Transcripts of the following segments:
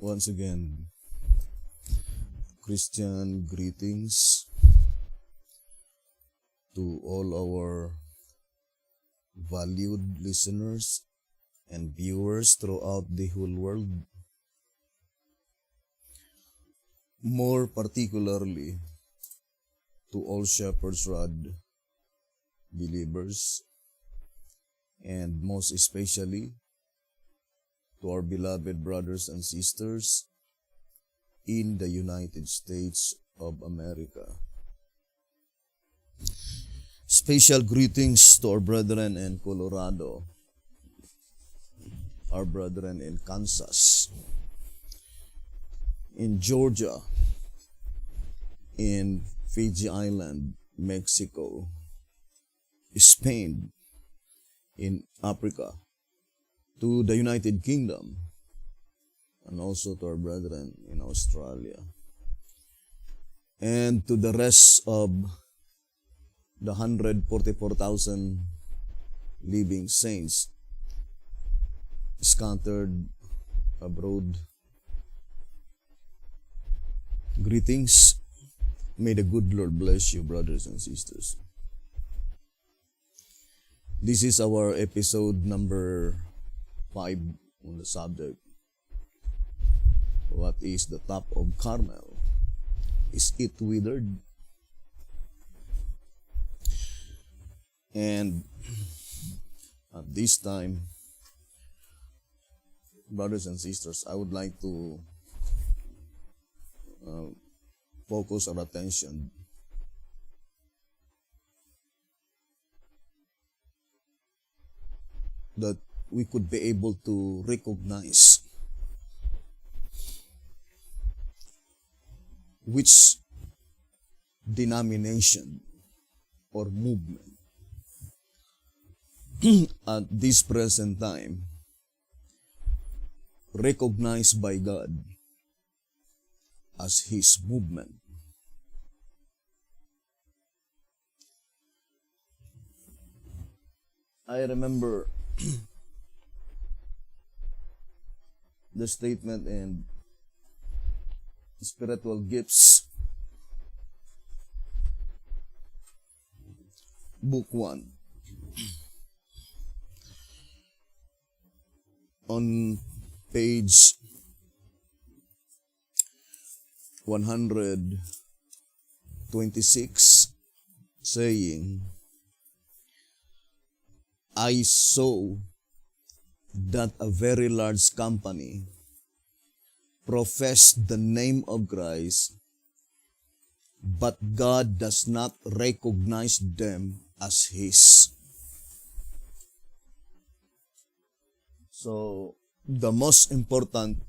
Once again, Christian greetings to all our valued listeners and viewers throughout the whole world. More particularly to all Shepherd's Rod believers, and most especially to our beloved brothers and sisters in the United States of America. Special greetings to our brethren in Colorado, our brethren in Kansas, in Georgia, in Fiji Island, Mexico, Spain, in Africa, to the United Kingdom, and also to our brethren in Australia, and to the rest of the 144,000 living saints scattered abroad. Greetings. May the good Lord bless you, brothers and sisters. This is our episode number 5 on the subject. What is the top of Carmel? Is it withered? And at this time, brothers and sisters, I would like to focus our attention that we could be able to recognize which denomination or movement at this present time recognized by God as His movement. I remember the statement in Spiritual Gifts, Book 1, on page 126, saying, I saw that a very large company professed the name of Christ, but God does not recognize them as His. So, the most important,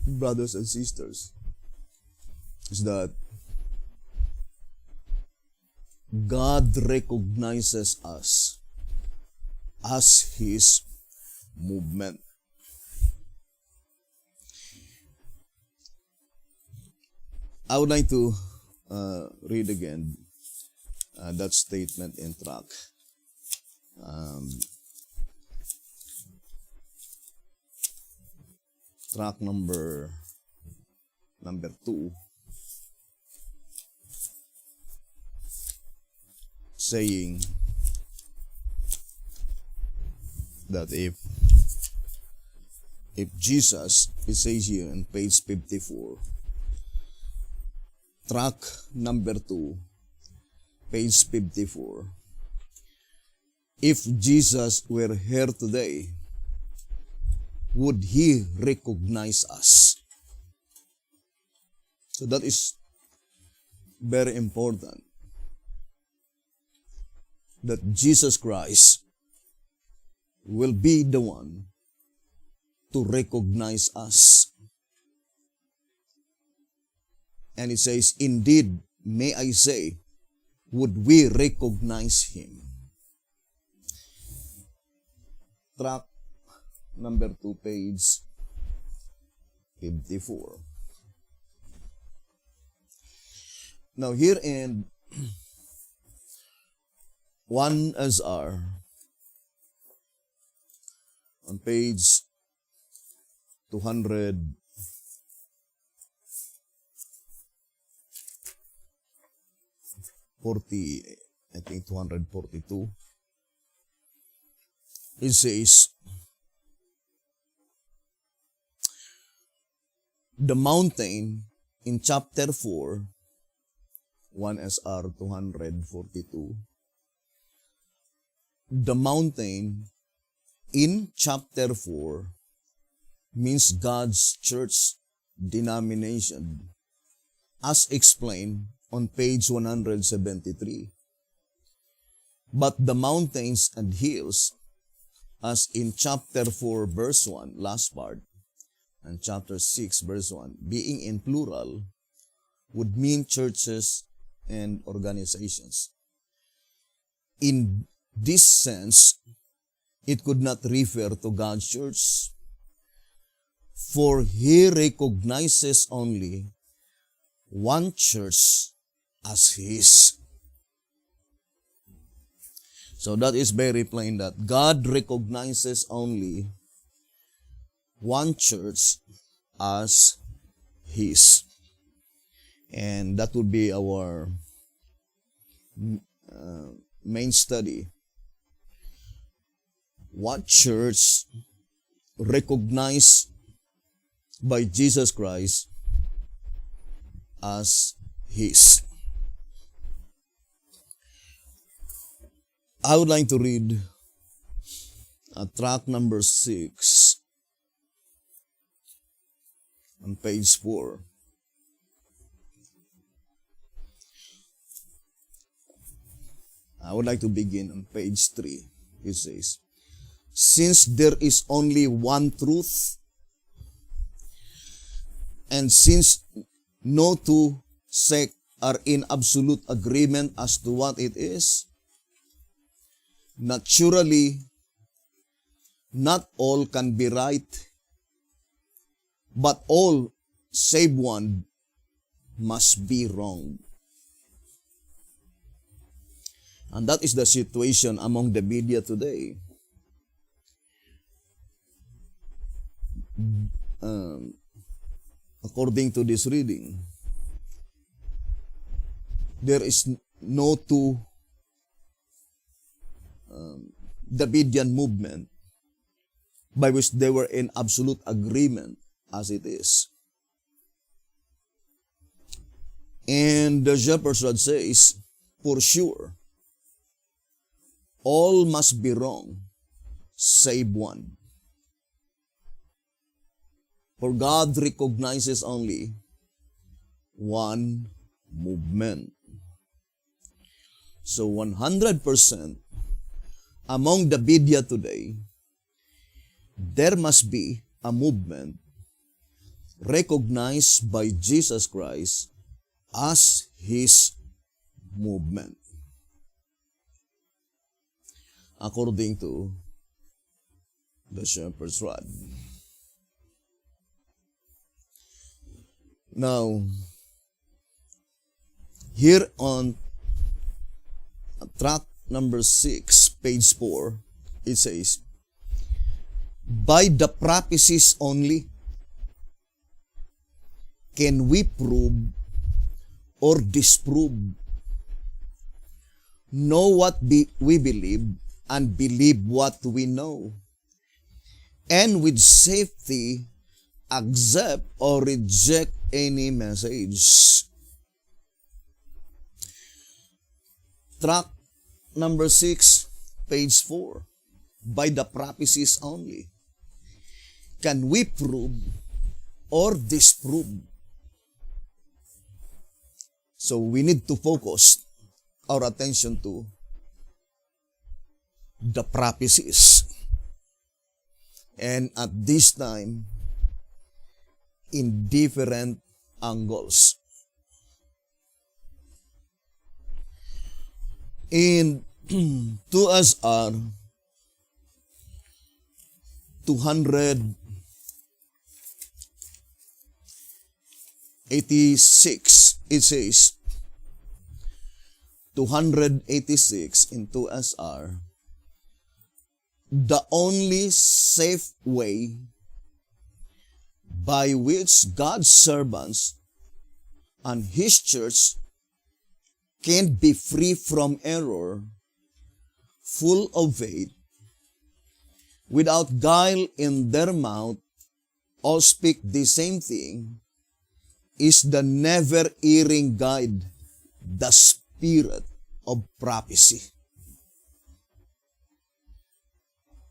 brothers and sisters, is that God recognizes us as His movement. I would like to read again that statement in track. Track number 2, saying that if Jesus, it says here on page 54, track number 2, page 54, if Jesus were here today, would He recognize us? So that is very important, that Jesus Christ will be the one to recognize us. And it says, indeed, may I say, would we recognize Him? Track number 2, page 54. Now here in 1 SR, on page 200 40, I think 242, it says, the mountain in chapter 4, 1 SR 242, the mountain in chapter 4 means God's church denomination, as explained on page 173. But the mountains and hills, as in chapter 4 verse 1, last part, and chapter 6 verse 1, being in plural, would mean churches and organizations. In this sense, it could not refer to God's church, for He recognizes only one church as His. So that is very plain that God recognizes only one church as His. And that would be our main study. What church recognized by Jesus Christ as His? I would like to read tract number 6 on page 4. I would like to begin on page 3. It says, since there is only one truth, and since no two sects are in absolute agreement as to what it is, naturally, not all can be right, but all, save one, must be wrong. And that is the situation among the media today. According to this reading, there is no two Davidian movement by which they were in absolute agreement as it is. And the shepherd's rod says, for sure, all must be wrong, save one. For God recognizes only one movement. So 100% among the media today, there must be a movement recognized by Jesus Christ as His movement, according to the shepherd's rod. Now, here on tract number 6, page 4, it says, by the prophecies only can we prove or disprove, know what we believe, and believe what we know, and with safety accept or reject any message. Tract number 6, page 4. By the prophecies only can we prove or disprove. So we need to focus our attention to the prophecies. And at this time, in different angles. In 2SR 286, it says, 286 in 2SR, the only safe way by which God's servants and His church can be free from error, full of faith, without guile in their mouth, all speak the same thing, is the never-erring guide, the spirit of prophecy.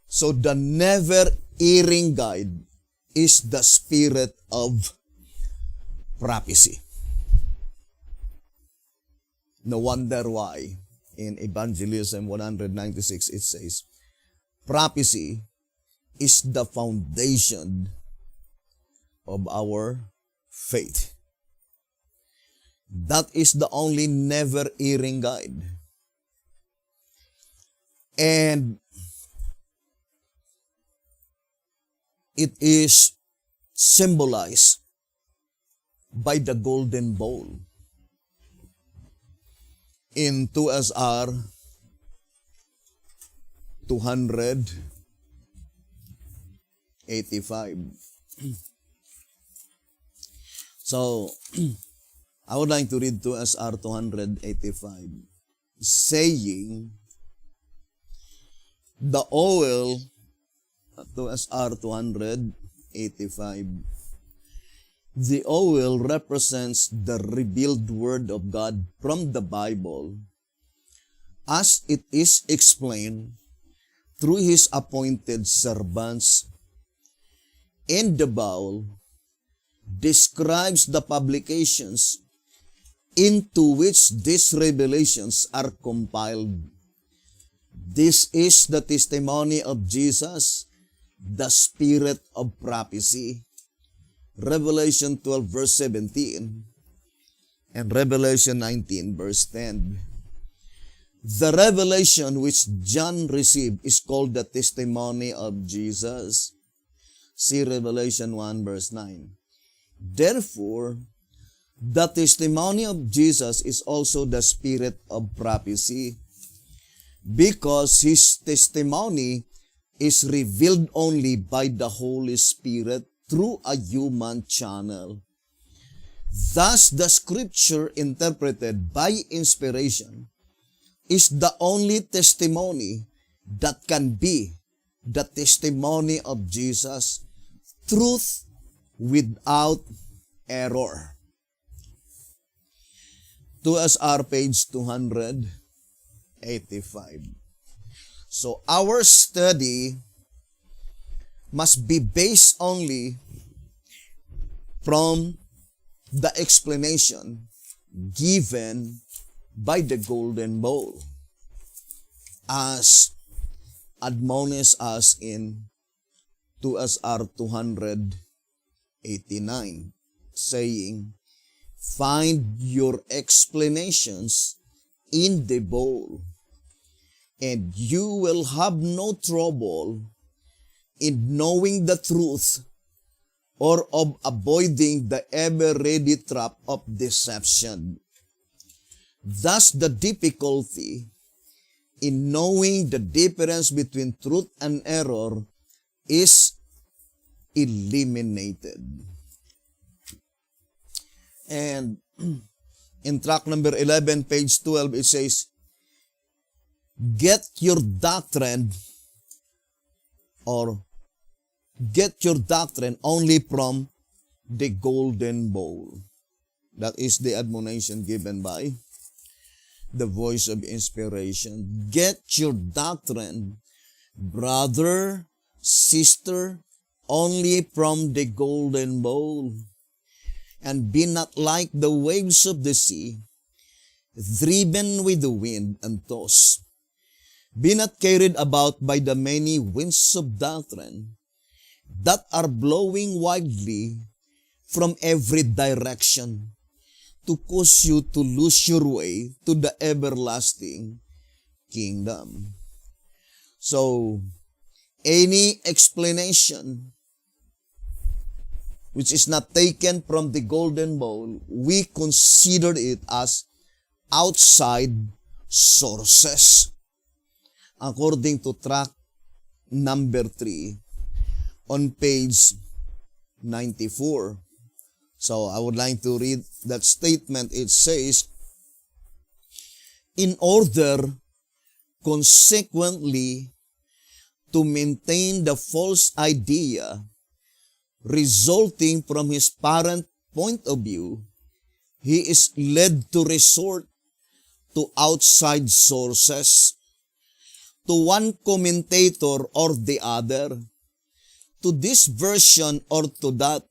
So the never-erring guide is the spirit of prophecy. No wonder why in Evangelism 196 it says, prophecy is the foundation of our faith. That is the only never-erring guide. And it is symbolized by the golden bowl in 2SR 285. So, I would like to read 2SR 285, saying, the oil, 2SR 285, the oil represents the revealed word of God from the Bible as it is explained through His appointed servants, and the bowl describes the publications into which these revelations are compiled. This is the testimony of Jesus, the spirit of prophecy. Revelation 12 verse 17 and Revelation 19 verse 10. The revelation which John received is called the testimony of Jesus. See Revelation 1 verse 9. Therefore, the testimony of Jesus is also the spirit of prophecy, because His testimony is revealed only by the Holy Spirit through a human channel. Thus, the scripture interpreted by inspiration is the only testimony that can be the testimony of Jesus, truth without error. 2SR page 285. So our study must be based only from the explanation given by the golden bowl, as admonished us in 2SR 289, saying, find your explanations in the bowl, and you will have no trouble in knowing the truth or of avoiding the ever-ready trap of deception. Thus, the difficulty in knowing the difference between truth and error is eliminated. And in track number 11, page 12, it says, get your doctrine only from the golden bowl. That is the admonition given by the voice of inspiration. Get your doctrine, brother, sister, only from the golden bowl. And be not like the waves of the sea, driven with the wind and tossed. Be not carried about by the many winds of doctrine that are blowing wildly from every direction to cause you to lose your way to the everlasting kingdom. So, any explanation which is not taken from the golden bowl, we consider it as outside sources. According to track number 3 on page 94. So I would like to read that statement. It says, in order, consequently, to maintain the false idea resulting from his parent point of view, he is led to resort to outside sources, to one commentator or the other, to this version or to that,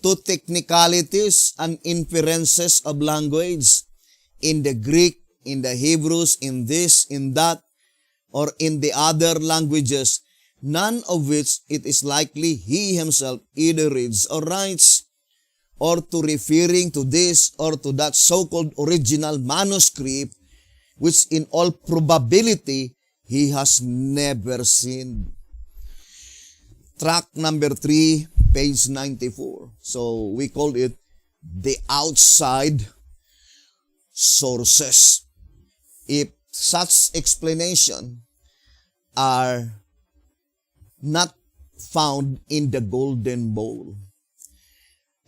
to technicalities and inferences of language, in the Greek, in the Hebrews, in this, in that, or in the other languages, none of which it is likely he himself either reads or writes, or to referring to this or to that so-called original manuscript, which in all probability he has never seen. Track number 3, page 94. So we call it the outside sources. If such explanation are not found in the golden bowl,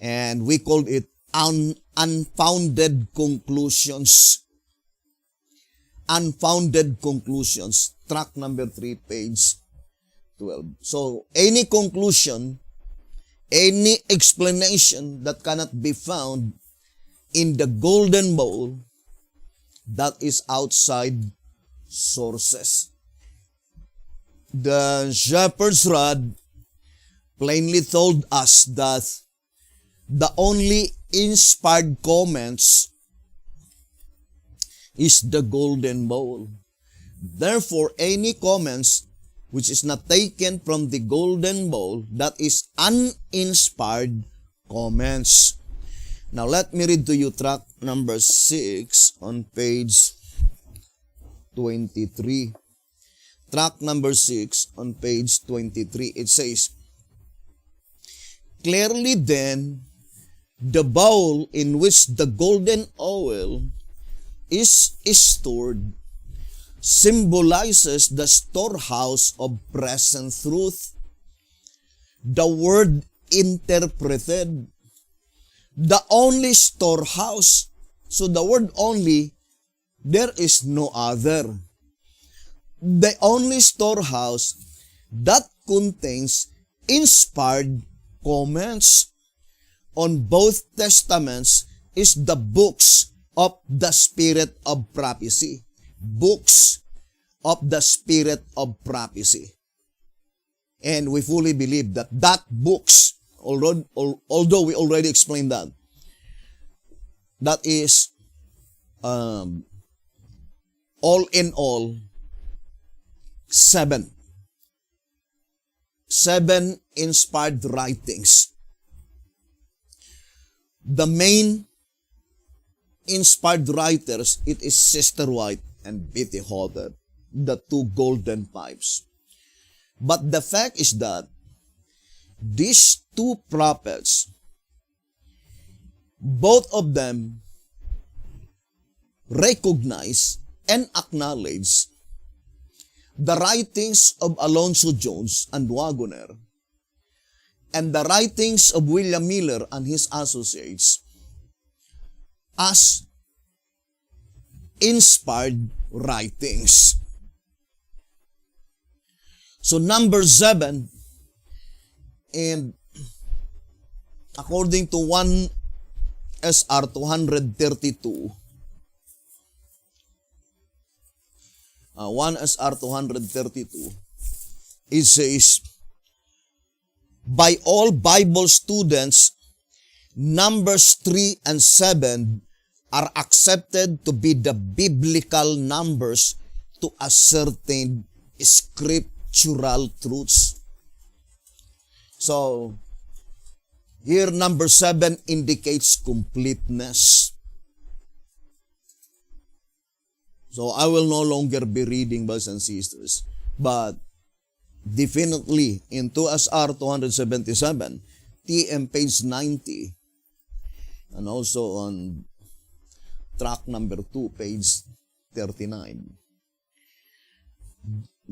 and we call it unfounded conclusions. Unfounded conclusions. Track number 3, page 12. So, any conclusion, any explanation that cannot be found in the golden bowl, that is outside sources. The shepherd's rod plainly told us that the only inspired comments is the golden bowl. Therefore, any comments which is not taken from the golden bowl, that is uninspired comments. Now, let me read to you track number 6 on page 23. Track number 6 on page 23. It says, "Clearly then, the bowl in which the golden oil is stored symbolizes the storehouse of present truth, the word interpreted, the only storehouse." So the word only, there is no other. The only storehouse that contains inspired comments on both testaments is the books of the Spirit of prophecy. Books of the Spirit of prophecy. And we fully believe that books, although we already explained that is all in all 7 inspired writings. The main inspired writers, it is Sister White and B.T. Hodder, the 2 golden pipes. But the fact is that these 2 prophets, both of them recognize and acknowledge the writings of Alonzo Jones and Wagoner and the writings of William Miller and his associates as inspired writings. So number 7, and according to 1 SR 232, 1 SR 232, it says, "By all Bible students, Numbers 3 and 7 are accepted to be the biblical numbers to ascertain scriptural truths." So, here number 7 indicates completeness. So, I will no longer be reading, brothers and sisters, but definitely in 2 SR 277, TM page 90, and also on track number 2, page 39.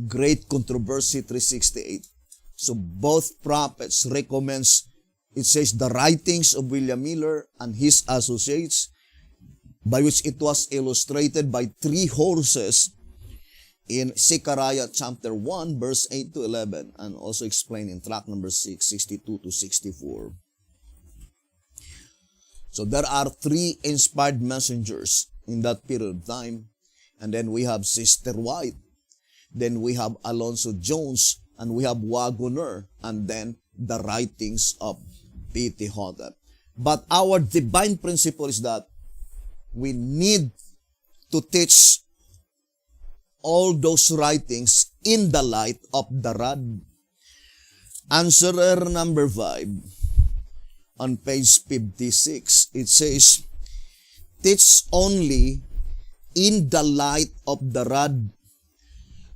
Great Controversy 368. So both prophets recommends, it says, the writings of William Miller and his associates, by which it was illustrated by 3 horses in Zechariah chapter 1, verse 8 to 11, and also explained in track number 6, 62 to 64. So there are 3 inspired messengers in that period of time. And then we have Sister White. Then we have Alonzo Jones. And we have Wagoner. And then the writings of P.T. Hotep. But our divine principle is that we need to teach all those writings in the light of the rod. Answerer number 5. On page 56, it says, teach only in the light of the rod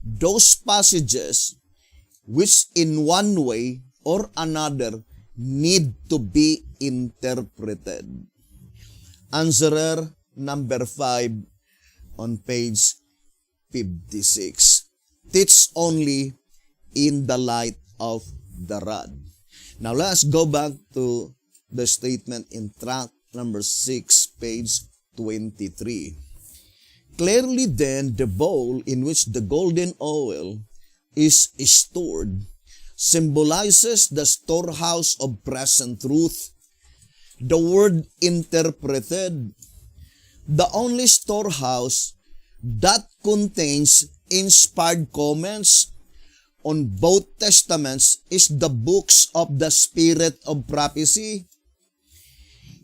those passages which in one way or another need to be interpreted. Answerer number 5 on page 56. Teach only in the light of the rod. Now let's go back to the statement in tract number 6, page 23. Clearly then, the bowl in which the golden oil is stored symbolizes the storehouse of present truth. The word interpreted, the only storehouse that contains inspired comments on both testaments, is the books of the Spirit of Prophecy.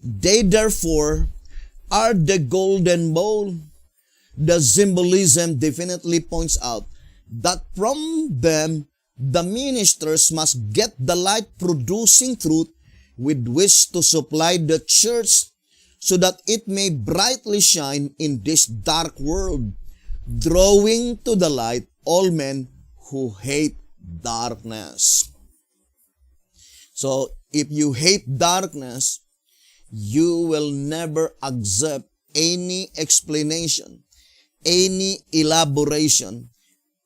They therefore are the golden bowl. The symbolism definitely points out that from them, the ministers must get the light-producing truth with which to supply the church so that it may brightly shine in this dark world, drawing to the light all men who hate darkness. So, if you hate darkness, you will never accept any explanation, any elaboration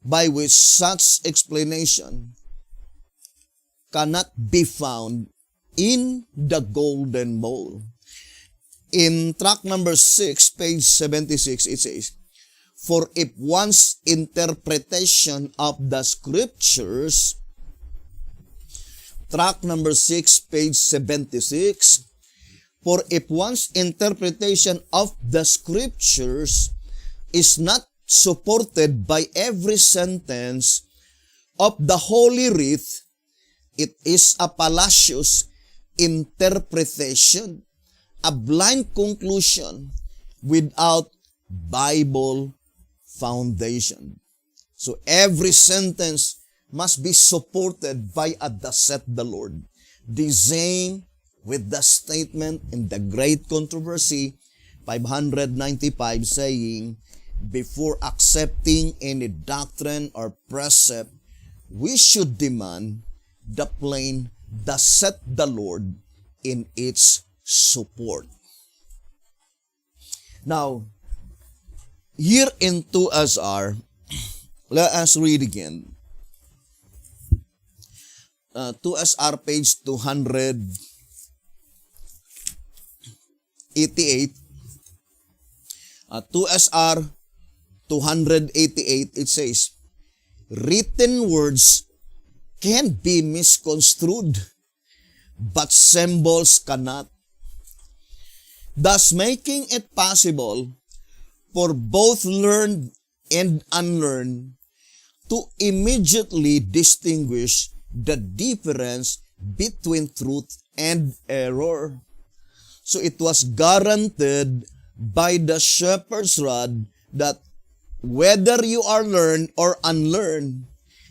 by which such explanation cannot be found in the golden bowl. In tract number 6, page 76, it says, for if one's interpretation of the scriptures, tract number 6, page 76, for if one's interpretation of the scriptures is not supported by every sentence of the Holy Writ, it is a fallacious interpretation, a blind conclusion without Bible foundation. So every sentence must be supported by a thus saith the Lord. The same with the statement in the Great Controversy 595 saying, before accepting any doctrine or precept, we should demand the plain thus saith the Lord in its support. Now, here in 2SR, let us read again. 2SR page 288. 2SR 288, it says, written words can be misconstrued, but symbols cannot, thus making it possible for both learned and unlearned to immediately distinguish the difference between truth and error. So it was guaranteed by the shepherd's rod that whether you are learned or unlearned,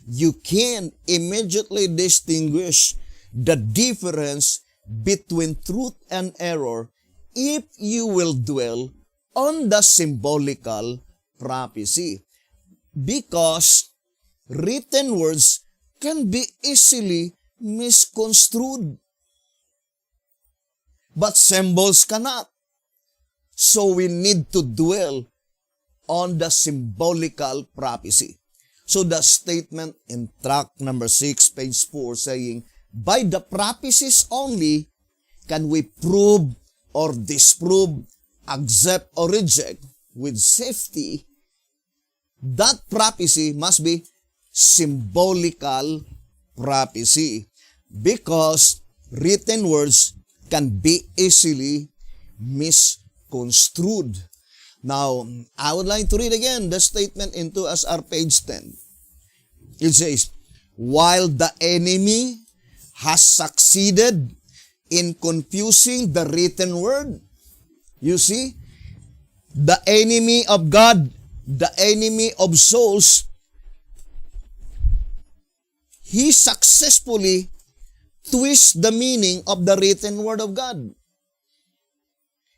you can immediately distinguish the difference between truth and error if you will dwell on the symbolical prophecy. Because written words can be easily misconstrued, but symbols cannot. So we need to dwell on the symbolical prophecy. So the statement in tract number 6, page 4, saying, by the prophecies only can we prove or disprove accept or reject with safety, that prophecy must be symbolical prophecy because written words can be easily misconstrued. Now, I would like to read again the statement into SR page 10. It says, while the enemy has succeeded in confusing the written word, you see, the enemy of God, the enemy of souls, he successfully twists the meaning of the written word of God.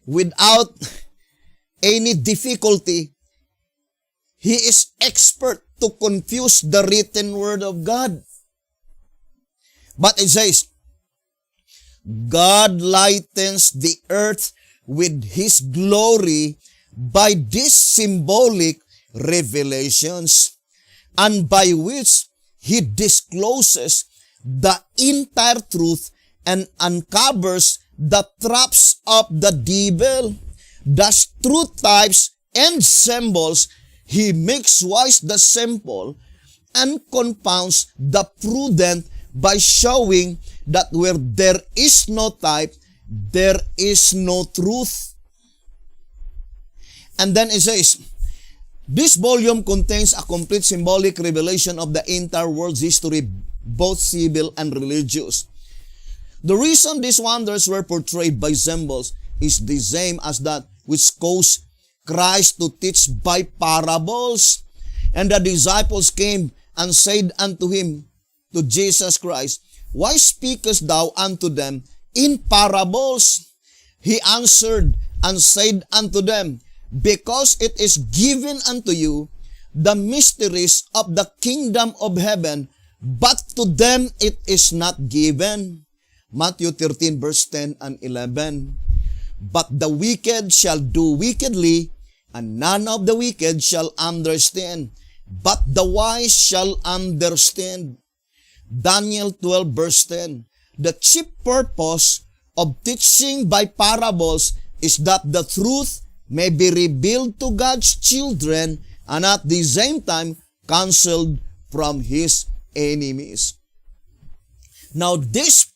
Without any difficulty, he is expert to confuse the written word of God. But it says, God lightens the earth with His glory by these symbolic revelations, and by which He discloses the entire truth and uncovers the traps of the devil. Thus, through types and symbols, He makes wise the simple and confounds the prudent by showing that where there is no type, there is no truth. And then it says, this volume contains a complete symbolic revelation of the entire world's history, both civil and religious. The reason these wonders were portrayed by symbols is the same as that which caused Christ to teach by parables. And the disciples came and said unto him, to Jesus Christ, why speakest thou unto them in parables? He answered and said unto them, because it is given unto you the mysteries of the kingdom of heaven, but to them it is not given. Matthew 13 verse 10 and 11. But the wicked shall do wickedly, and none of the wicked shall understand, but the wise shall understand. Daniel 12 verse 10. The chief purpose of teaching by parables is that the truth may be revealed to God's children and at the same time counseled from His enemies. Now this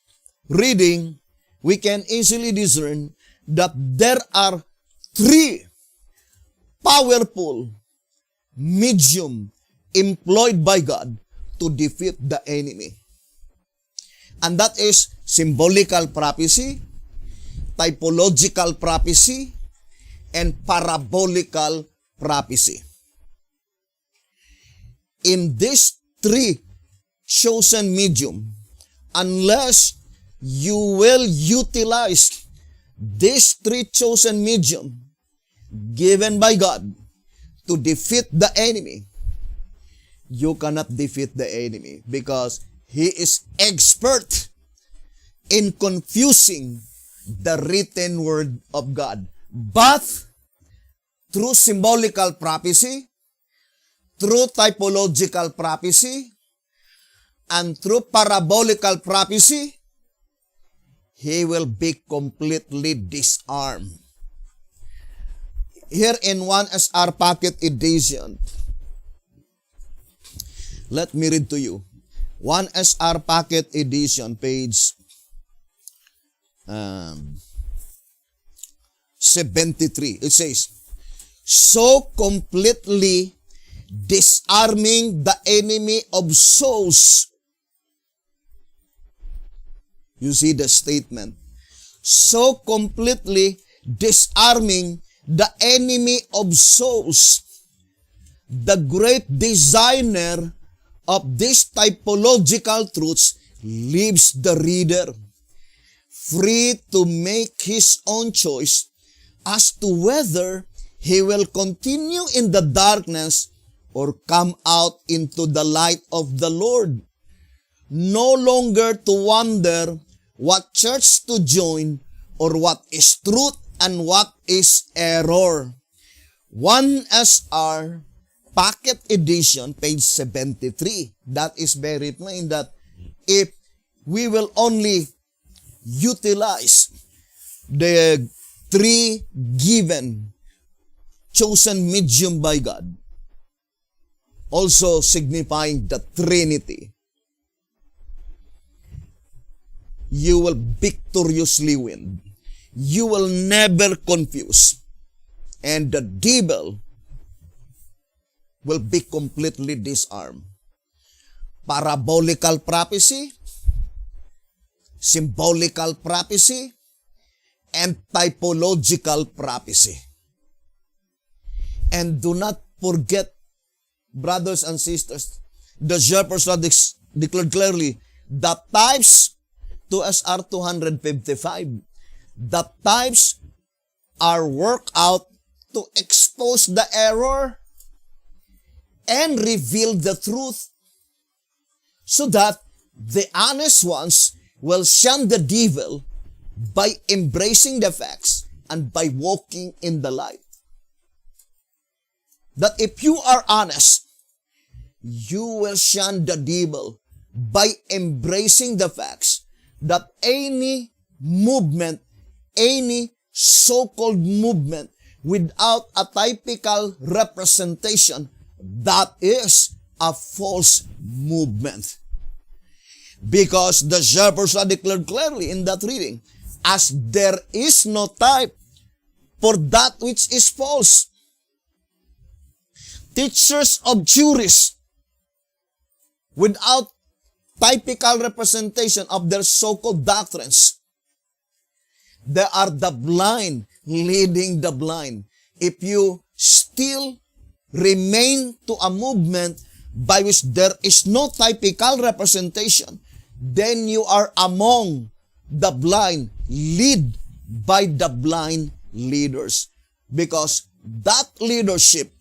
reading, we can easily discern that there are three powerful medium employed by God to defeat the enemy. And that is symbolical prophecy, typological prophecy, and parabolical prophecy. In these three chosen medium, unless you will utilize these three chosen medium given by God to defeat the enemy, you cannot defeat the enemy because he is expert in confusing the written word of God. But through symbolical prophecy, through typological prophecy, and through parabolical prophecy, he will be completely disarmed. Here in 1SR Pocket Edition, let me read to you. 1SR Pocket Edition, page 73. It says, so completely disarming the enemy of souls. You see the statement. So completely disarming the enemy of souls. The great designer of these typological truths leaves the reader free to make his own choice as to whether he will continue in the darkness or come out into the light of the Lord. No longer to wonder what church to join or what is truth and what is error. 1SR Pocket Edition, page 73. That is very plain that if we will only utilize the three given, chosen medium by God, also signifying the Trinity, you will victoriously win. You will never confuse. And the devil will be completely disarmed. Parabolical prophecy, symbolical prophecy, and typological prophecy. And do not forget, brothers and sisters, the shepherds declared clearly, the types to SR 255, the types are worked out to expose the error and reveal the truth, so that the honest ones will shun the devil by embracing the facts and by walking in the light. That if you are honest, you will shun the devil by embracing the facts that any movement, any so-called movement without a typical representation, that is a false movement. Because the shepherds are declared clearly in that reading, as there is no type for that which is false. Teachers of juries without typical representation of their so-called doctrines, they are the blind leading the blind. If you still remain to a movement by which there is no typical representation, then you are among the blind, lead by the blind leaders. Because that leadership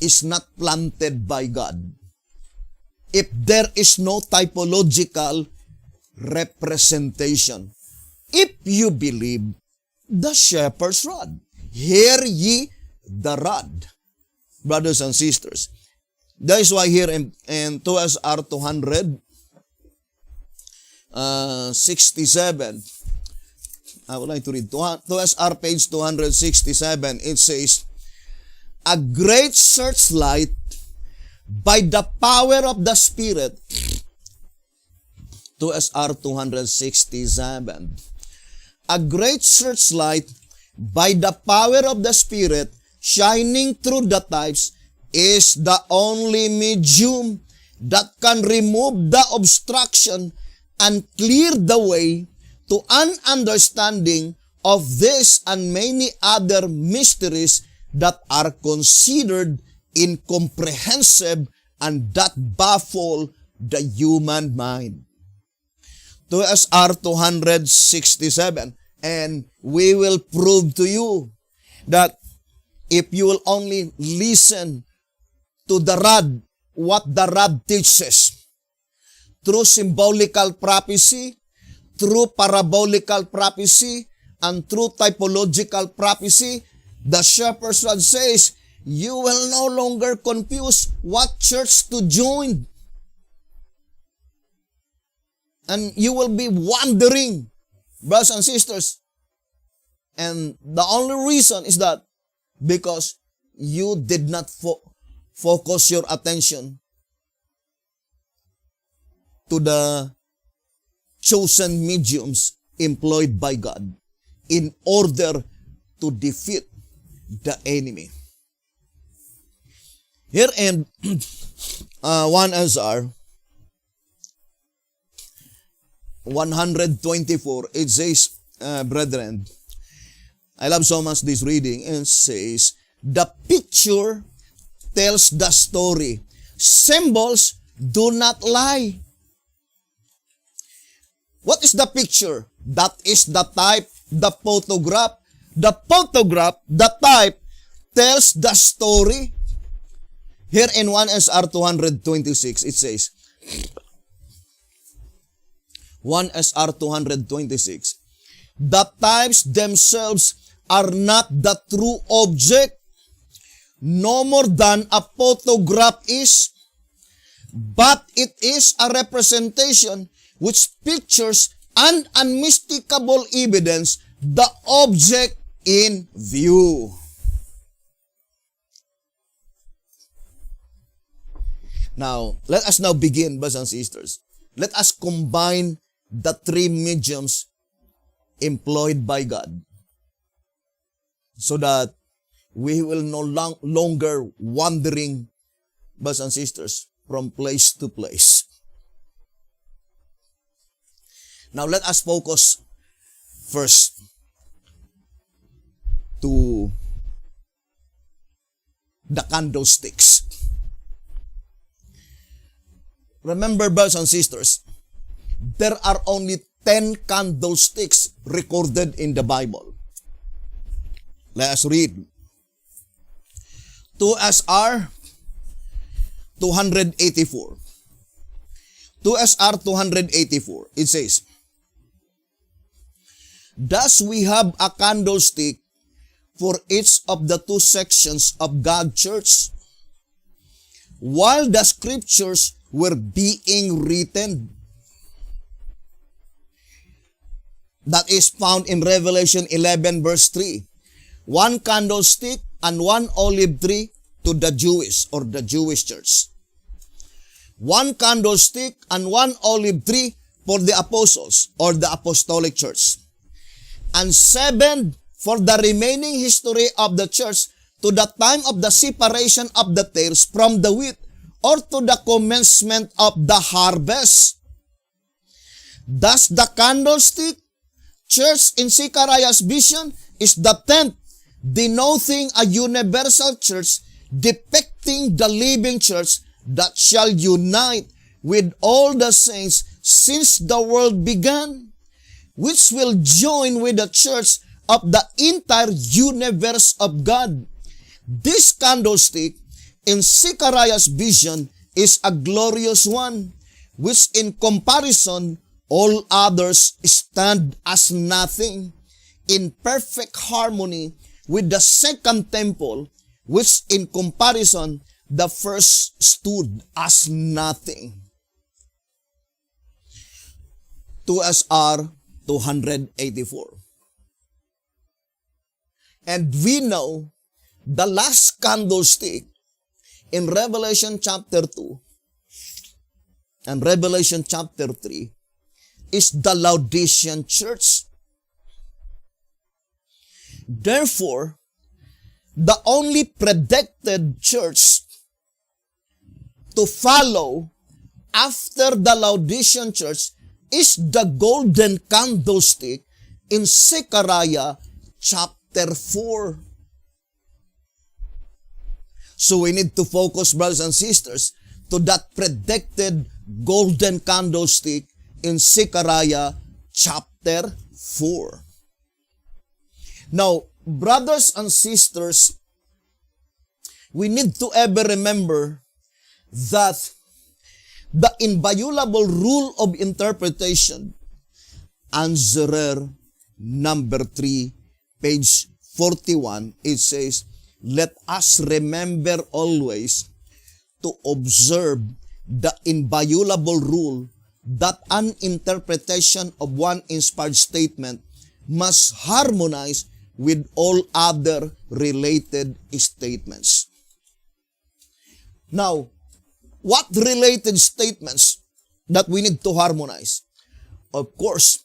is not planted by God. If there is no typological representation. If you believe the shepherd's rod, hear ye the rod. Brothers and sisters, that is why here in 2SR 267, I would like to read 2SR page 267, it says, a great searchlight by the power of the Spirit, 2SR 267, a great searchlight by the power of the Spirit shining through the types is the only medium that can remove the obstruction and clear the way to an understanding of this and many other mysteries that are considered incomprehensible and that baffle the human mind. 2SR 267, and we will prove to you that if you will only listen to the rod, what the rod teaches, through symbolical prophecy, through parabolical prophecy, and through typological prophecy, the shepherd's rod says, you will no longer confuse what church to join. And you will be wandering, brothers and sisters. And the only reason is that because you did not focus your attention to the chosen mediums employed by God in order to defeat the enemy. Here in 1SR 124, it says, brethren, I love so much this reading, and it says, the picture tells the story. Symbols do not lie. What is the picture? That is the type, the photograph. The photograph, the type, tells the story. Here in 1SR 226, it says, 1SR 226, the types themselves are not the true object, no more than a photograph is, but it is a representation which pictures an unmistakable evidence the object in view. Now, let us now begin, brothers and sisters. Let us combine the three mediums employed by God so that we will no longer wandering, brothers and sisters, from place to place. Now, let us focus first to the candlesticks. Remember, brothers and sisters, there are only 10 candlesticks recorded in the Bible. Let us read. 2SR 284. 2SR 284. It says, thus we have a candlestick for each of the two sections of God's church. While the scriptures were being written, that is found in Revelation 11 verse 3. One candlestick and one olive tree to the Jewish or the Jewish church. One candlestick and one olive tree for the apostles or the apostolic church. And 7 for the remaining history of the church to the time of the separation of the tares from the wheat or to the commencement of the harvest. Thus the candlestick church in Zechariah's vision is the tent, denoting a universal church depicting the living church that shall unite with all the saints since the world began, which will join with the church of the entire universe of God. This candlestick in Zechariah's vision is a glorious one, which in comparison all others stand as nothing, in perfect harmony with the second temple, which in comparison the first stood as nothing. 2SR 284. And we know the last candlestick in Revelation chapter 2 and Revelation chapter 3 is the Laodicean church. Therefore, the only predicted church to follow after the Laodicean church is the golden candlestick in Zechariah chapter 4. So we need to focus, brothers and sisters, to that predicted golden candlestick in Zechariah chapter 4. Now, brothers and sisters, we need to ever remember that the inviolable rule of interpretation, Answerer number 3, page 41, it says, let us remember always to observe the inviolable rule that an interpretation of one inspired statement must harmonize with all other related statements. Now, what related statements that we need to harmonize? Of course,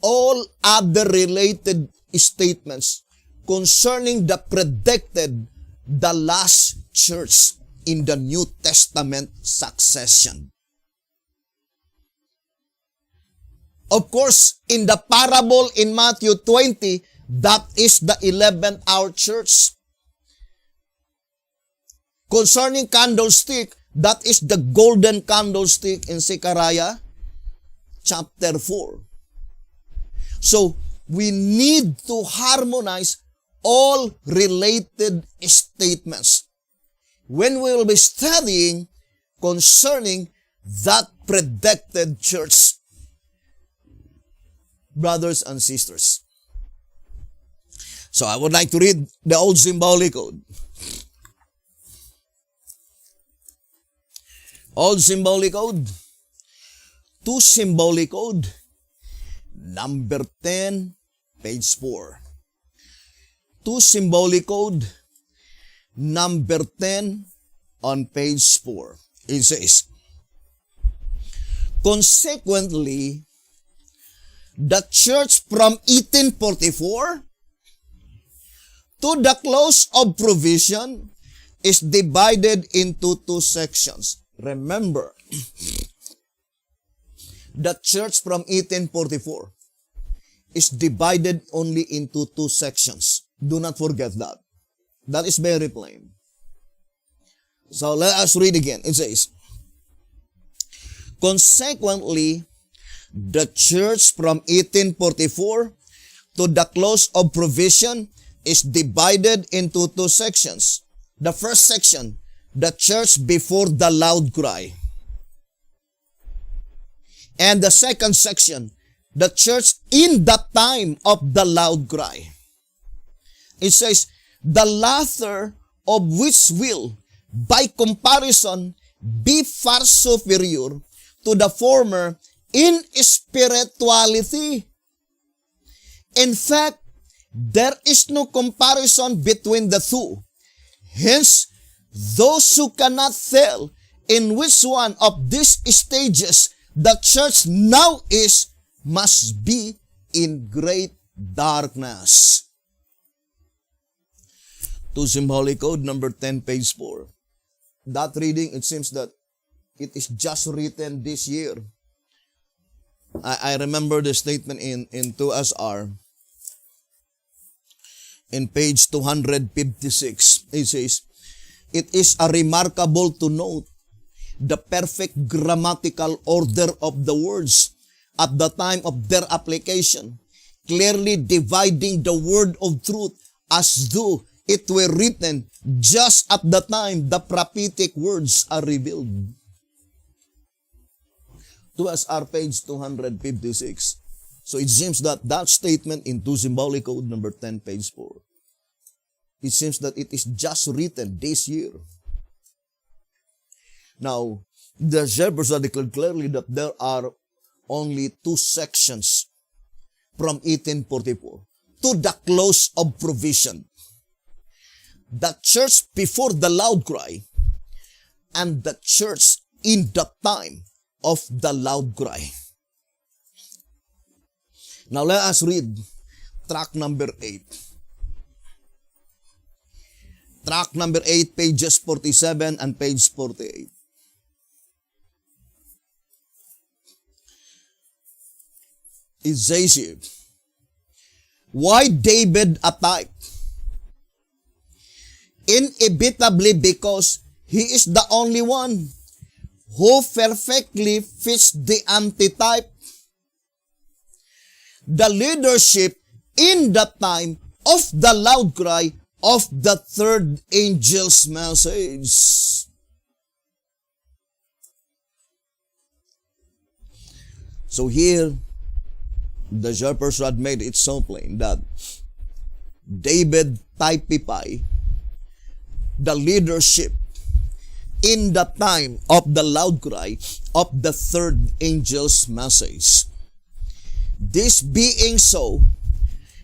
all other related statements concerning the predicted, the last church in the New Testament succession. Of course, in the parable in Matthew 20, that is the 11th hour church. Concerning candlestick, that is the golden candlestick in Zechariah chapter 4. So, we need to harmonize all related statements when we will be studying concerning that predicted church. Brothers and sisters. So I would like to read the old symbolic code. Old symbolic code. 2 symbolic code. Number 10, page 4. to symbolic code number 10 on page 4. It says, consequently, the church from 1844 to the close of provision is divided into two sections. Remember, the church from 1844 is divided only into two sections. Do not forget that. That is very plain. So let us read again. It says, consequently, the church from 1844 to the close of provision is divided into two sections. The first section, the church before the loud cry. And the second section, the church in the time of the loud cry. It says, the latter of which will, by comparison, be far superior to the former in spirituality. In fact, there is no comparison between the two. Hence, those who cannot tell in which one of these stages the church now is must be in great darkness. To symbolic code number 10, page 4. That reading, it seems that it is just written this year. I remember the statement in 2SR. In page 256, it says, it is a remarkable to note the perfect grammatical order of the words at the time of their application, clearly dividing the word of truth as though it were written just at the time the prophetic words are revealed. 2SR page 256. So it seems that statement in 2 symbolic code number 10, page 4. It seems that it is just written this year. Now, the shepherds are declared clearly that there are only two sections from 1844 to the close of provision. The church before the loud cry and the church in the time of the loud cry. Now let us read track number 8. Track number 8, pages 47 and page 48. It says here, why David a type? Inevitably because he is the only one who perfectly fits the antitype. The leadership in the time of the loud cry of the third angel's message. So here, the shepherds had made it so plain that David typify the leadership in the time of the loud cry of the third angel's message. This being so,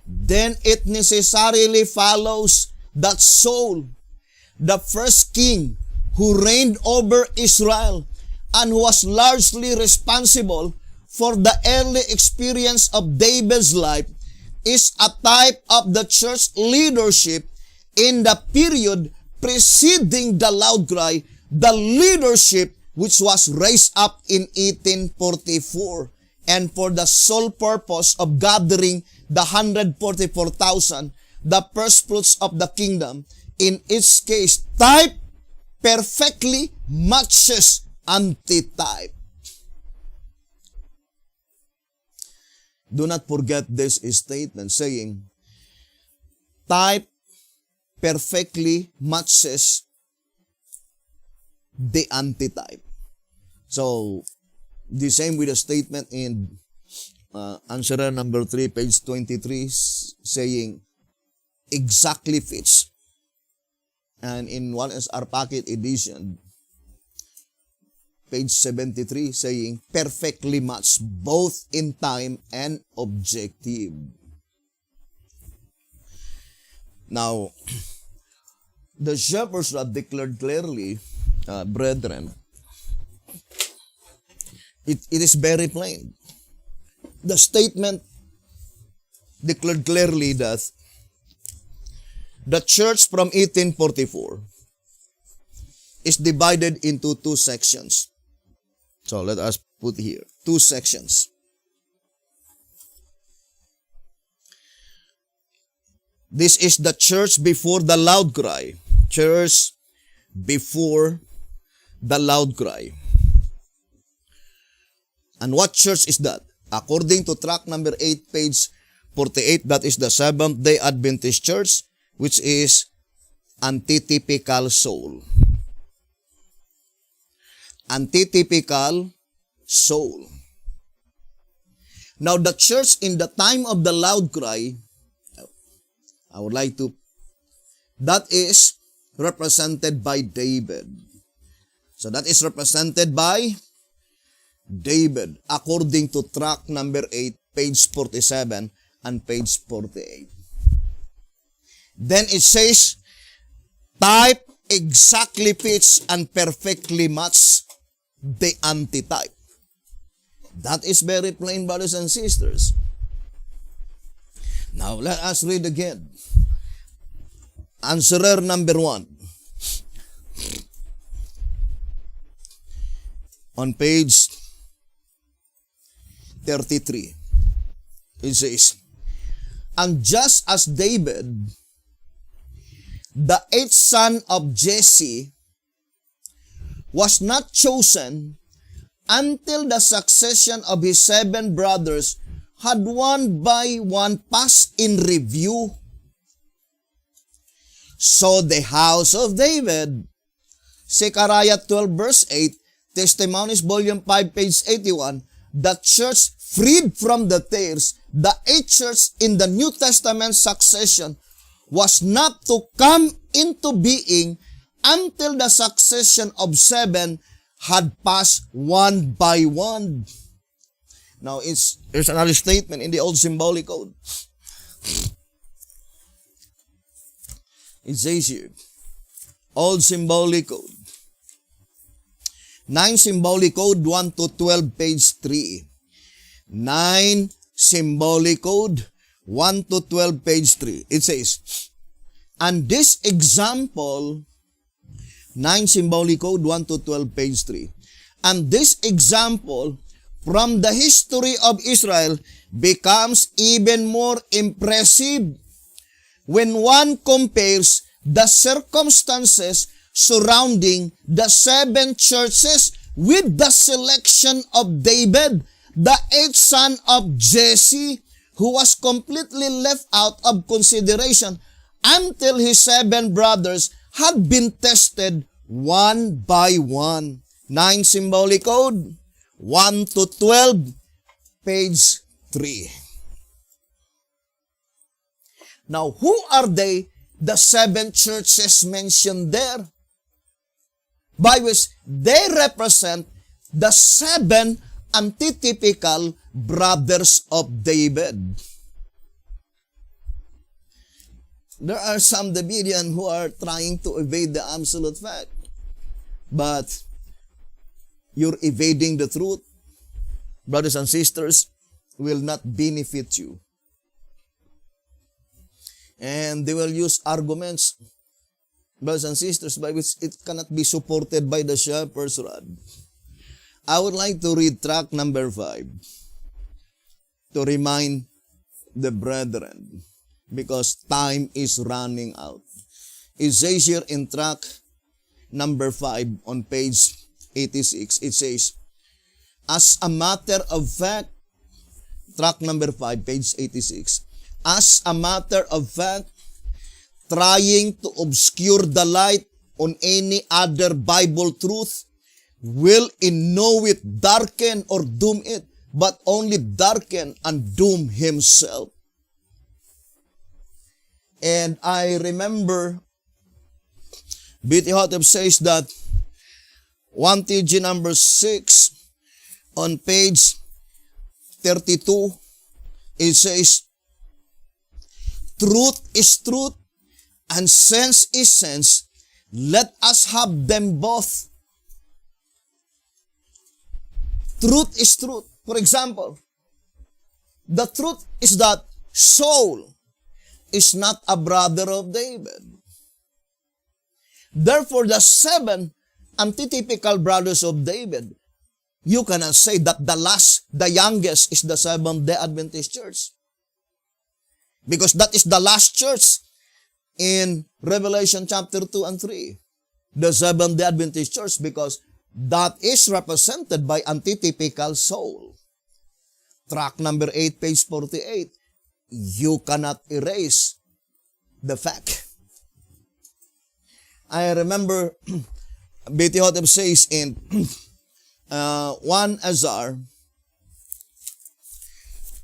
then it necessarily follows that Saul, the first king who reigned over Israel and who was largely responsible for the early experience of David's life, is a type of the church leadership in the period preceding the loud cry, the leadership which was raised up in 1844, and for the sole purpose of gathering the 144,000, the first fruits of the kingdom. In its case, type perfectly matches antitype. Do not forget this statement saying, type perfectly matches the antitype. So, the same with the statement in answer number 3, page 23, saying, exactly fits. And in 1SR Packet Edition, page 73, saying, perfectly matched, both in time and objective. Now, the shepherd's rod declared clearly, brethren, it is very plain. The statement declared clearly that the church from 1844 is divided into two sections. So let us put here, two sections. This is the church before the loud cry. Church before the loud cry. And what church is that? According to tract number 8, page 48, that is the Seventh-day Adventist Church, which is antitypical soul. Antitypical soul. Now, the church in the time of the loud cry, I would like to, that is represented by David. So that is represented by David, according to tract number 8, page 47 and page 48. Then it says, type exactly fits and perfectly match the antitype. That is very plain, brothers and sisters. Now, let us read again. Answerer number 1. On page 33, it says, and just as David, the 8th son of Jesse, was not chosen until the succession of his 7 brothers had one by one passed in review. So the house of David, Zechariah 12 verse 8, Testimonies volume 5 page 81, the church freed from the tares, the 8th church in the New Testament succession was not to come into being until the succession of 7 had passed one by one. Now, there's another statement in the Old Symbolic Code. It says here, Old Symbolic Code, 9 Symbolic Code 1 to 12, page 3. 9 Symbolic Code 1 to 12, page 3. It says, and this example, 9 Symbolic Code 1 to 12, page 3. And this example from the history of Israel becomes even more impressive when one compares the circumstances surrounding the 7 churches with the selection of David, the 8th son of Jesse, who was completely left out of consideration until his 7 brothers had been tested one by one. 9 Symbolic Code, 1 to 12, page 3. Now, who are they, the 7 churches mentioned there? By which they represent the 7 antitypical brothers of David. There are some Davidians who are trying to evade the absolute fact. But you're evading the truth, brothers and sisters, will not benefit you. And they will use arguments, brothers and sisters, by which it cannot be supported by the shepherd's rod. I would like to read tract number 5 to remind the brethren, because time is running out. It says here in tract number 5 on page 86, it says, as a matter of fact, tract number 5, page 86, as a matter of fact, trying to obscure the light on any other Bible truth will in no way darken or doom it, but only darken and doom himself. And I remember B.T. Hotep says that 1 TG number 6 on page 32, it says, truth is truth, and sense is sense, let us have them both. Truth is truth. For example, the truth is that Saul is not a brother of David. Therefore, the 7 antitypical brothers of David, you cannot say that the youngest is the Seventh-day Adventist Church. Because that is the last church in Revelation chapter 2 and 3. The Seventh-day Adventist Church, because that is represented by antitypical Saul. Track number 8, page 48. You cannot erase the fact. I remember B.T. Hotep says in 1 Azar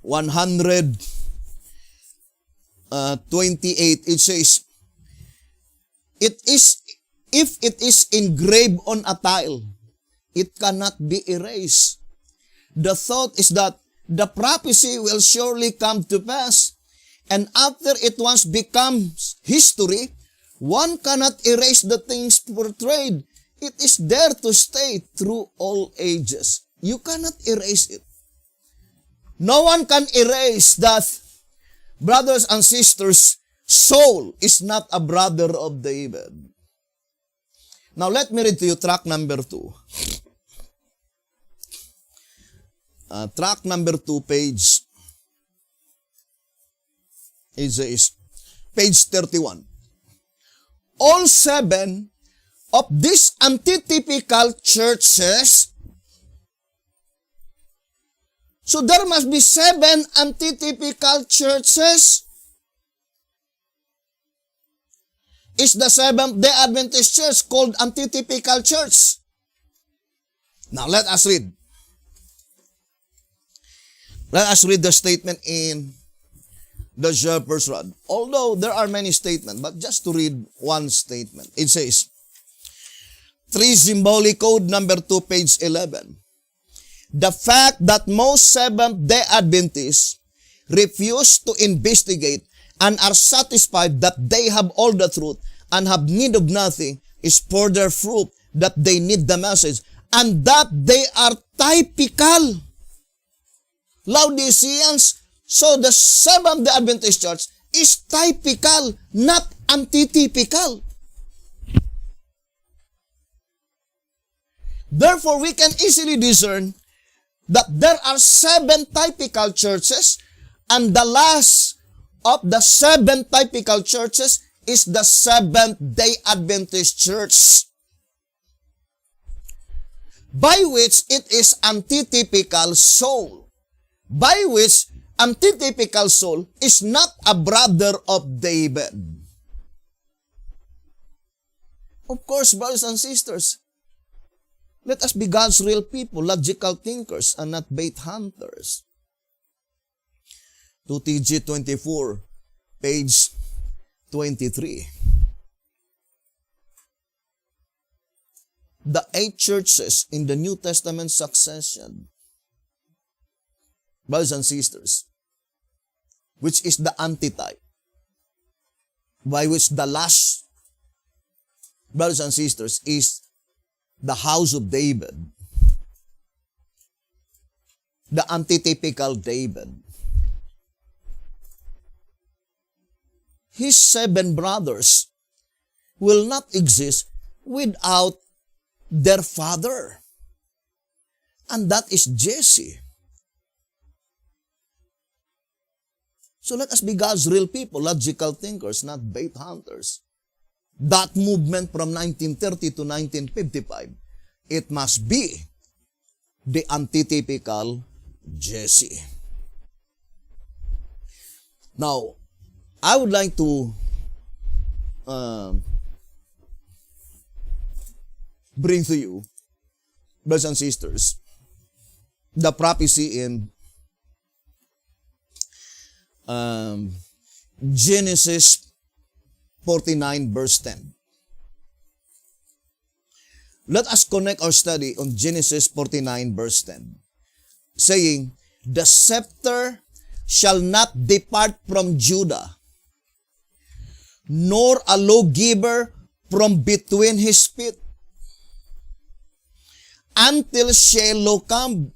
128, it says, if it is engraved on a tile, it cannot be erased. The thought is that the prophecy will surely come to pass, and after it once becomes history, one cannot erase the things portrayed. It is there to stay through all ages. You cannot erase it. No one can erase that, brothers and sisters, Saul is not a brother of David. Now let me read to you track number 2. Track number 2, page, it says, page 31. All 7 of these antitypical churches, so there must be 7 antitypical churches, is the Seventh-day Adventist Church called antitypical church. Now let us read. Let us read the statement in the Shepherd's Rod. Although there are many statements, but just to read one statement. It says, 3 Symbolic Code number 2, page 11. The fact that most Seventh-day Adventists refuse to investigate and are satisfied that they have all the truth and have need of nothing is further proof that they need the message and that they are typical Laodiceans. So the Seventh-day Adventist Church is typical, not antitypical. Therefore, we can easily discern that there are 7 typical churches, and the last of the 7 typical churches is the Seventh-day Adventist Church, by which it is antitypical Saul, by which antitypical Saul is not a brother of David. Of course, brothers and sisters, let us be God's real people, logical thinkers, and not bait hunters. 2TG 24, page 23. The 8 churches in the New Testament succession, brothers and sisters, which is the antitype, by which the last, brothers and sisters, is the house of David, the antitypical David. His 7 brothers will not exist without their father, and that is Jesse. So let us be God's real people, logical thinkers, not bait hunters. That movement from 1930 to 1955, it must be the antitypical Jesse. Now, I would like to bring to you, brothers and sisters, the prophecy in Genesis 49 verse 10. Let us connect our study on Genesis 49 verse 10, saying, the scepter shall not depart from Judah, nor a lawgiver from between his feet, until Shiloh come,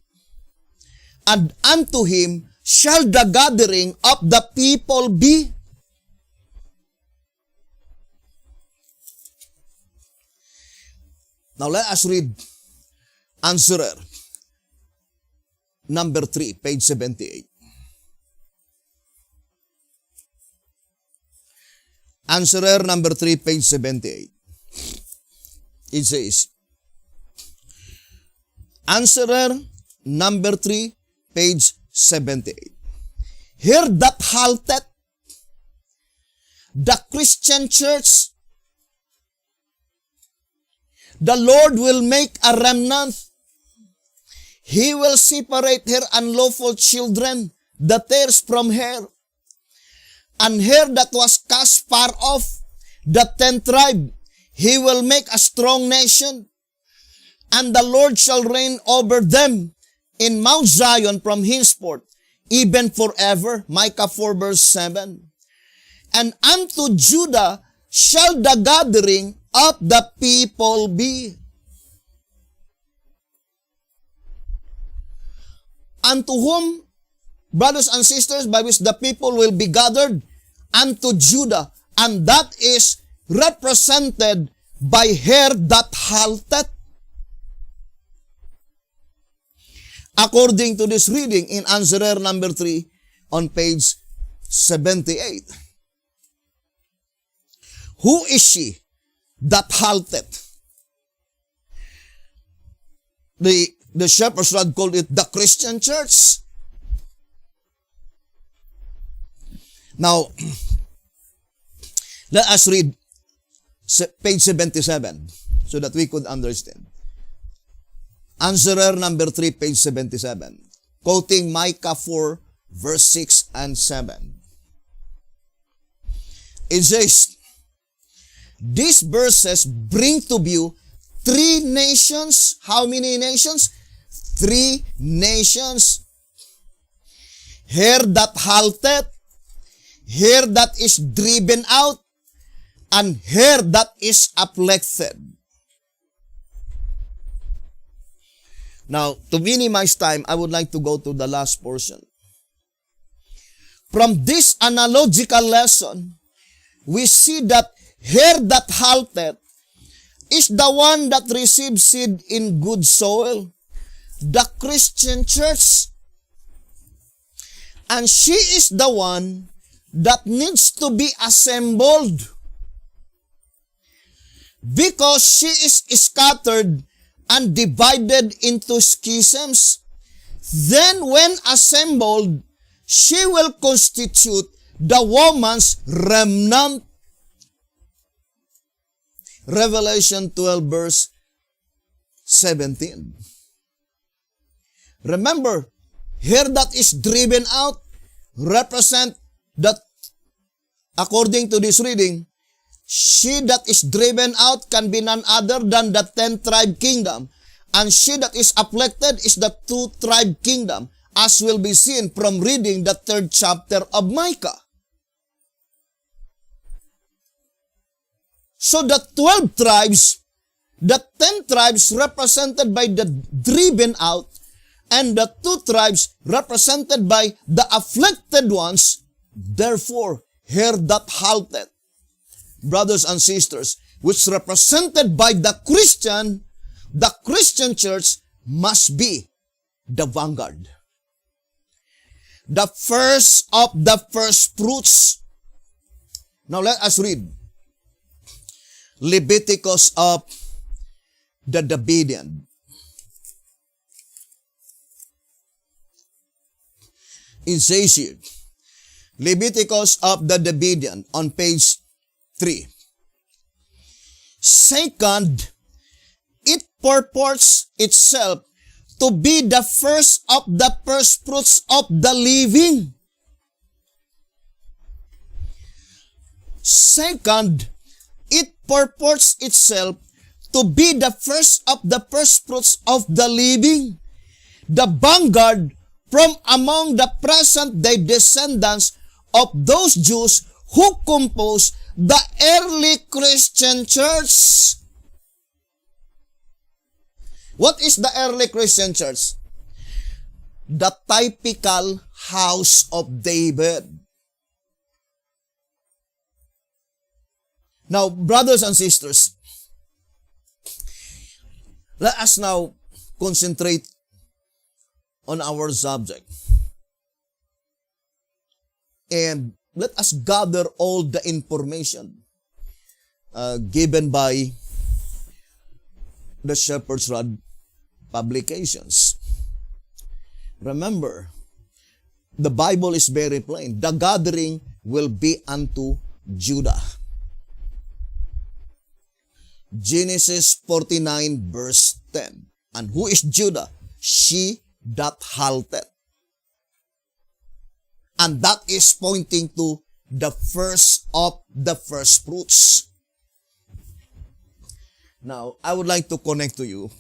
and unto him shall the gathering of the people be. Now let us read Answerer, number 3, page 78. Answerer number 3, page 78. It says, Answerer number 3, page 78. Here that halted the Christian church, the Lord will make a remnant. He will separate her unlawful children, the tares from her, and her that was cast far off, the 10th tribe. He will make a strong nation, and the Lord shall reign over them in Mount Zion from henceforth, even forever. Micah 4 verse 7. And unto Judah shall the gathering of the people be. Unto whom, brothers and sisters, by which the people will be gathered? Unto Judah. And that is represented by her that halted. According to this reading in Answerer number 3 on page 78. Who is she that halted? The Shepherd's Rod called it the Christian church. Now, let us read page 77 so that we could understand. Answerer number 3, page 77. Quoting Micah 4, verse 6 and 7. It says, these verses bring to view 3 nations. How many nations? 3 nations. Here that halted, here that is driven out, and here that is afflicted. Now, to minimize time, I would like to go to the last portion. From this analogical lesson, we see that here that halted is the one that receives seed in good soil, the Christian church. And she is the one that needs to be assembled, because she is scattered and divided into schisms. Then when assembled, she will constitute the woman's remnant. Revelation 12 verse 17. Remember, here that is driven out represent that, according to this reading, she that is driven out can be none other than the 10 tribe kingdom. And she that is afflicted is the 2 tribe kingdom, as will be seen from reading the 3rd chapter of Micah. So the 12 tribes, the 10 tribes represented by the driven out, and the 2 tribes represented by the afflicted ones, therefore, here that halted, brothers and sisters, which represented by the Christian church must be the vanguard. The first of the first fruits. Now let us read Leviticus of the Davidian. It says here, Leviticus of the Davidian on page 3. Second, it purports itself to be the first of the first fruits of the living. Second, it purports itself to be the first of the first fruits of the living, the vanguard from among the present-day descendants of those Jews who compose the early Christian church. What is the early Christian church? The typical house of David. Now, brothers and sisters, let us now concentrate on our subject. And let us gather all the information given by the Shepherd's Rod publications. Remember, the Bible is very plain. The gathering will be unto Judah. Genesis 49 verse 10. And who is Judah? She that halted. And that is pointing to the first of the first fruits. Now, I would like to connect to you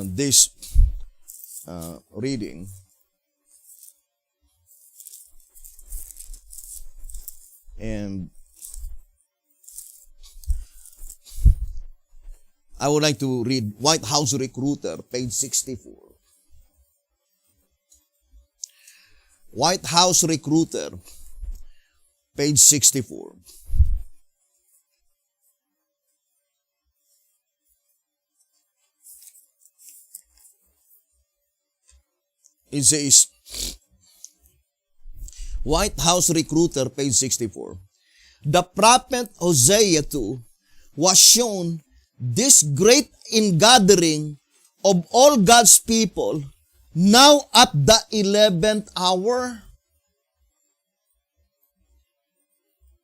this reading. And I would like to read White House Recruiter, page 64. White House Recruiter, page 64. It says, White House Recruiter, page 64. The prophet Hosea too was shown this great ingathering of all God's people now at the 11th hour.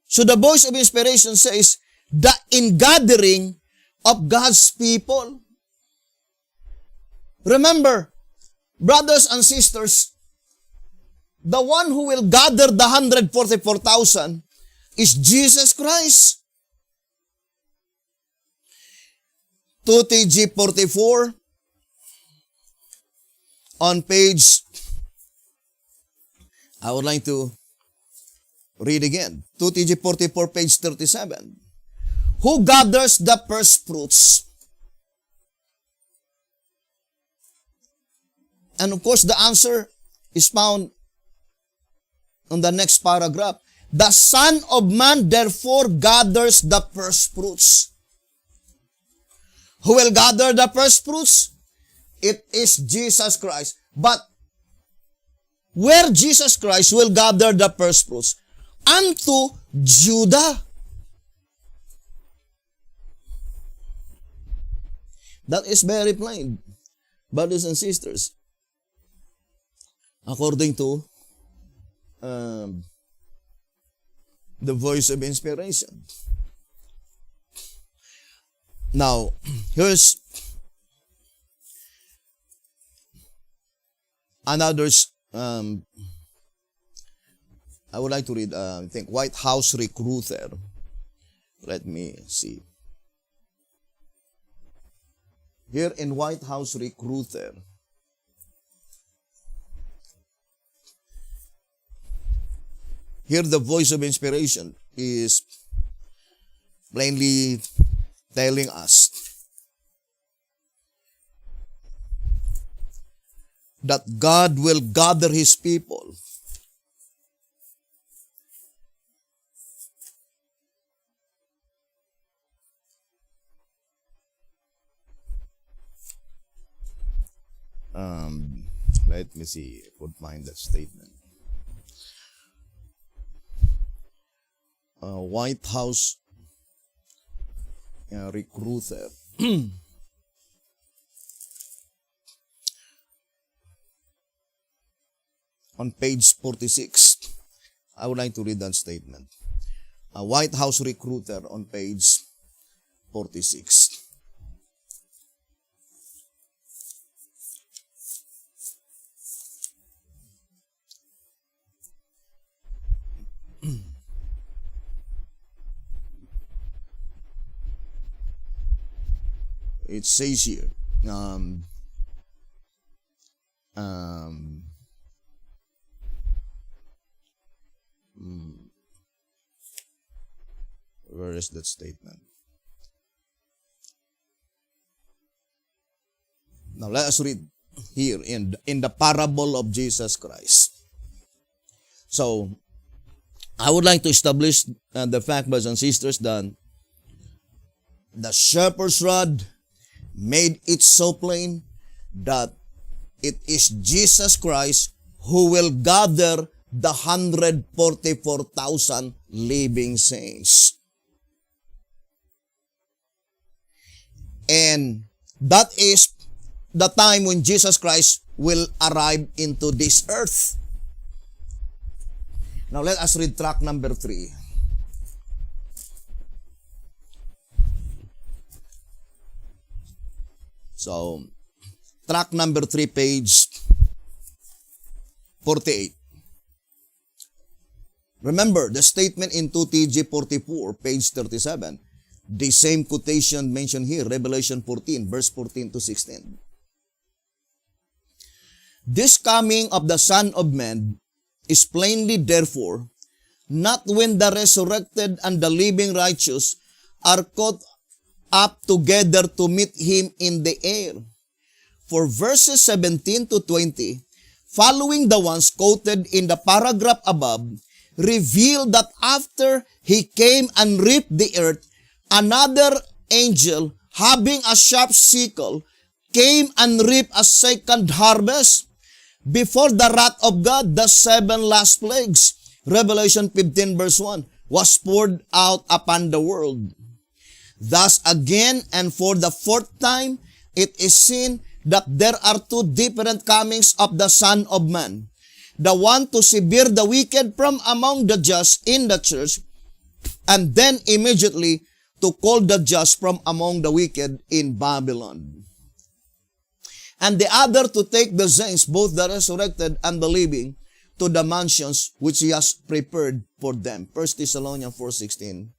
So the voice of inspiration says, the ingathering of God's people. Remember, brothers and sisters, the one who will gather the 144,000 is Jesus Christ. 2TG 44 on page, I would like to read again. 2TG 44, page 37. Who gathers the first fruits? And of course, the answer is found on the next paragraph. The Son of Man therefore gathers the first fruits. Who will gather the first fruits? It is Jesus Christ. But where Jesus Christ will gather the first fruits? Unto Judah. That is very plain, brothers and sisters. According to the voice of inspiration. Now, here's another, I would like to read, I think, White House Recruiter. Let me see. Here in White House Recruiter, here the voice of inspiration is plainly telling us that God will gather His people let me see if I could find that statement. White House Recruiter. On page 46, I would like to read that statement. White House Recruiter on page 46. It says here, Where is that statement? Now let us read here in the parable of Jesus Christ. So, I would like to establish the fact, brothers and sisters, that the shepherd's rod made it so plain that it is Jesus Christ who will gather the 144,000 living saints. And that is the time when Jesus Christ will arrive into this earth. Now let us read track number 3. So, track number 3, page 48. Remember, the statement in 2TG 44, page 37, the same quotation mentioned here, Revelation 14, verse 14 to 16. This coming of the Son of Man is plainly, therefore, not when the resurrected and the living righteous are caught up together to meet him in the air. For verses 17 to 20, following the ones quoted in the paragraph above, reveal that after he came and reaped the earth, another angel, having a sharp sickle, came and reaped a second harvest. Before the wrath of God, the 7 last plagues, Revelation 15 verse 1, was poured out upon the world. Thus again, and for the 4th time, it is seen that there are 2 different comings of the Son of Man. The one to sever the wicked from among the just in the church, and then immediately to call the just from among the wicked in Babylon. And the other to take the saints, both the resurrected and the living, to the mansions which he has prepared for them. 1 Thessalonians 4:16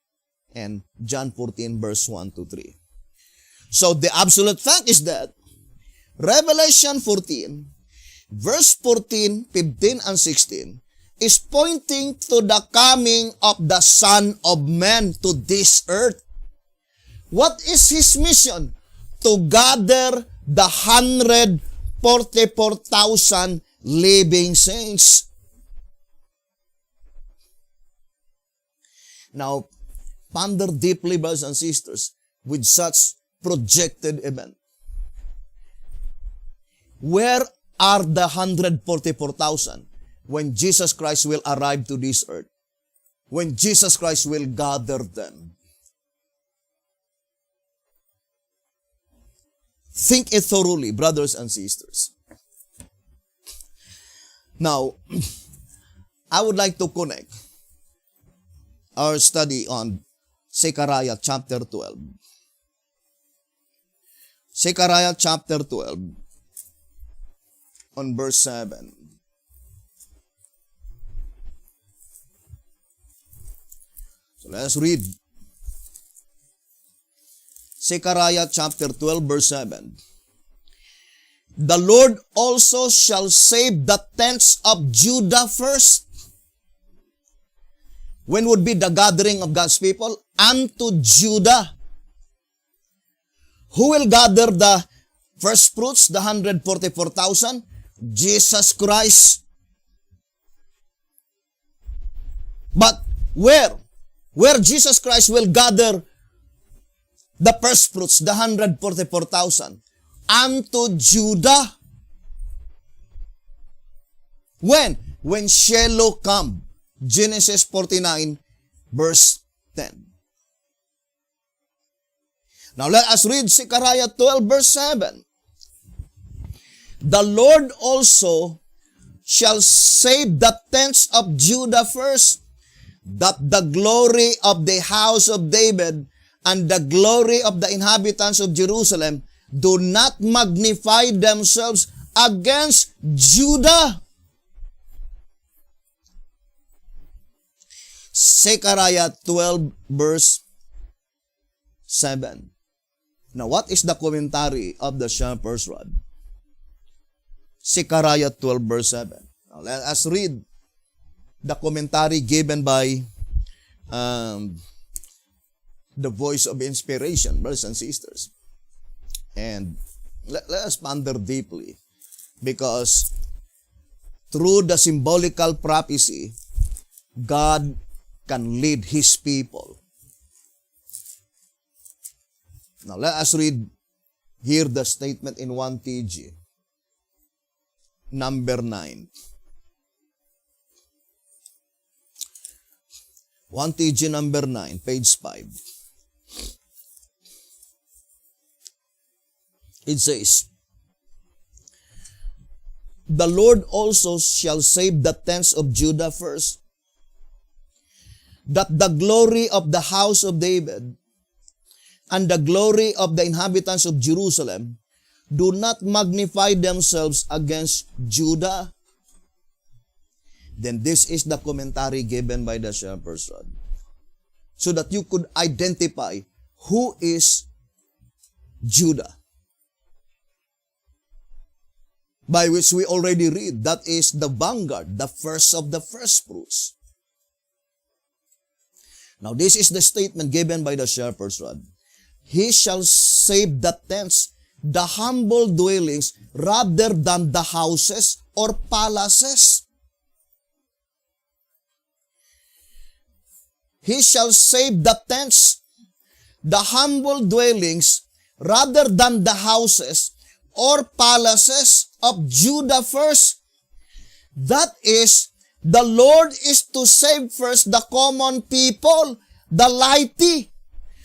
and John 14 verse 1 to 3. So the absolute fact is that Revelation 14, verse 14, 15, and 16 is pointing to the coming of the Son of Man to this earth. What is his mission? To gather the 144,000 living saints. Now, ponder deeply, brothers and sisters, with such projected event. Where are the 144,000 when Jesus Christ will arrive to this earth? When Jesus Christ will gather them? Think it thoroughly, brothers and sisters. Now, I would like to connect our study on Zechariah chapter 12. Zechariah chapter 12 on verse 7. So let us read. Zechariah chapter 12 verse 7. The Lord also shall save the tents of Judah first. When would be the gathering of God's people? Unto Judah. Who will gather the first fruits, the 144,000? Jesus Christ. But where? Where Jesus Christ will gather the first fruits, the 144,000? Unto Judah. When? When Shiloh come. Genesis 49, verse 10. Now let us read Zechariah 12, verse 7. The Lord also shall save the tents of Judah first, that the glory of the house of David and the glory of the inhabitants of Jerusalem do not magnify themselves against Judah. Zechariah 12 verse 7. Now what is the commentary of the shepherd's rod? Zechariah 12 verse 7. Now let us read the commentary given by the voice of inspiration, brothers and sisters. And let us ponder deeply, because through the symbolical prophecy, God can lead His people. Now let us read here the statement in 1 TG, number 9. 1 TG number 9, page 5. It says, "The Lord also shall save the tents of Judah first, that the glory of the house of David and the glory of the inhabitants of Jerusalem do not magnify themselves against Judah." Then this is the commentary given by the shepherd's rod, so that you could identify who is Judah, by which we already read, that is the vanguard, the first of the first fruits. Now this is the statement given by the shepherd's rod. He shall save the tents, the humble dwellings, rather than the houses or palaces. He shall save the tents, the humble dwellings, rather than the houses or palaces of Judah first. That is, the Lord is to save first the common people, the laity,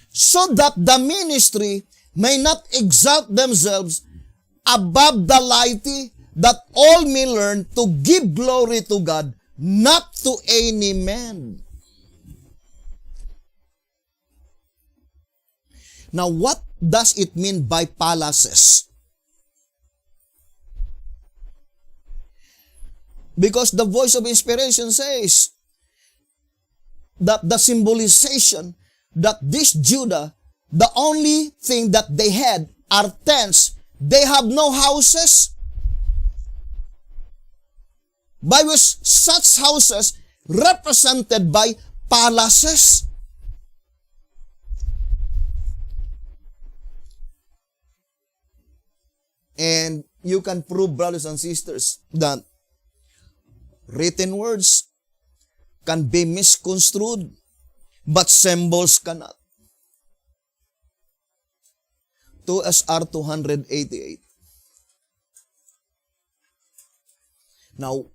so that the ministry may not exalt themselves above the laity, that all may learn to give glory to God, not to any man. Now, what does it mean by palaces? Because the voice of inspiration says that the symbolization that this Judah, the only thing that they had are tents. They have no houses. By which such houses represented by palaces. And you can prove, brothers and sisters, that written words can be misconstrued, but symbols cannot. 2 SR 288. Now,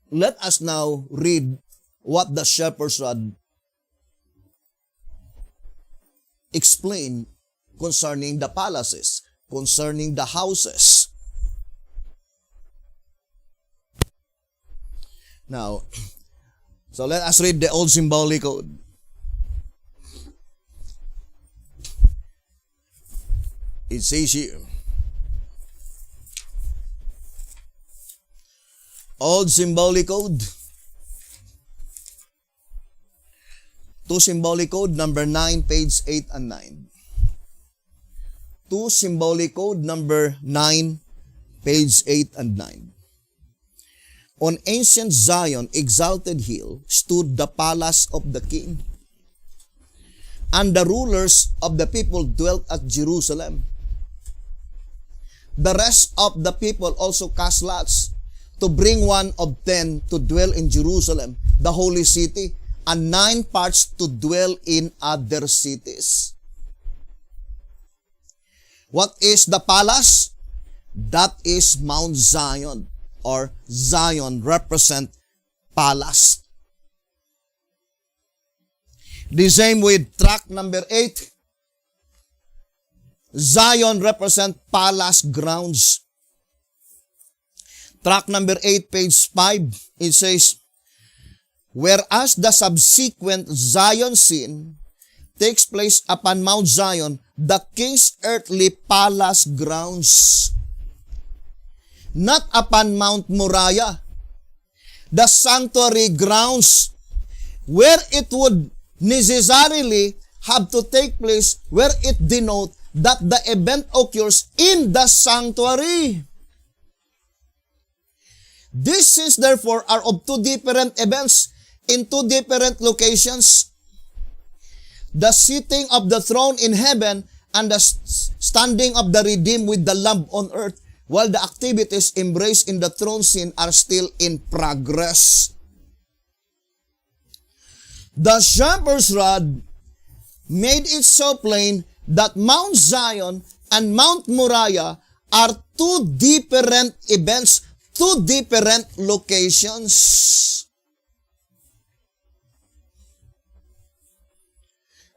let us now read what the shepherd's rod explained concerning the palaces, concerning the houses. Now, so let us read the old symbolic code. It says here, old symbolic code, to symbolic code number 9, page 8 and 9. To symbolic code number 9, page 8 and 9. On ancient Zion, exalted hill, stood the palace of the king, and the rulers of the people dwelt at Jerusalem. The rest of the people also cast lots to bring one of 10 to dwell in Jerusalem, the holy city, and 9 parts to dwell in other cities. What is the palace? That is Mount Zion, or Zion represent palace. The same with track number 8. Zion represent palace grounds. Track number 8, page 5, it says, whereas the subsequent Zion scene takes place upon Mount Zion, the king's earthly palace grounds, not upon Mount Moriah, the sanctuary grounds, where it would necessarily have to take place, where it denotes that the event occurs in the sanctuary. These scenes, therefore, are of two different events in two different locations. The sitting of the throne in heaven and the standing of the redeemed with the Lamb on earth, while the activities embraced in the throne scene are still in progress. The shepherd's rod made it so plain that Mount Zion and Mount Moriah are two different events, two different locations.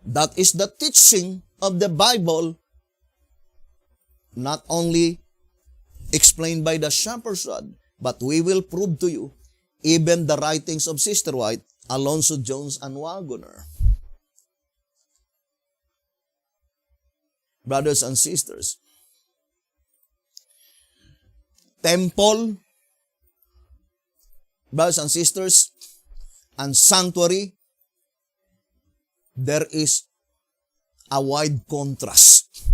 That is the teaching of the Bible, not only explained by the shepherd's rod, but we will prove to you even the writings of Sister White, Alonzo Jones, and Wagoner. Brothers and sisters, temple, brothers and sisters, and sanctuary, there is a wide contrast.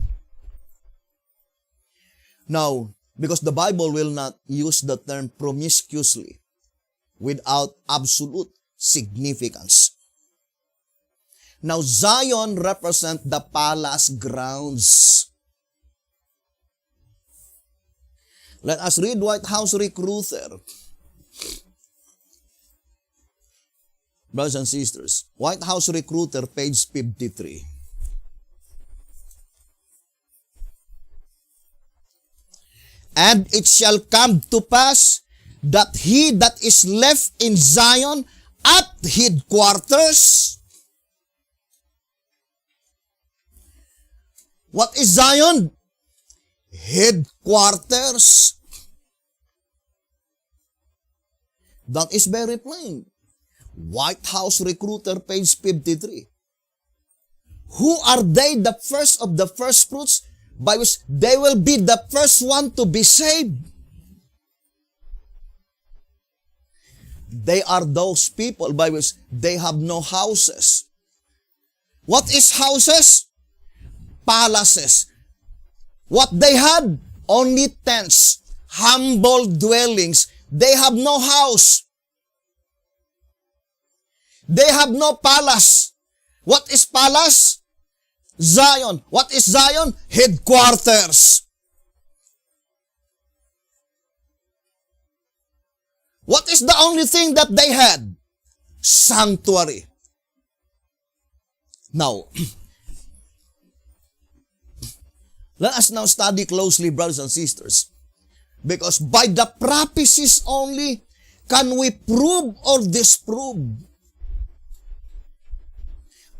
Now, because the Bible will not use the term promiscuously without absolute significance. Now, Zion represents the palace grounds. Let us read White House Recruiter. Brothers and sisters, White House Recruiter, page 53. And it shall come to pass that he that is left in Zion at headquarters. What is Zion? Headquarters. That is very plain. White House Recruiter, page 53. Who are they, the first of the first fruits, by which they will be the first one to be saved? They are those people by which they have no houses. What is houses? Palaces. What they had? Only tents, humble dwellings. They have no house. They have no palace. What is palace? Zion. What is Zion? Headquarters. What is the only thing that they had? Sanctuary. Now, let us now study closely, brothers and sisters, because by the prophecies only can we prove or disprove.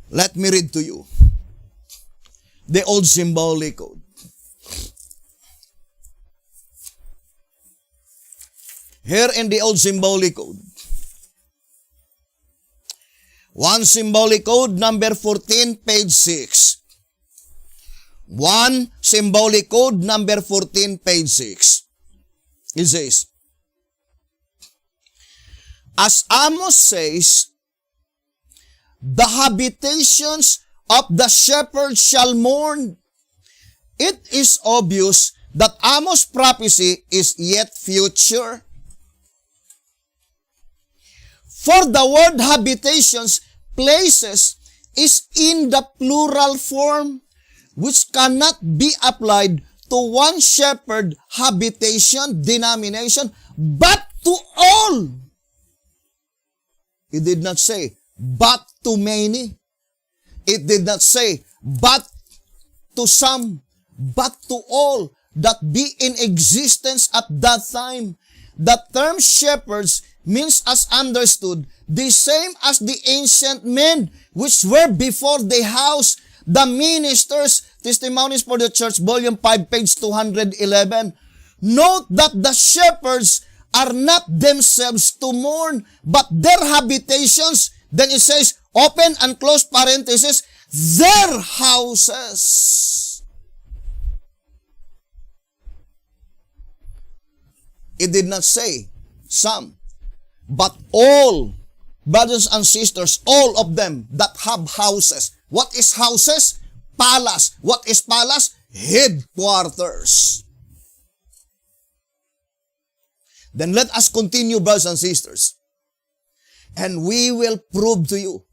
Let me read to you the old symbolic code. Here in the old symbolic code, one symbolic code number 14, page 6. One symbolic code number 14, page 6. It says, as Amos says, the habitations of the shepherd shall mourn. It is obvious that Amos' prophecy is yet future. For the word habitations, places, is in the plural form, which cannot be applied to one shepherd habitation denomination, but to all. It did not say, but to many. It did not say, but to some, but to all that be in existence at that time. The term shepherds means, as understood, the same as the ancient men which were before the house, the ministers, Testimonies for the Church, volume 5, page 211. Note that the shepherds are not themselves to mourn, but their habitations, then it says, open and close parenthesis, their houses. It did not say some, but all, brothers and sisters, all of them that have houses. What is houses? Palace. What is palace? Headquarters. Then let us continue, brothers and sisters. And we will prove to you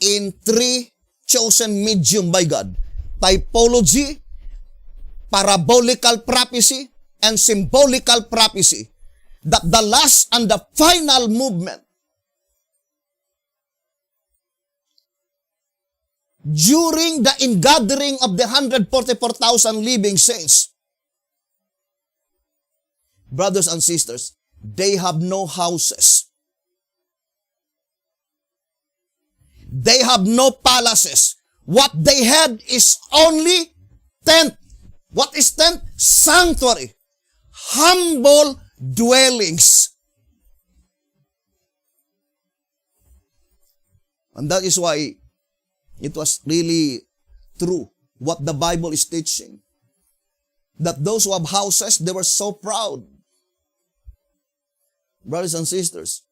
in three chosen medium by God: typology, parabolical prophecy, and symbolical prophecy, that the last and the final movement during the ingathering of the 144,000 living saints, brothers and sisters, they have no houses. They have no palaces. What they had is only tent. What is tent? Sanctuary. Humble dwellings. And that is why it was really true what the Bible is teaching. That those who have houses, they were so proud. Brothers and sisters,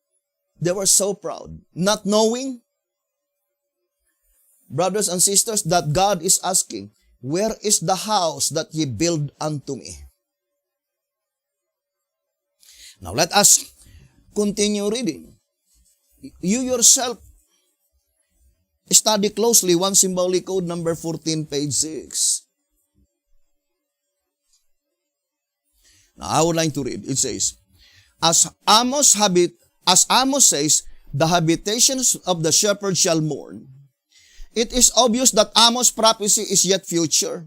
they were so proud, not knowing, brothers and sisters, that God is asking, where is the house that ye build unto me? Now let us continue reading. You yourself study closely 1 Symbolic Code number 14, page 6. Now I would like to read. It says, As Amos says, the habitations of the shepherd shall mourn. It is obvious that Amos' prophecy is yet future,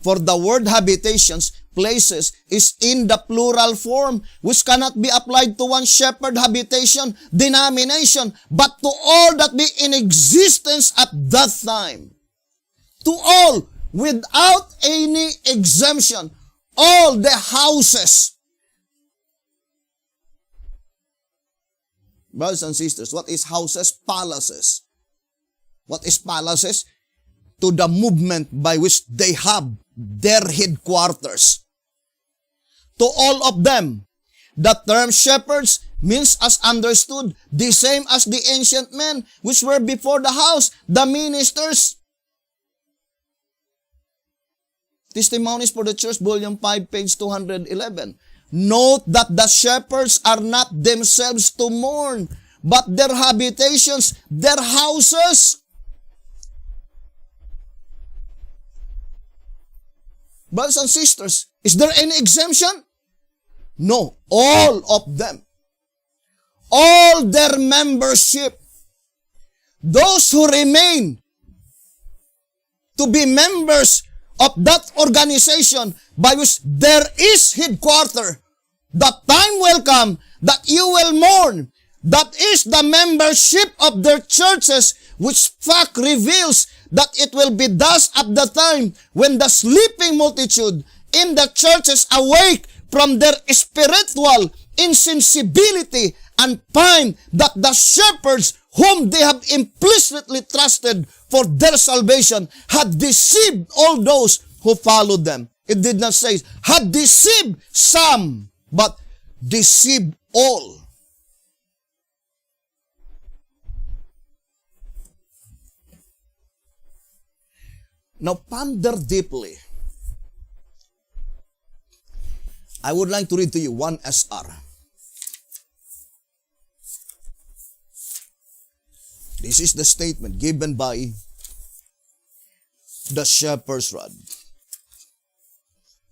for the word habitations, places, is in the plural form, which cannot be applied to one shepherd habitation, denomination, but to all that be in existence at that time. To all, without any exemption, all the houses. Brothers and sisters, what is houses? Palaces. What is palaces? To the movement by which they have their headquarters. To all of them, the term shepherds means, as understood, the same as the ancient men which were before the house, the ministers. Testimonies for the Church, Volume 5, page 211. Note that the shepherds are not themselves to mourn, but their habitations, their houses. Brothers and sisters, is there any exemption? No, all of them. All their membership. Those who remain to be members of that organization by which there is headquarters, the time will come that you will mourn. That is the membership of their churches, which fact reveals that it will be thus at the time when the sleeping multitude in the churches awake from their spiritual insensibility and find that the shepherds whom they have implicitly trusted for their salvation had deceived all those who followed them. It did not say had deceived some, but deceived all. Now ponder deeply. I would like to read to you 1 SR. This is the statement given by the shepherd's rod.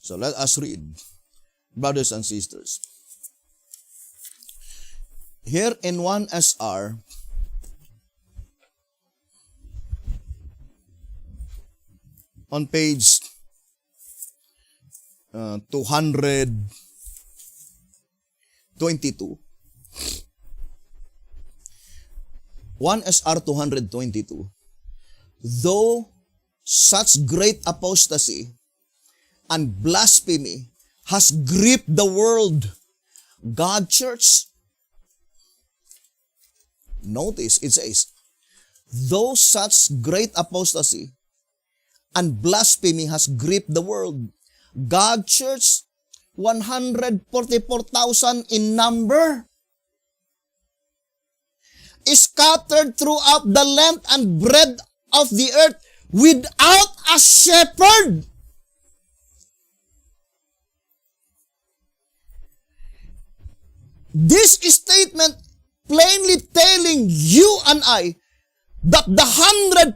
So let us read, brothers and sisters. Here in 1 SR, on page 222, 1 SR 222, though such great apostasy and blasphemy has gripped the world, God Church, notice it says, though such great apostasy and blasphemy has gripped the world, God Church, 144,000 in number, is scattered throughout the length and breadth of the earth without a shepherd. This statement plainly telling you and I that the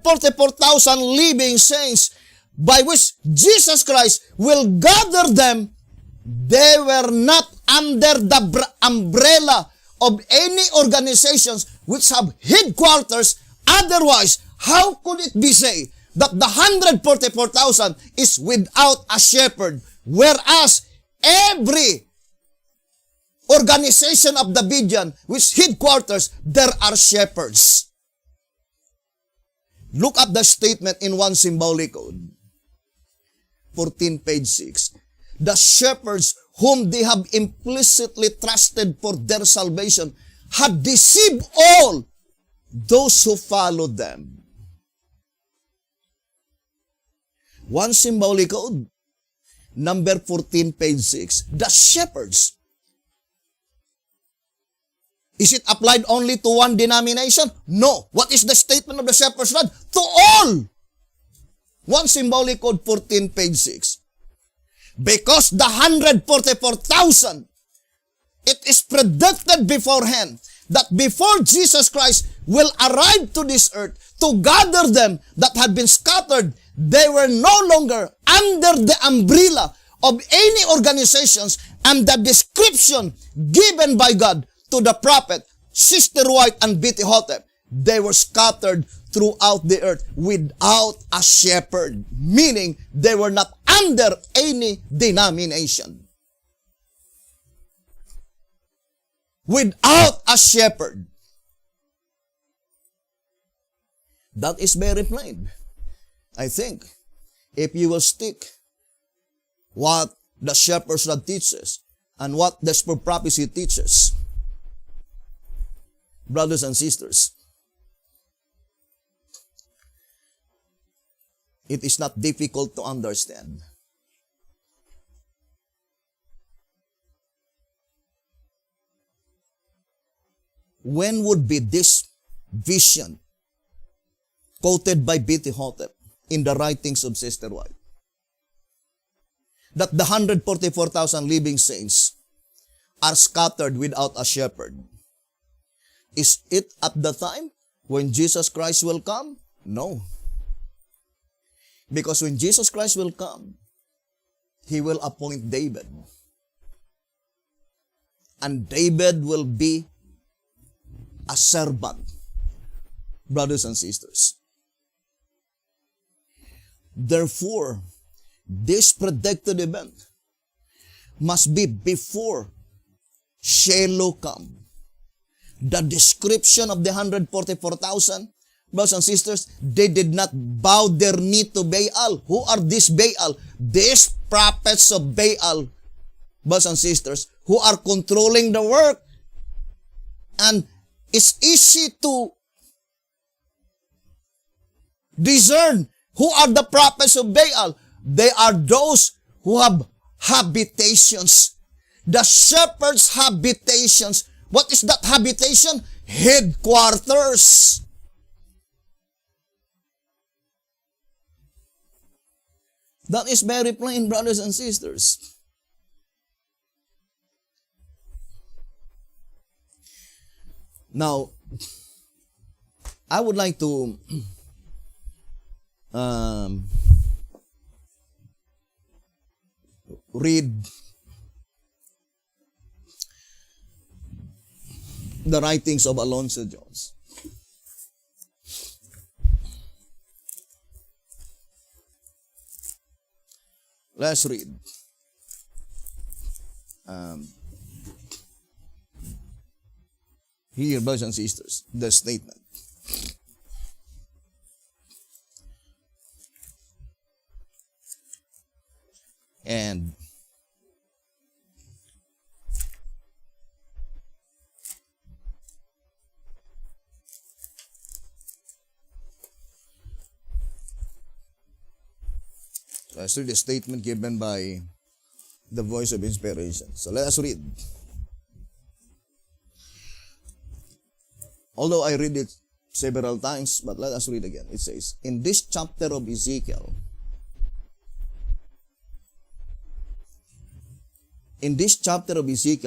144,000 living saints by which Jesus Christ will gather them, they were not under the umbrella of any organizations which have headquarters. Otherwise, how could it be said that the 144,000 is without a shepherd, whereas every organization of the Davidian, which headquarters, there are shepherds. Look at the statement in one symbolic code, 14 page 6. The shepherds whom they have implicitly trusted for their salvation had deceived all those who followed them. One symbolic code, number 14, page 6. The shepherds. Is it applied only to one denomination? No. What is the statement of the shepherd's rod? To all. One symbolic code, 14, page 6. Because the 144,000, it is predicted beforehand that before Jesus Christ will arrive to this earth to gather them that had been scattered, they were no longer under the umbrella of any organizations, and the description given by God to the prophet, Sister White and Betty Hotep, they were scattered throughout the earth without a shepherd, meaning they were not under any denomination. Without a shepherd. That is very plain. I think if you will stick what the shepherd's rod teaches and what the spur prophecy teaches, brothers and sisters, it is not difficult to understand. When would be this vision quoted by Betty Hotep in the writings of Sister White? That the 144,000 living saints are scattered without a shepherd. Is it at the time when Jesus Christ will come? No. Because when Jesus Christ will come, He will appoint David. And David will be a servant, brothers and sisters. Therefore, this predicted event must be before Shiloh come. The description of the 144,000, brothers and sisters, they did not bow their knee to Baal. Who are these Baal? These prophets of Baal, brothers and sisters, who are controlling the work. And it's easy to discern who are the prophets of Baal. They are those who have habitations. The shepherd's habitations. What is that habitation? Headquarters. That is very plain, brothers and sisters. Now, I would like to read the writings of Alonzo Jones. Let's read. Here, brothers and sisters, the statement. And let's read the statement given by the voice of inspiration. So let us read. Although I read it several times, but let us read again. It says, in this chapter of Ezekiel,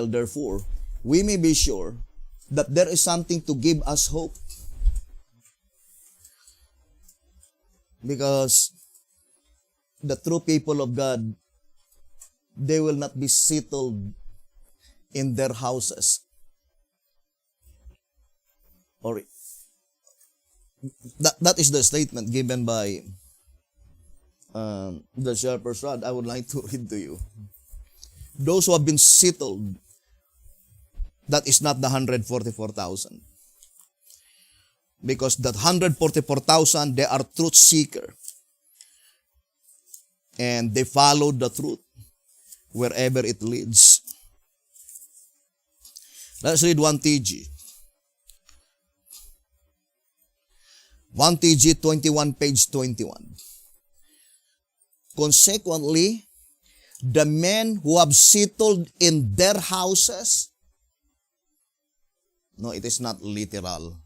therefore, we may be sure that there is something to give us hope. Because the true people of God, they will not be settled in their houses. Or that is the statement given by the shepherd's rod. I would like to read to you. Those who have been settled, that is not the 144,000. Because that 144,000, they are truth seeker. And they follow the truth wherever it leads. Let's read 1 TG. 1 TG 21, page 21. Consequently, the men who have settled in their houses, no, it is not literal,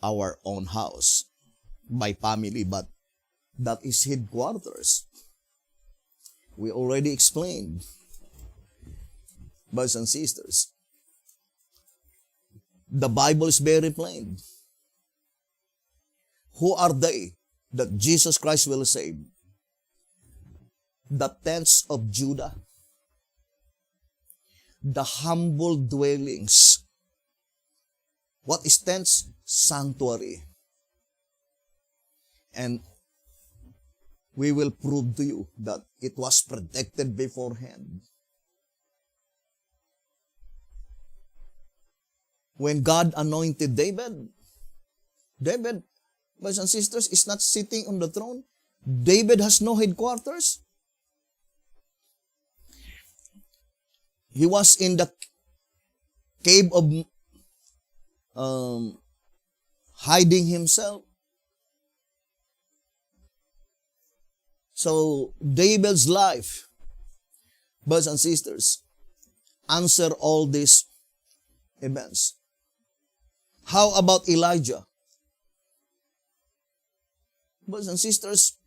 our own house by family, but that is headquarters. We already explained, brothers and sisters. The Bible is very plain. Who are they that Jesus Christ will save? The tents of Judah, the humble dwellings. What is tents? Sanctuary. And we will prove to you that it was predicted beforehand. When God anointed David, brothers and sisters, is not sitting on the throne. David has no headquarters. He was in the cave of hiding himself. So David's life, brothers and sisters, answer all these events. How about Elijah? Brothers and sisters,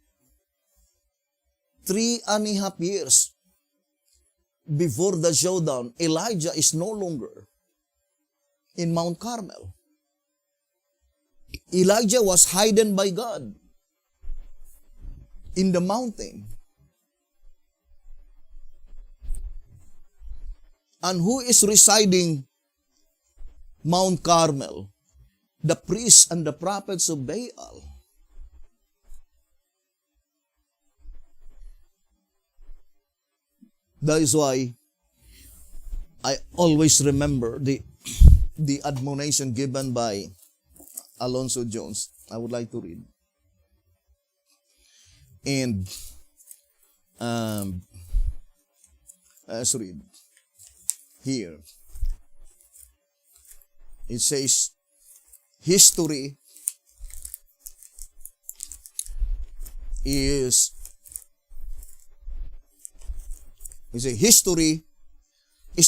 3.5 years before the showdown, Elijah is no longer in Mount Carmel. Elijah was hidden by God in the mountain. And who is residing Mount Carmel? The priests and the prophets of Baal. That is why I always remember the admonition given by Alonzo Jones. I would like to read. And let's read here. It says, history is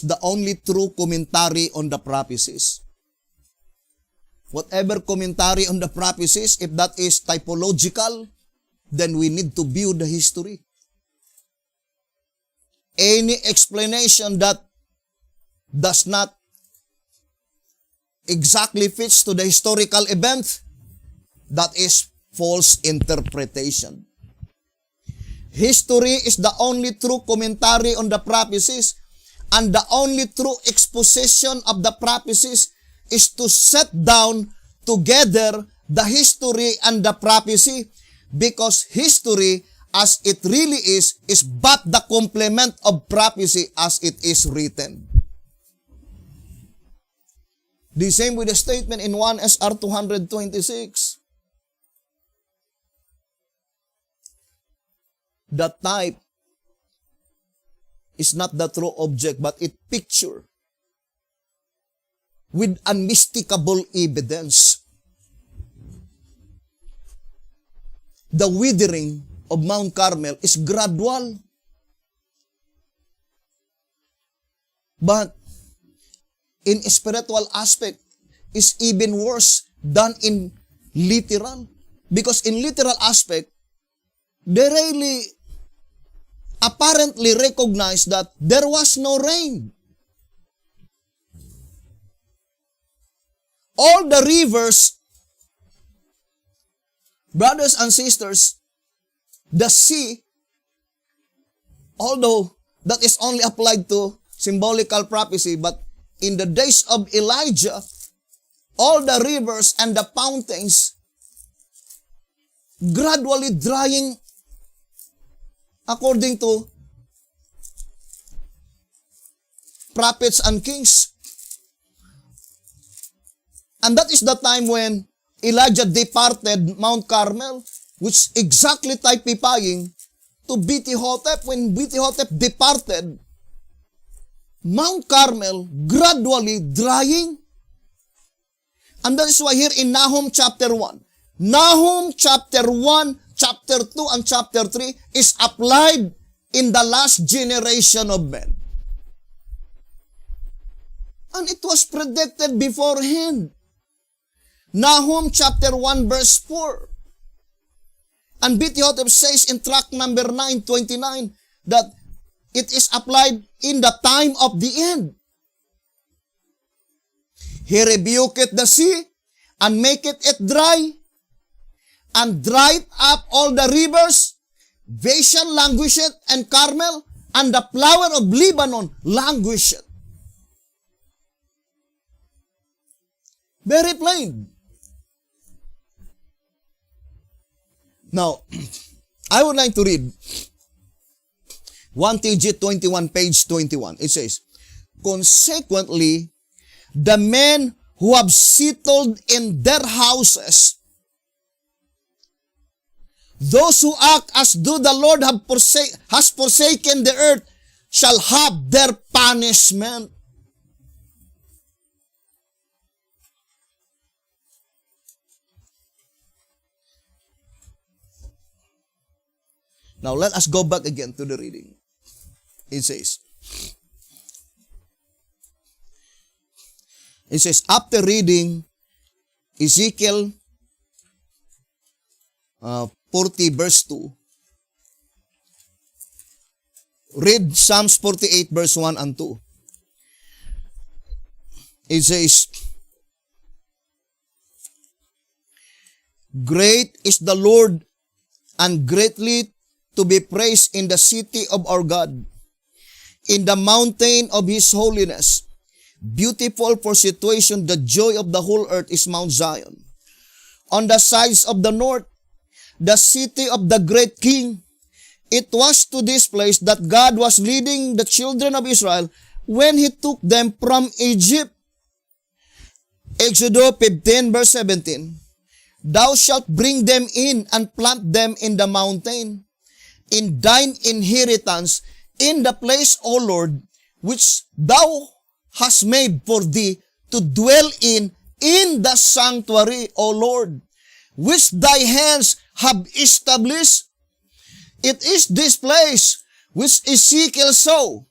the only true commentary on the prophecies. Whatever commentary on the prophecies, if that is typological, then we need to view the history. Any explanation that does not exactly fits to the historical event, that is false interpretation. History is the only true commentary on the prophecies, and the only true exposition of the prophecies is to set down together the history and the prophecy, because history, as it really is but the complement of prophecy as it is written. The same with the statement in 1 SR 226. The type is not the true object, but it picture with unmistakable evidence. The withering of Mount Carmel is gradual. But in spiritual aspect is even worse than in literal. Because in literal aspect, they really apparently recognize that there was no rain. all the rivers, brothers and sisters, the sea, although that is only applied to symbolical prophecy, but in the days of Elijah, all the rivers and the fountains gradually drying according to prophets and kings. And that is the time when Elijah departed Mount Carmel, which exactly typifying to BT-Hotep. When BT-Hotep departed, Mount Carmel gradually drying. And that is why here in Nahum chapter 1, Nahum chapter 1, chapter 2, and chapter 3 is applied in the last generation of men. And it was predicted beforehand. Nahum chapter 1 verse 4. And BT-Hotep says in tract number 929 that it is applied in the time of the end. He rebuketh the sea and maketh it dry, and dried up all the rivers. Bashan languisheth, and Carmel, and the flower of Lebanon languisheth. Very plain. Now, I would like to read 1 TG 21, page 21. It says, consequently, the men who have settled in their houses, those who act as though the Lord has forsaken the earth, shall have their punishment. Now let us go back again to the reading. It says, after reading Ezekiel 40 verse 2, read Psalms 48 verse 1 and 2. It says, great is the Lord and greatly to be praised in the city of our God, in the mountain of His holiness. Beautiful for situation, the joy of the whole earth is Mount Zion. On the sides of the north, the city of the great king. It was to this place that God was leading the children of Israel when He took them from Egypt. Exodus 15 verse 17. Thou shalt bring them in and plant them in the mountain, in thine inheritance, in the place, O Lord, which thou hast made for thee to dwell in the sanctuary, O Lord, which thy hands have established. It is this place which Ezekiel saw,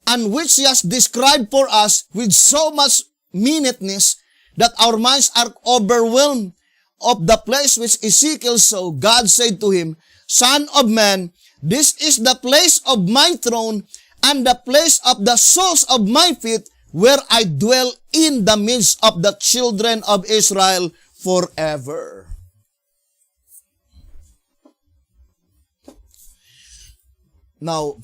and which he has described for us with so much minuteness that our minds are overwhelmed of the place which Ezekiel saw. God said to him, Son of man, this is the place of my throne and the place of the soles of my feet, where I dwell in the midst of the children of Israel forever. Now,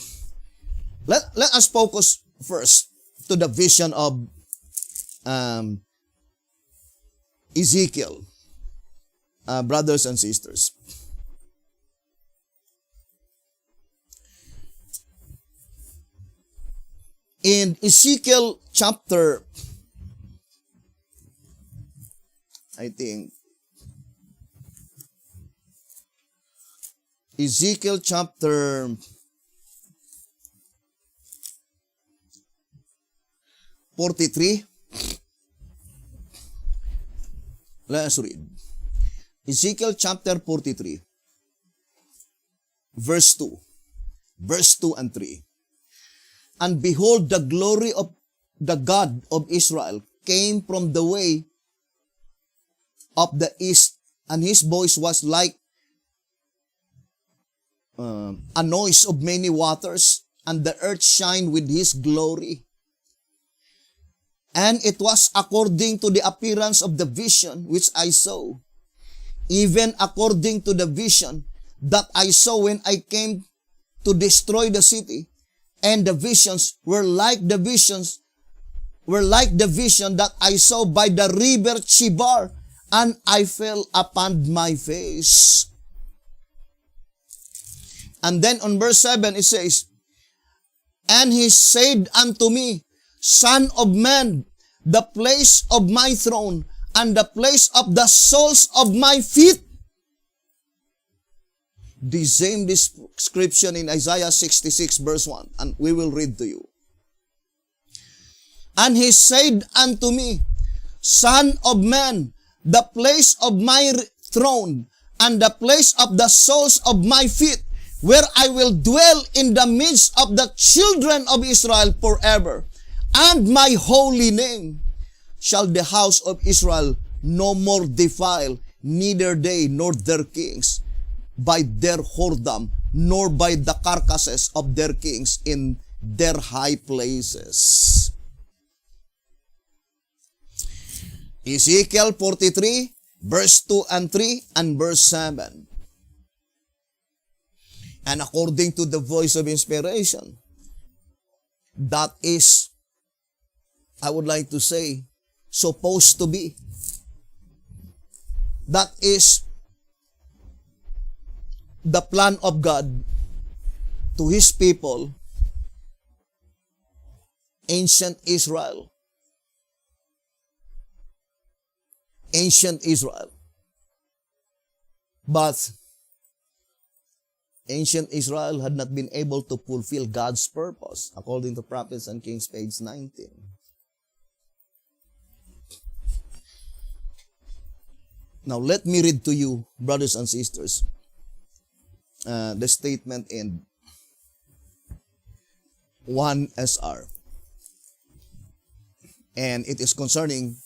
let us focus first to the vision of Ezekiel, brothers and sisters. In Ezekiel chapter, Ezekiel chapter 43. Let us read. Ezekiel chapter 43, verse 2. Verse 2 and 3. And behold, the glory of the God of Israel came from the way of the east, and His voice was like a noise of many waters, and the earth shined with His glory. And it was according to the appearance of the vision which I saw, even according to the vision that I saw when I came to destroy the city. And the visions were like the vision that I saw by the river Chebar, and I fell upon my face. And then on verse 7 it says, and he said unto me, Son of man, the place of my throne and the place of the soles of my feet. The same description in Isaiah 66 verse 1, and we will read to you. And he said unto me, Son of man, the place of my throne and the place of the soles of my feet, where I will dwell in the midst of the children of Israel forever. And my holy name shall the house of Israel no more defile, neither they nor their kings, by their whoredom, nor by the carcasses of their kings in their high places. Ezekiel 43, verse 2 and 3, and verse 7. And according to the voice of inspiration, that is, I would like to say, supposed to be. That is the plan of God to His people, ancient Israel. Ancient Israel. But ancient Israel had not been able to fulfill God's purpose, according to Prophets and Kings, page 19. Now, let me read to you, brothers and sisters, the statement in 1 SR. And it is concerning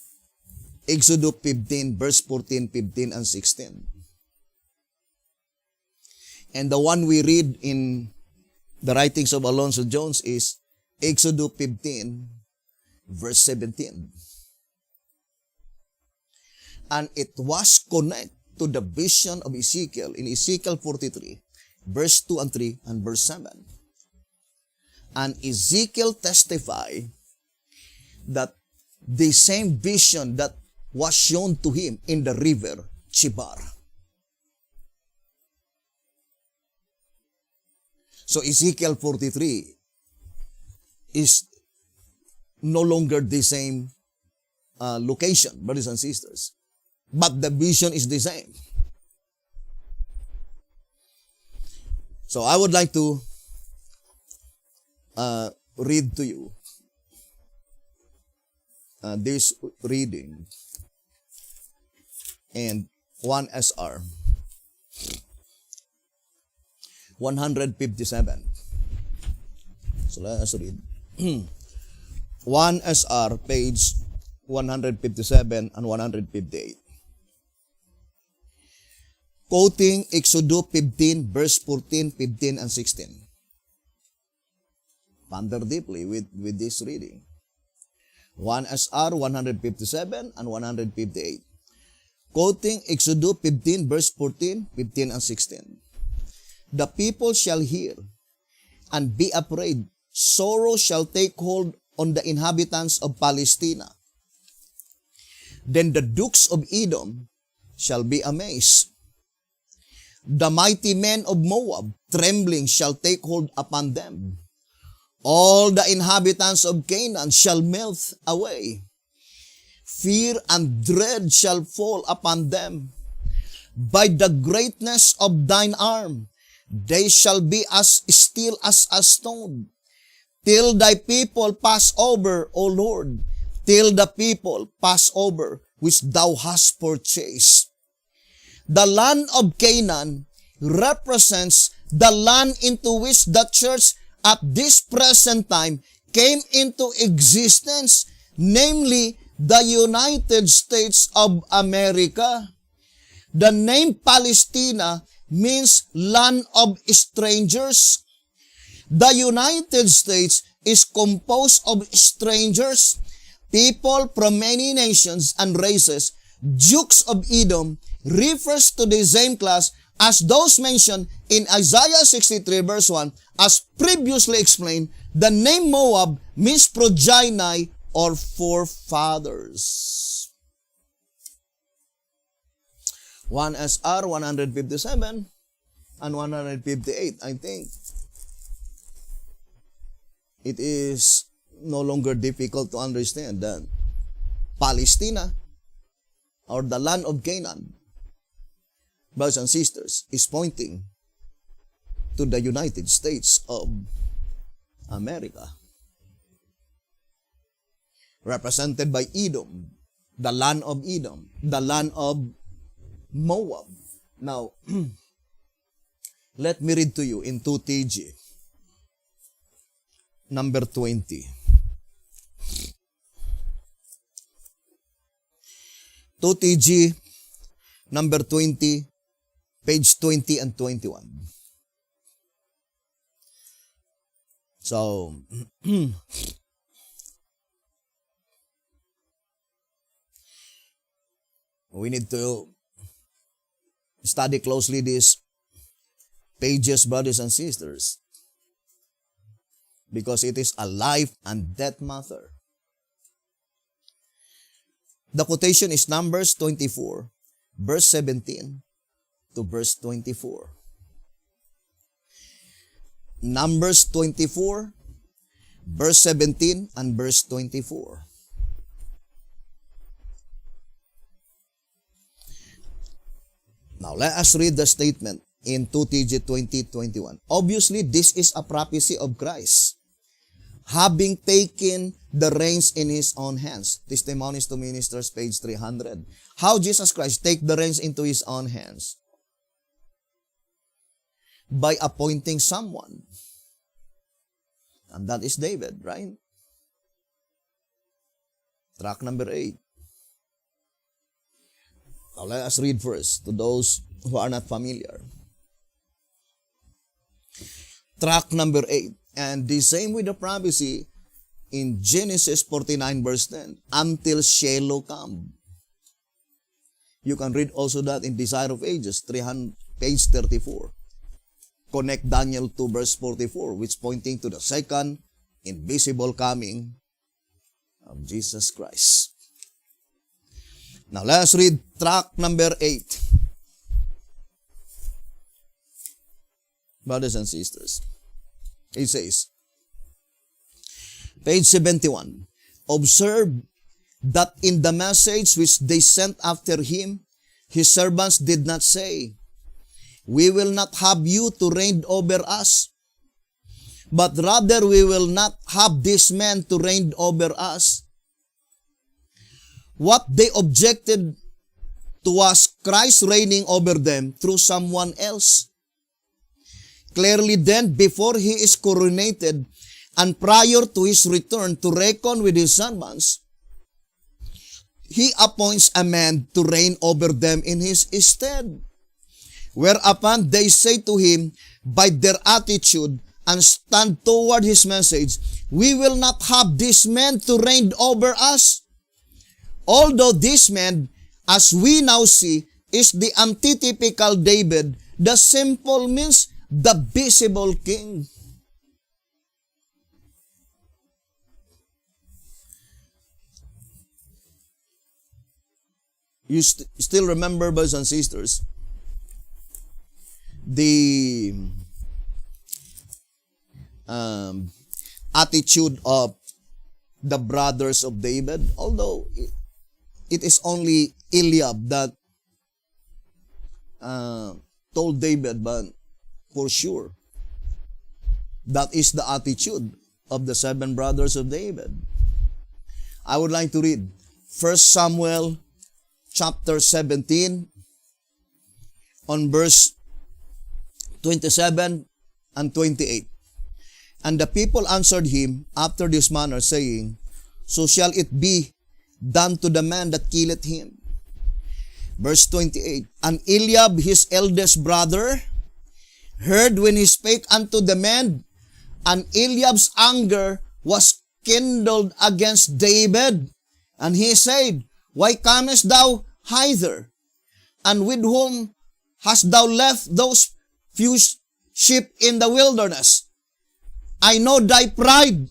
Exodus 15, verse 14, 15, and 16. And the one we read in the writings of Alonzo Jones is Exodus 15, verse 17. And it was connected to the vision of Ezekiel in Ezekiel 43, verse 2 and 3, and verse 7. And Ezekiel testified that the same vision that was shown to him in the river Chebar. So Ezekiel 43 is no longer the same location, brothers and sisters. But the vision is the same. So I would like to read to you this reading and 1 SR 157. So let us read 1 SR page 157 and 158. Quoting Exodus 15, verse 14, 15, and 16. Ponder deeply with this reading. 1 SR 157 and 158. Quoting Exodus 15, verse 14, 15, and 16. The people shall hear and be afraid. Sorrow shall take hold on the inhabitants of Palestina. Then the dukes of Edom shall be amazed. The mighty men of Moab, trembling, shall take hold upon them. All the inhabitants of Canaan shall melt away. Fear and dread shall fall upon them. By the greatness of thine arm, they shall be as still as a stone, till thy people pass over, O Lord, till the people pass over which thou hast purchased. The land of Canaan represents the land into which the church at this present time came into existence, namely the United States of America. The name Palestina means land of strangers. The United States is composed of strangers. people from many nations and races, Dukes of Edom, refers to the same class as those mentioned in Isaiah 63 verse 1. As previously explained, the name Moab means progeny or forefathers. 1 SR 157 and 158, I think. It is no longer difficult to understand that Palestina, or the land of Canaan, brothers and sisters, is pointing to the United States of America, represented by Edom, the land of Edom, the land of Moab. Now, let me read to you in 2 TG, number 20. 2 TG, number 20, page 20 and 21. So, we need to study closely these pages, brothers and sisters, because it is a life and death matter. The quotation is Numbers 24, verse 17 to verse 24. Numbers 24, verse 17 and verse 24. Now, let us read the statement in 2 TG 20:21. Obviously, this is a prophecy of Christ, having taken the reins in His own hands. Testimonies to Ministers, page 300. How Jesus Christ take the reins into His own hands? By appointing someone. And that is David, right? Track number 8. Now let us read first to those who are not familiar. Track number 8. And the same with the prophecy in Genesis 49 verse 10. Until Shiloh come. You can read also that in Desire of Ages, page 34. Connect Daniel 2 verse 44, which pointing to the second invisible coming of Jesus Christ. Now let's read track number 8. Brothers and sisters, it says, page 71, observe that in the message which they sent after him, his servants did not say, we will not have you to reign over us, but rather we will not have this man to reign over us. What they objected to was Christ reigning over them through someone else. Clearly then, before he is coronated and prior to his return to reckon with his servants, he appoints a man to reign over them in his stead. Whereupon they say to him, by their attitude and stand toward his message, we will not have this man to reign over us. Although this man, as we now see, is the antitypical David, the simple means the visible king. You still remember, brothers and sisters, the attitude of the brothers of David, although it is only Eliab that told David, but for sure, that is the attitude of the 7 brothers of David. I would like to read 1 Samuel chapter 17 on verse 27 and 28. And the people answered him after this manner, saying, so shall it be done to the man that killeth him. Verse 28. And Eliab, his eldest brother, heard when he spake unto the man, and Eliab's anger was kindled against David, And he said, Why comest thou hither? And with whom hast thou left those few sheep in the wilderness? I know thy pride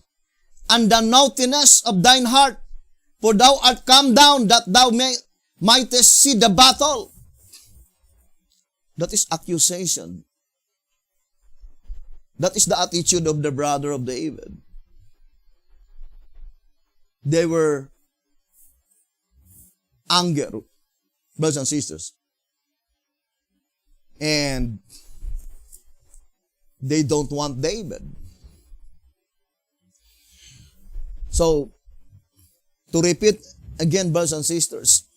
and the naughtiness of thine heart, for thou art come down that thou mightest see the battle. That is accusation. That is the attitude of the brother of David. They were anger, brothers and sisters. And they don't want David. So, to repeat again, brothers and sisters,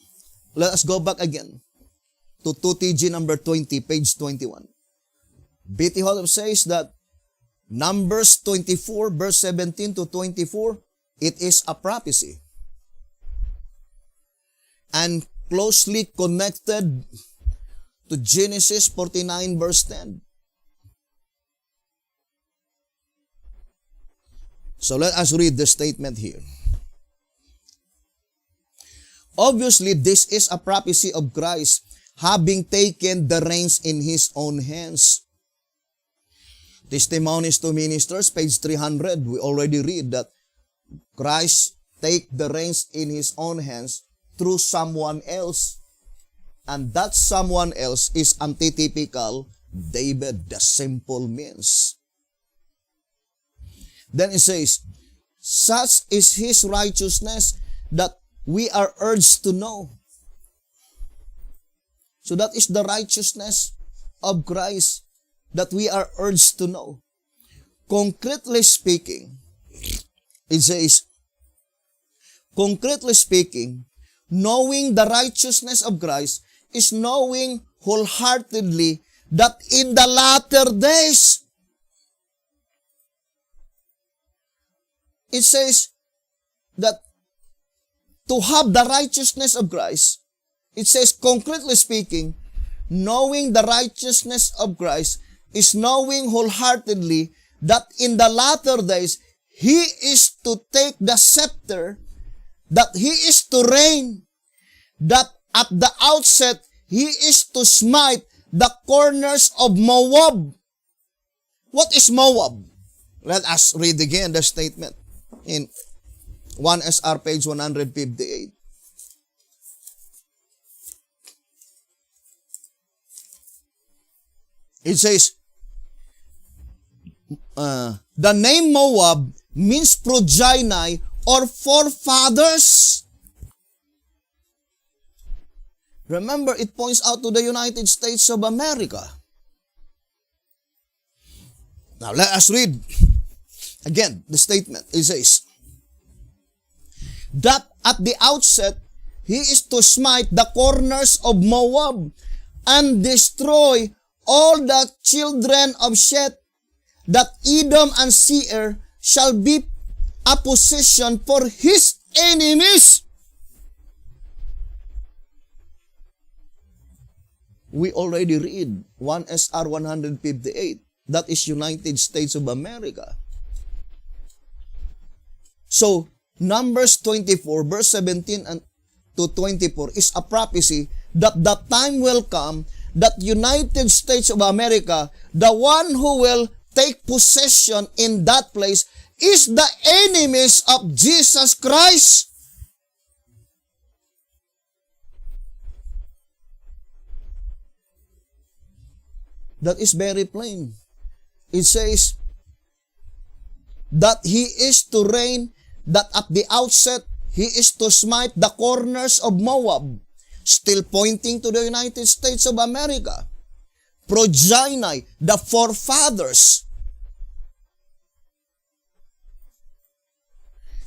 let us go back again to 2TG number 20, page 21. B.T. Holland says that Numbers 24, verse 17 to 24, it is a prophecy. And closely connected to Genesis 49, verse 10. So let us read the statement here. Obviously, this is a prophecy of Christ having taken the reins in His own hands. Testimonies to Ministers, page 300, we already read that Christ take the reins in His own hands through someone else. And that someone else is antitypical David, the simple means. Then it says, such is His righteousness that we are urged to know. So that is the righteousness of Christ that we are urged to know. Concretely speaking, it says, concretely speaking, knowing the righteousness of Christ is knowing wholeheartedly that in the latter days, it says that to have the righteousness of Christ, it says, concretely speaking, knowing the righteousness of Christ is knowing wholeheartedly that in the latter days, He is to take the scepter, that He is to reign, that at the outset, He is to smite the corners of Moab. What is Moab? Let us read again the statement in 1SR page 158. It says, the name Moab means progeny or forefathers. Remember, it points out to the United States of America. Now, let us read again the statement. It says, that at the outset, He is to smite the corners of Moab and destroy all the children of Sheth, that Edom and Seir shall be a possession for His enemies. We already read 1SR 158. That is United States of America. So, Numbers 24, verse 17 and to 24 is a prophecy that the time will come that United States of America, the one who will take possession in that place, is the enemies of Jesus Christ. That is very plain. It says that He is to reign, that at the outset, He is to smite the corners of Moab, still pointing to the United States of America. Progeny, the forefathers.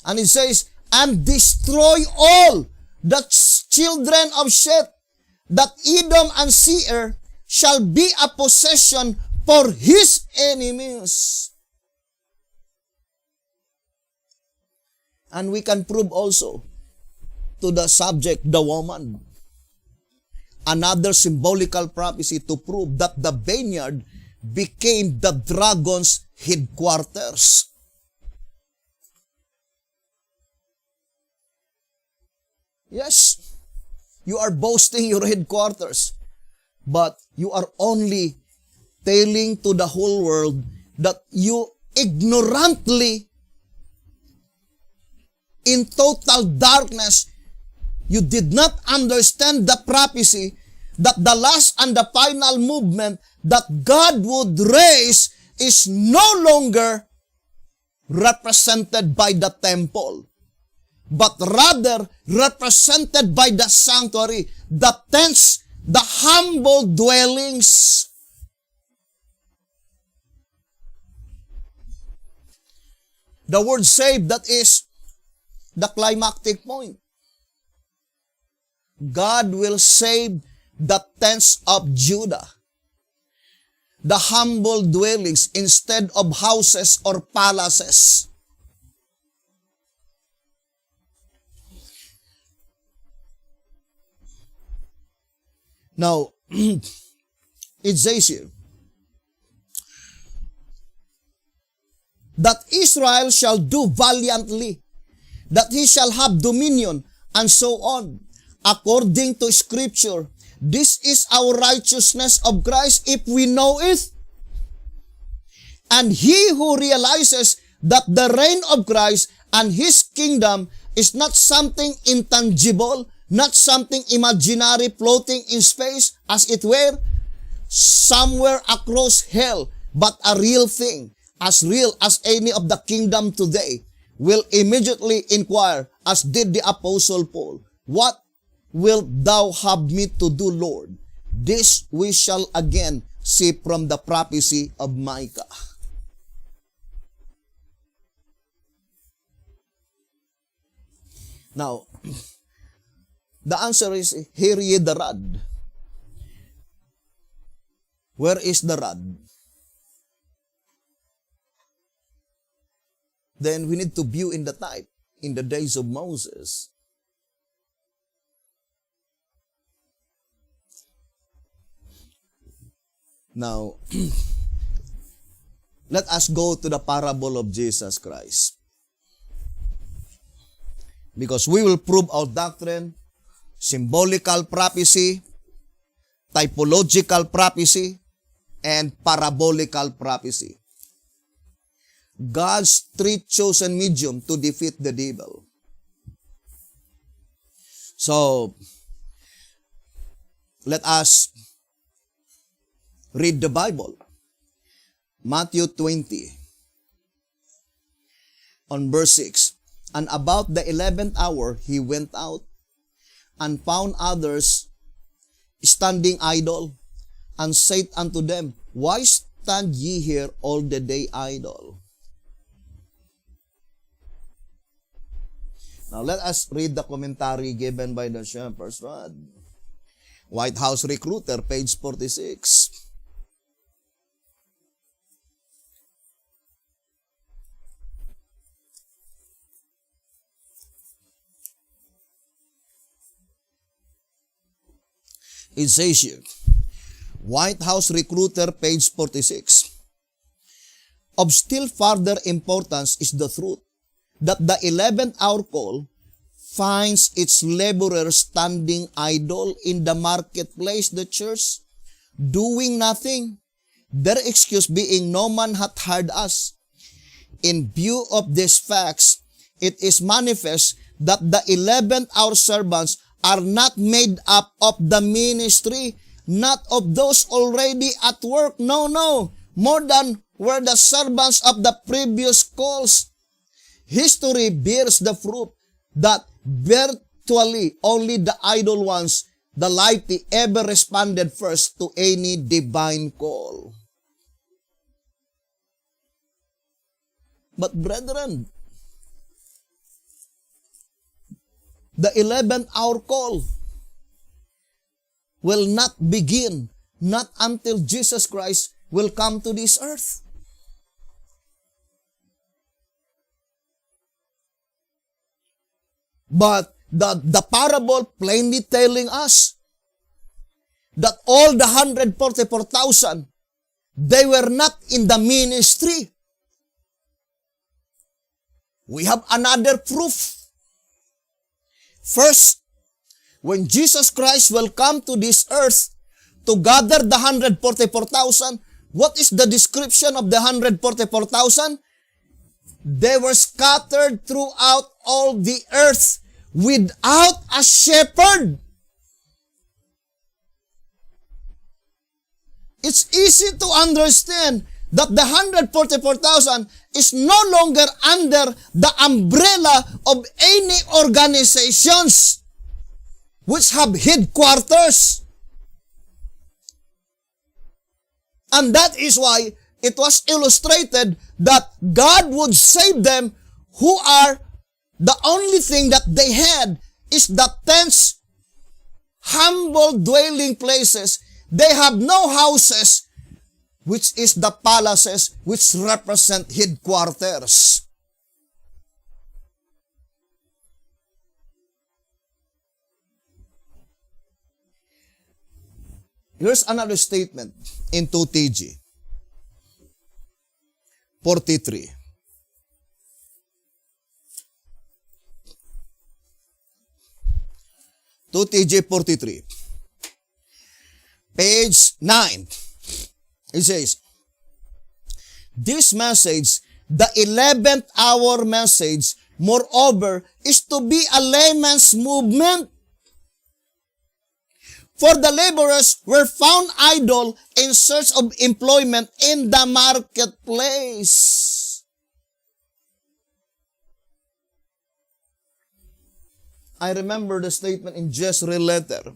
And it says, and destroy all the children of Sheth, that Edom and Seir shall be a possession for His enemies. And we can prove also to the subject, the woman, another symbolical prophecy to prove that the vineyard became the dragon's headquarters. Yes, you are boasting your headquarters, but you are only telling to the whole world that you ignorantly, in total darkness, you did not understand the prophecy that the last and the final movement that God would raise is no longer represented by the temple, but rather represented by the sanctuary, the tents, the humble dwellings. The word saved, that is the climactic point. God will save the tents of Judah, the humble dwellings, instead of houses or palaces. Now, it says here that Israel shall do valiantly, that he shall have dominion, and so on. According to Scripture, this is our righteousness of Christ if we know it. And he who realizes that the reign of Christ and his kingdom is not something intangible, not something imaginary floating in space, as it were, somewhere across hell, but a real thing, as real as any of the kingdom today, will immediately inquire, as did the Apostle Paul, what wilt thou have me to do, Lord? This we shall again see from the prophecy of Micah. Now, the answer is, hear ye the rod. Where is the rod? Then we need to view in the type, in the days of Moses. Now, let us go to the parable of Jesus Christ. Because we will prove our doctrine, symbolical prophecy, typological prophecy, and parabolical prophecy. God's three chosen medium to defeat the devil. So, let us read the Bible. Matthew 20, on verse 6. And about the 11th hour, he went out and found others standing idle, and said unto them, Why stand ye here all the day idle? Now let us read the commentary given by the Shepherd's Rod. White House Recruiter, page 46. It says here, White House Recruiter, page 46. Of still further importance is the truth that the 11th hour call finds its laborers standing idle in the marketplace, the church, doing nothing, their excuse being, no man hath heard us. In view of these facts, it is manifest that the 11th hour servants are not made up of the ministry, not of those already at work. No. More than were the servants of the previous calls. History bears the fruit that virtually only the idle ones, the laity, ever responded first to any divine call. But brethren, the 11th hour call will not begin, not until Jesus Christ will come to this earth. But the parable plainly telling us that all the 144,000, they were not in the ministry. We have another proof. First when Jesus Christ will come to this earth to gather the 144,000, what is the description of the 144,000? They were scattered throughout all the earth without a shepherd. It's easy to understand that the 144,000 is no longer under the umbrella of any organizations which have headquarters. And that is why it was illustrated that God would save them who are the only thing that they had is the tents, humble dwelling places. They have no houses, which is the palaces which represent headquarters. Here's another statement in 2TG 43. To TJ 43. Page 9. It says, this message, the 11th hour message, moreover, is to be a layman's movement. For the laborers were found idle in search of employment in the marketplace. I remember the statement in Jezreel letter.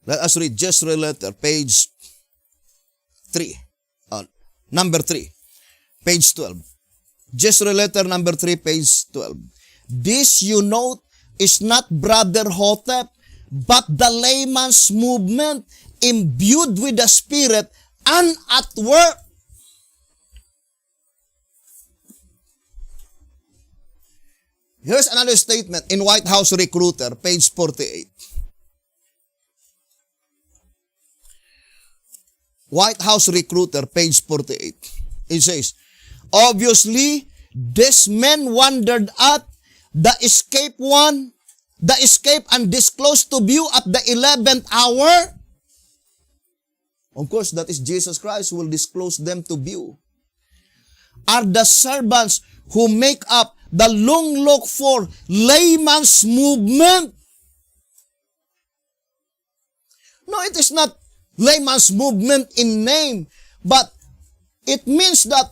Let us read Jezreel letter, page 3. Number 3, page 12. Jezreel letter number 3, page 12. This, you note, is not Brother Hotep, but the layman's movement imbued with the Spirit and at work. Here's another statement in White House Recruiter, page 48. White House Recruiter, page 48. It says, obviously, these men wondered at the escape and disclosed to view at the 11th hour. Of course, that is Jesus Christ who will disclose them to view. Are the servants who make up the long-looked-for layman's movement. No, it is not layman's movement in name, but it means that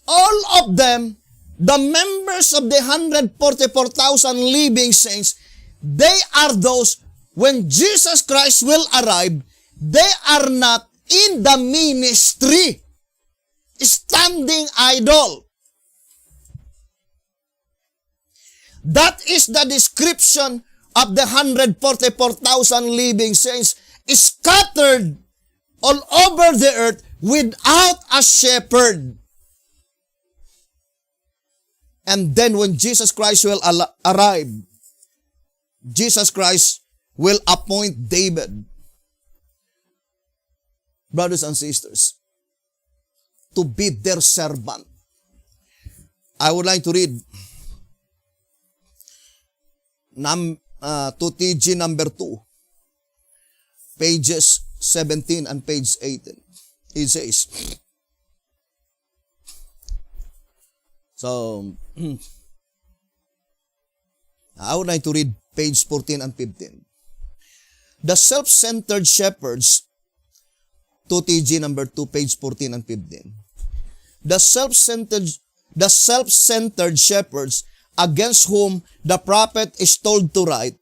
all of them, the members of the 144,000 living saints, they are those, when Jesus Christ will arrive, they are not in the ministry, standing idle. That is the description of the 144,000 living saints scattered all over the earth without a shepherd. And then when Jesus Christ will arrive, Jesus Christ will appoint David, brothers and sisters, to be their servant. I would like to read 2TG number 2, pages 17 and page 18. It says, so, I would like to read page 14 and 15. The self-centered shepherds, 2TG number 2, page 14 and 15. The self-centered shepherds against whom the prophet is told to write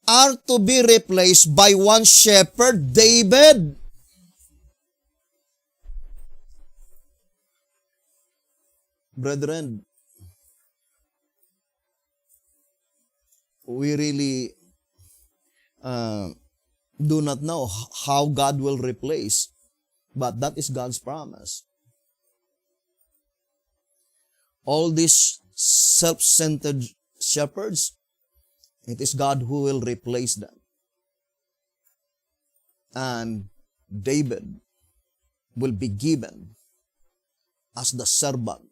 are to be replaced by one shepherd, David. Brethren, we really do not know how God will replace, but that is God's promise. All these self-centered shepherds, it is God who will replace them. And David will be given as the servant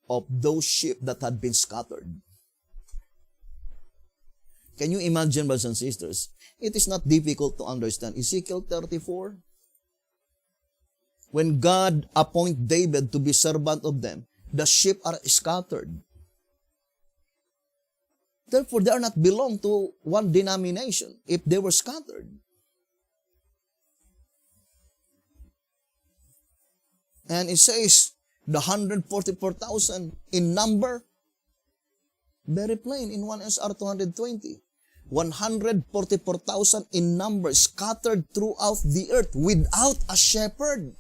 of those sheep that had been scattered. Can you imagine, brothers and sisters? It is not difficult to understand. Ezekiel 34, when God appoint David to be servant of them, the sheep are scattered. Therefore, they are not belong to one denomination if they were scattered. And it says, the 144,000 in number, very plain in 1 SR 220. 144,000 in number, scattered throughout the earth without a shepherd.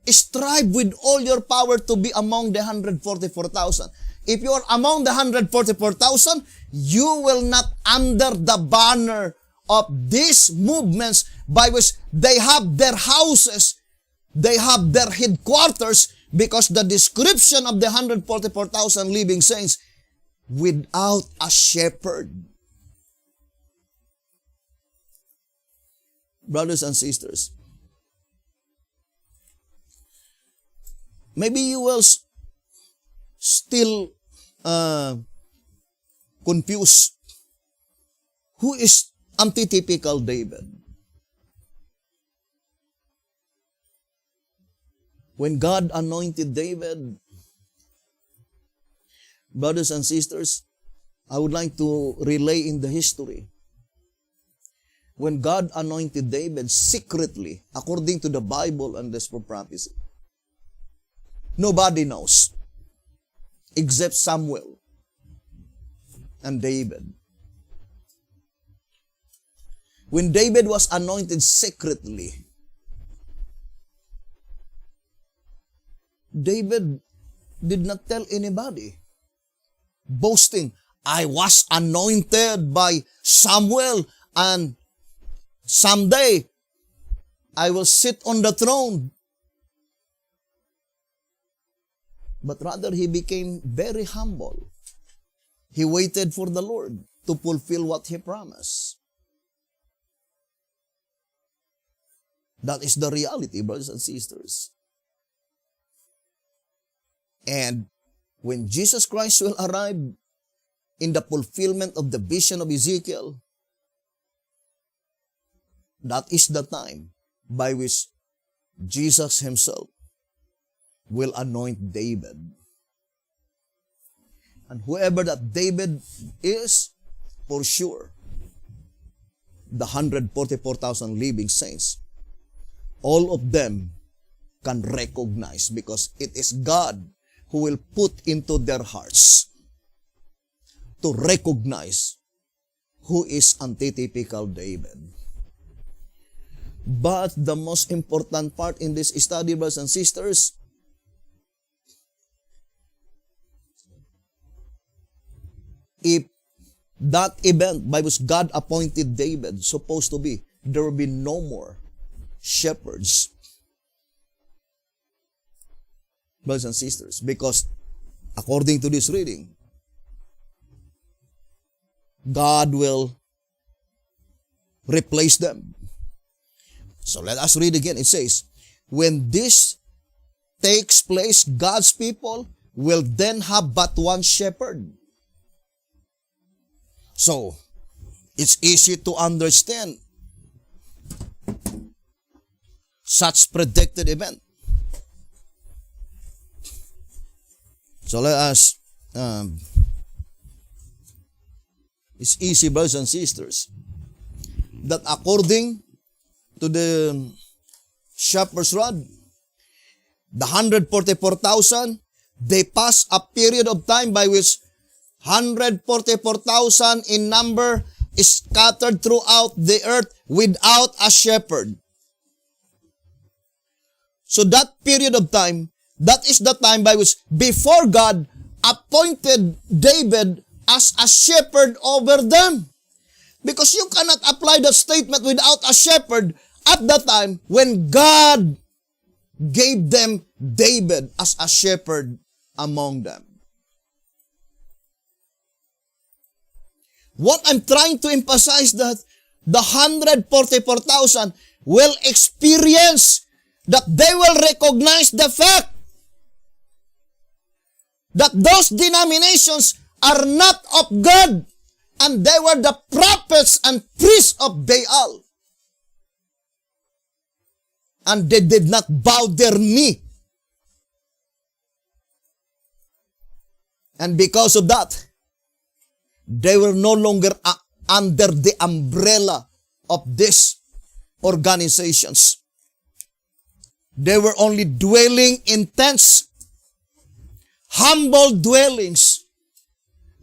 Strive with all your power to be among the 144,000. If you are among the 144,000, you will not under the banner of these movements by which they have their houses, they have their headquarters, because the description of the 144,000 living saints, without a shepherd. Brothers and sisters, maybe you will still confused. Who is antitypical David? When God anointed David, brothers and sisters, I would like to relay in the history. When God anointed David secretly, according to the Bible and this prophecy, nobody knows except Samuel and David. When David was anointed secretly, David did not tell anybody, boasting, I was anointed by Samuel and someday I will sit on the throne. But rather, he became very humble. He waited for the Lord to fulfill what he promised. That is the reality, brothers and sisters. And when Jesus Christ will arrive in the fulfillment of the vision of Ezekiel, that is the time by which Jesus himself will anoint David. And whoever that David is, for sure, the 144,000 living saints, all of them can recognize, because it is God who will put into their hearts to recognize who is antitypical David. But the most important part in this study, brothers and sisters, if that event by which God appointed David supposed to be, there will be no more shepherds. Brothers and sisters, because according to this reading, God will replace them. So let us read again. It says, when this takes place, God's people will then have but one shepherd. So, it's easy to understand such predicted event. So let us, it's easy, brothers and sisters, that according to the shepherd's rod, the 144,000, they pass a period of time by which 144,000 in number is scattered throughout the earth without a shepherd. So that period of time, that is the time by which before God appointed David as a shepherd over them. Because you cannot apply that statement without a shepherd at the time when God gave them David as a shepherd among them. What I'm trying to emphasize that the 144,000 will experience that they will recognize the fact that those denominations are not of God, and they were the prophets and priests of Baal. And they did not bow their knee. And because of that, they were no longer under the umbrella of these organizations. They were only dwelling in tents, humble dwellings.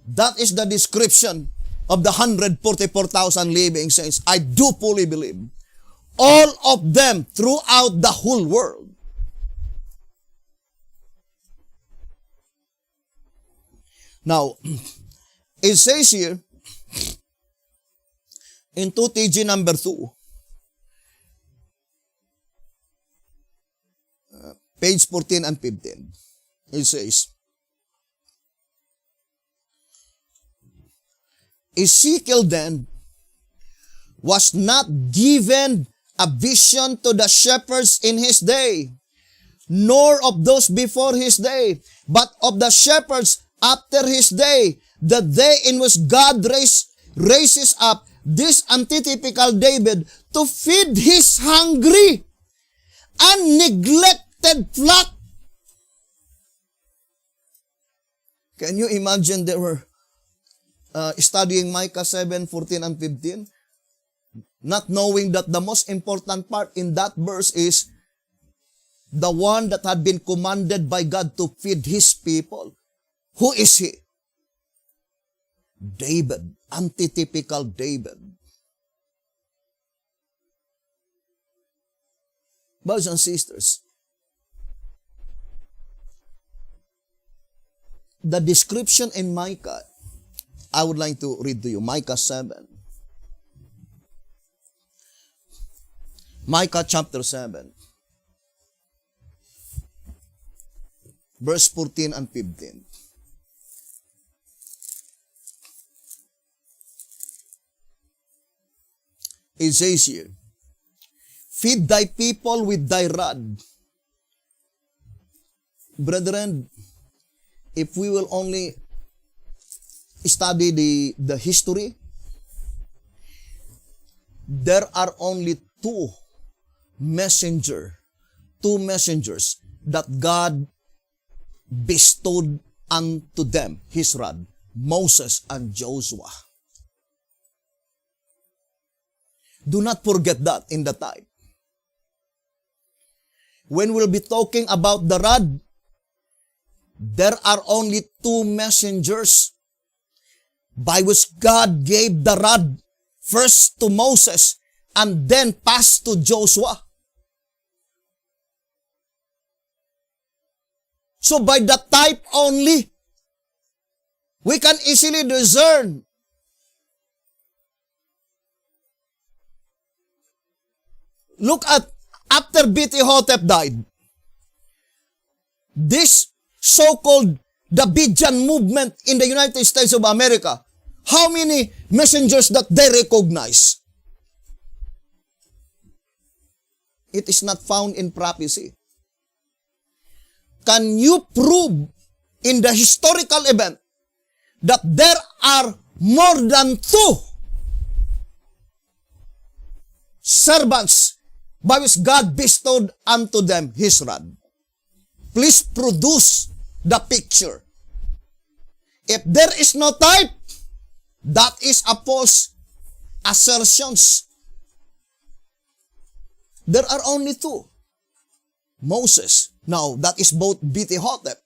That is the description of the 144,000 living saints. I do fully believe all of them throughout the whole world. Now, it says here, in 2TG number 2, page 14 and 15, it says, Ezekiel then was not given a vision to the shepherds in his day, nor of those before his day, but of the shepherds after his day, the day in which God raises up this antitypical David to feed his hungry and neglected flock. Can you imagine they were studying Micah 7, 14 and 15, not knowing that the most important part in that verse is the one that had been commanded by God to feed his people. Who is he? David, antitypical David. Brothers and sisters, the description in Micah, I would like to read to you, Micah 7. Micah chapter 7, verse 14 and 15. It says here, feed thy people with thy rod. Brethren, if we will only study the history, there are only two messengers that God bestowed unto them his rod, Moses and Joshua. Do not forget that in the time. When we'll be talking about the rod, there are only two messengers by which God gave the rod, first to Moses and then passed to Joshua. So by the type only, we can easily discern look at after B.T. Hotep died, this so-called Davidian movement in the United States of America, how many messengers that they recognize? It is not found in prophecy. Can you prove in the historical event that there are more than two servants by which God bestowed unto them his rod? Please produce the picture. If there is no type, that is a false assertions. There are only two. Moses. Now, that is both B.T. Hotep.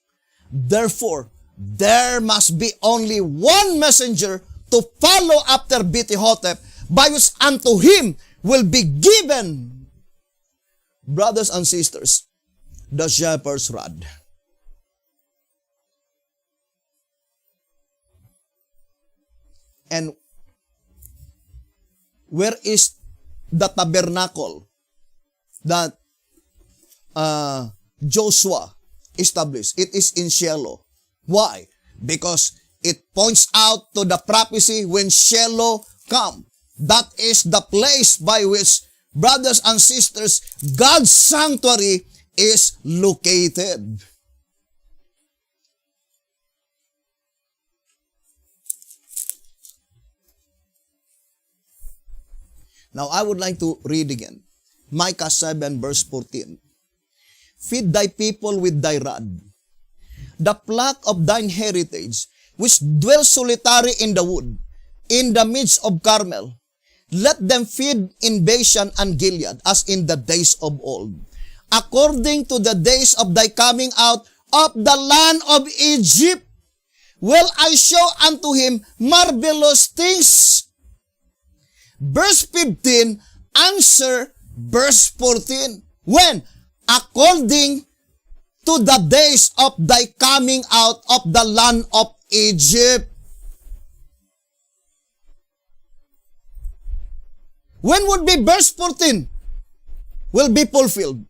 Therefore, there must be only one messenger to follow after B.T. Hotep, by which unto him will be given, brothers and sisters, the shepherd's rod. And where is the tabernacle that Joshua established? It is in Shiloh. Why? Because it points out to the prophecy when Shiloh come. That is the place by which, brothers and sisters, God's sanctuary is located. Now, I would like to read again. Micah 7 verse 14. Feed thy people with thy rod, the flock of thine heritage, which dwell solitary in the wood, in the midst of Carmel. Let them feed in Bashan and Gilead, as in the days of old, according to the days of thy coming out of the land of Egypt. Will I show unto him marvelous things. Verse 15, answer verse 14. When? According to the days of thy coming out of the land of Egypt. When would be verse 14 will be fulfilled?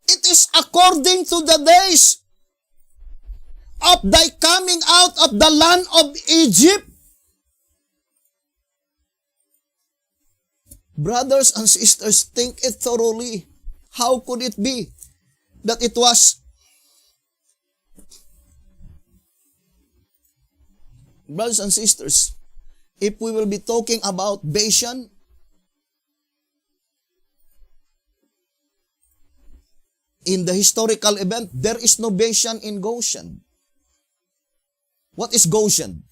It is according to the days of thy coming out of the land of Egypt. Brothers and sisters, think it thoroughly. How could it be that it was brothers and sisters, if we will be talking about Bashan, in the historical event, there is no Bashan in Goshen. What is Goshen?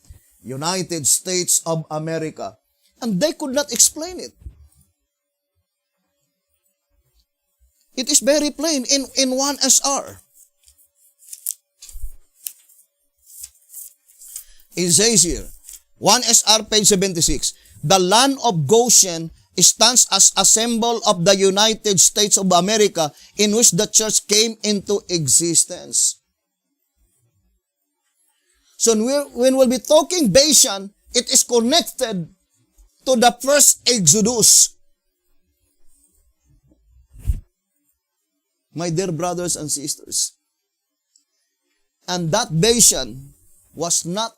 United States of America. And they could not explain it. It is very plain in 1 SR. It says here, 1 SR page 76, the land of Goshen stands as a symbol of the United States of America in which the church came into existence. So when we'll be talking Bashan, it is connected to the first Exodus. My dear brothers and sisters, and that Bashan was not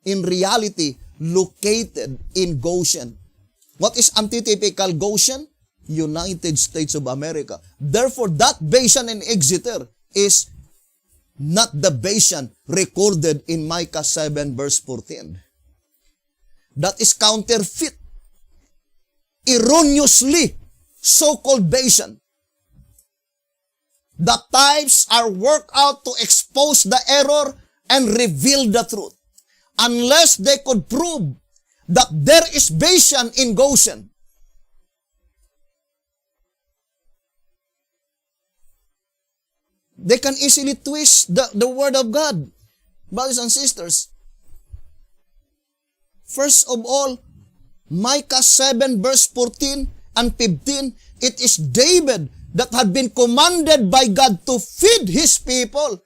in reality located in Goshen. What is antitypical Goshen? United States of America. Therefore, that Bashan in Exeter is not the Bashan recorded in Micah 7 verse 14. That is counterfeit, erroneously so-called Bashan. The types are worked out to expose the error and reveal the truth. Unless they could prove that there is Bashan in Goshen, they can easily twist the word of God. Brothers and sisters, first of all, Micah 7 verse 14 and 15, it is David that had been commanded by God to feed his people.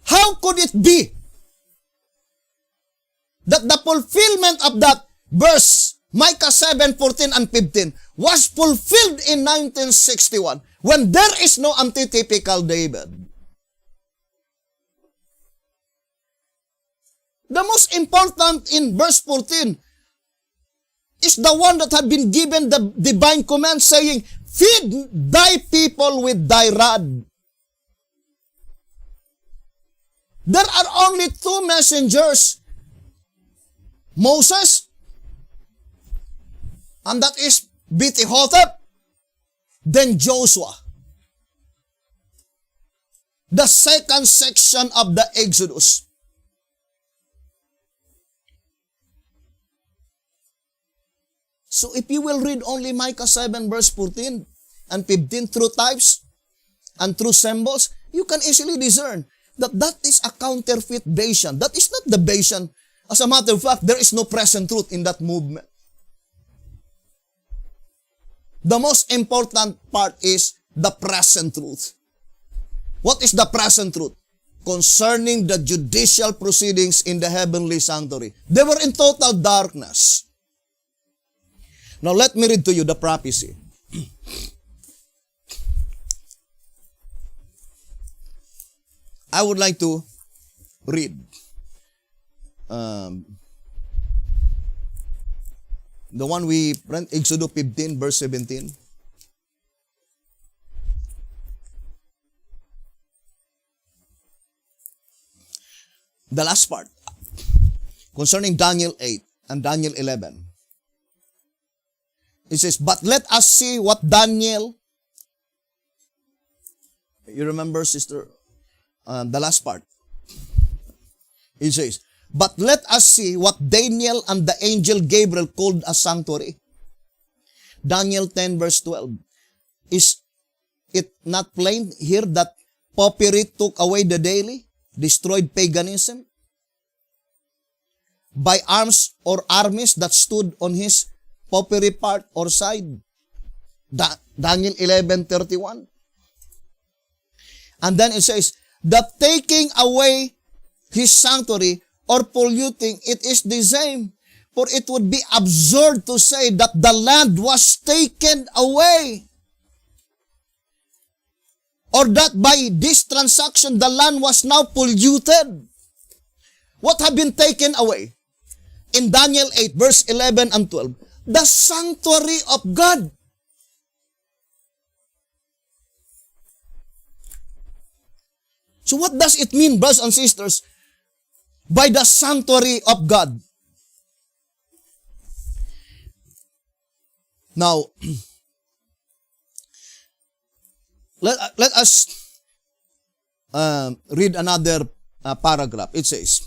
How could it be that the fulfillment of that verse, Micah 7, 14 and 15, was fulfilled in 1961 when there is no antitypical David? The most important in verse 14 is the one that had been given the divine command saying, feed thy people with thy rod. There are only two messengers, Moses, and that is Bithihotep, then Joshua. The second section of the Exodus. So if you will read only Micah 7 verse 14 and 15 through types and through symbols, you can easily discern that that is a counterfeit Bashan. That is not the Bashan. As a matter of fact, there is no present truth in that movement. The most important part is the present truth. What is the present truth? Concerning the judicial proceedings in the heavenly sanctuary. They were in total darkness. Now let me read to you the prophecy. I would like to read the one we read, Exodus 15 verse 17. The last part, concerning Daniel 8 and Daniel 11. It says, but let us see what Daniel, you remember, sister, the last part. It says, but let us see what Daniel and the angel Gabriel called a sanctuary. Daniel 10 verse 12. Is it not plain here that Popery took away the daily, destroyed paganism by arms or armies that stood on his Popery part or side? Daniel 11:31. And then it says, the taking away his sanctuary or polluting it is the same. For it would be absurd to say that the land was taken away, or that by this transaction the land was now polluted. What have been taken away? In Daniel 8 verse 11 and 12, the sanctuary of God. So what does it mean, brothers and sisters, by the sanctuary of God? Now, let us read another paragraph. It says,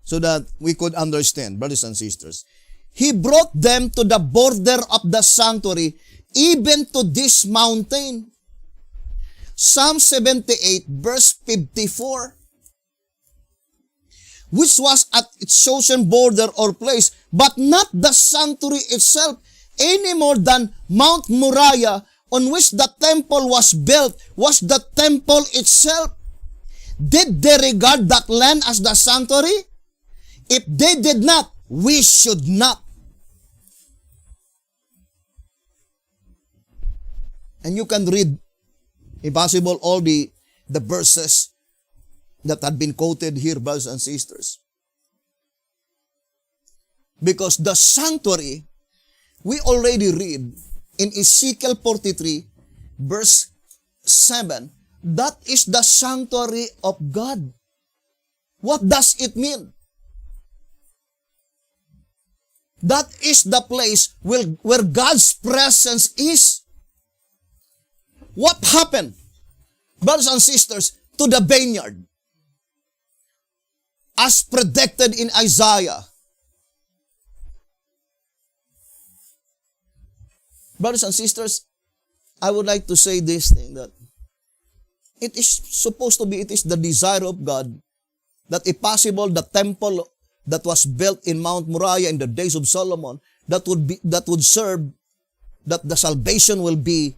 so that we could understand, brothers and sisters, he brought them to the border of the sanctuary, even to this mountain. Psalm 78 verse 54. Which was at its chosen border or place, but not the sanctuary itself, any more than Mount Moriah, on which the temple was built, was the temple itself. Did they regard that land as the sanctuary? If they did not, we should not. And you can read, if possible, all the verses that had been quoted here, brothers and sisters. Because the sanctuary, we already read in Ezekiel 43, verse 7, that is the sanctuary of God. What does it mean? That is the place where God's presence is. What happened, brothers and sisters, to the vineyard? As predicted in Isaiah. Brothers and sisters, I would like to say this thing, that it is supposed to be, it is the desire of God that if possible, the temple that was built in Mount Moriah in the days of Solomon, that would serve, that the salvation will be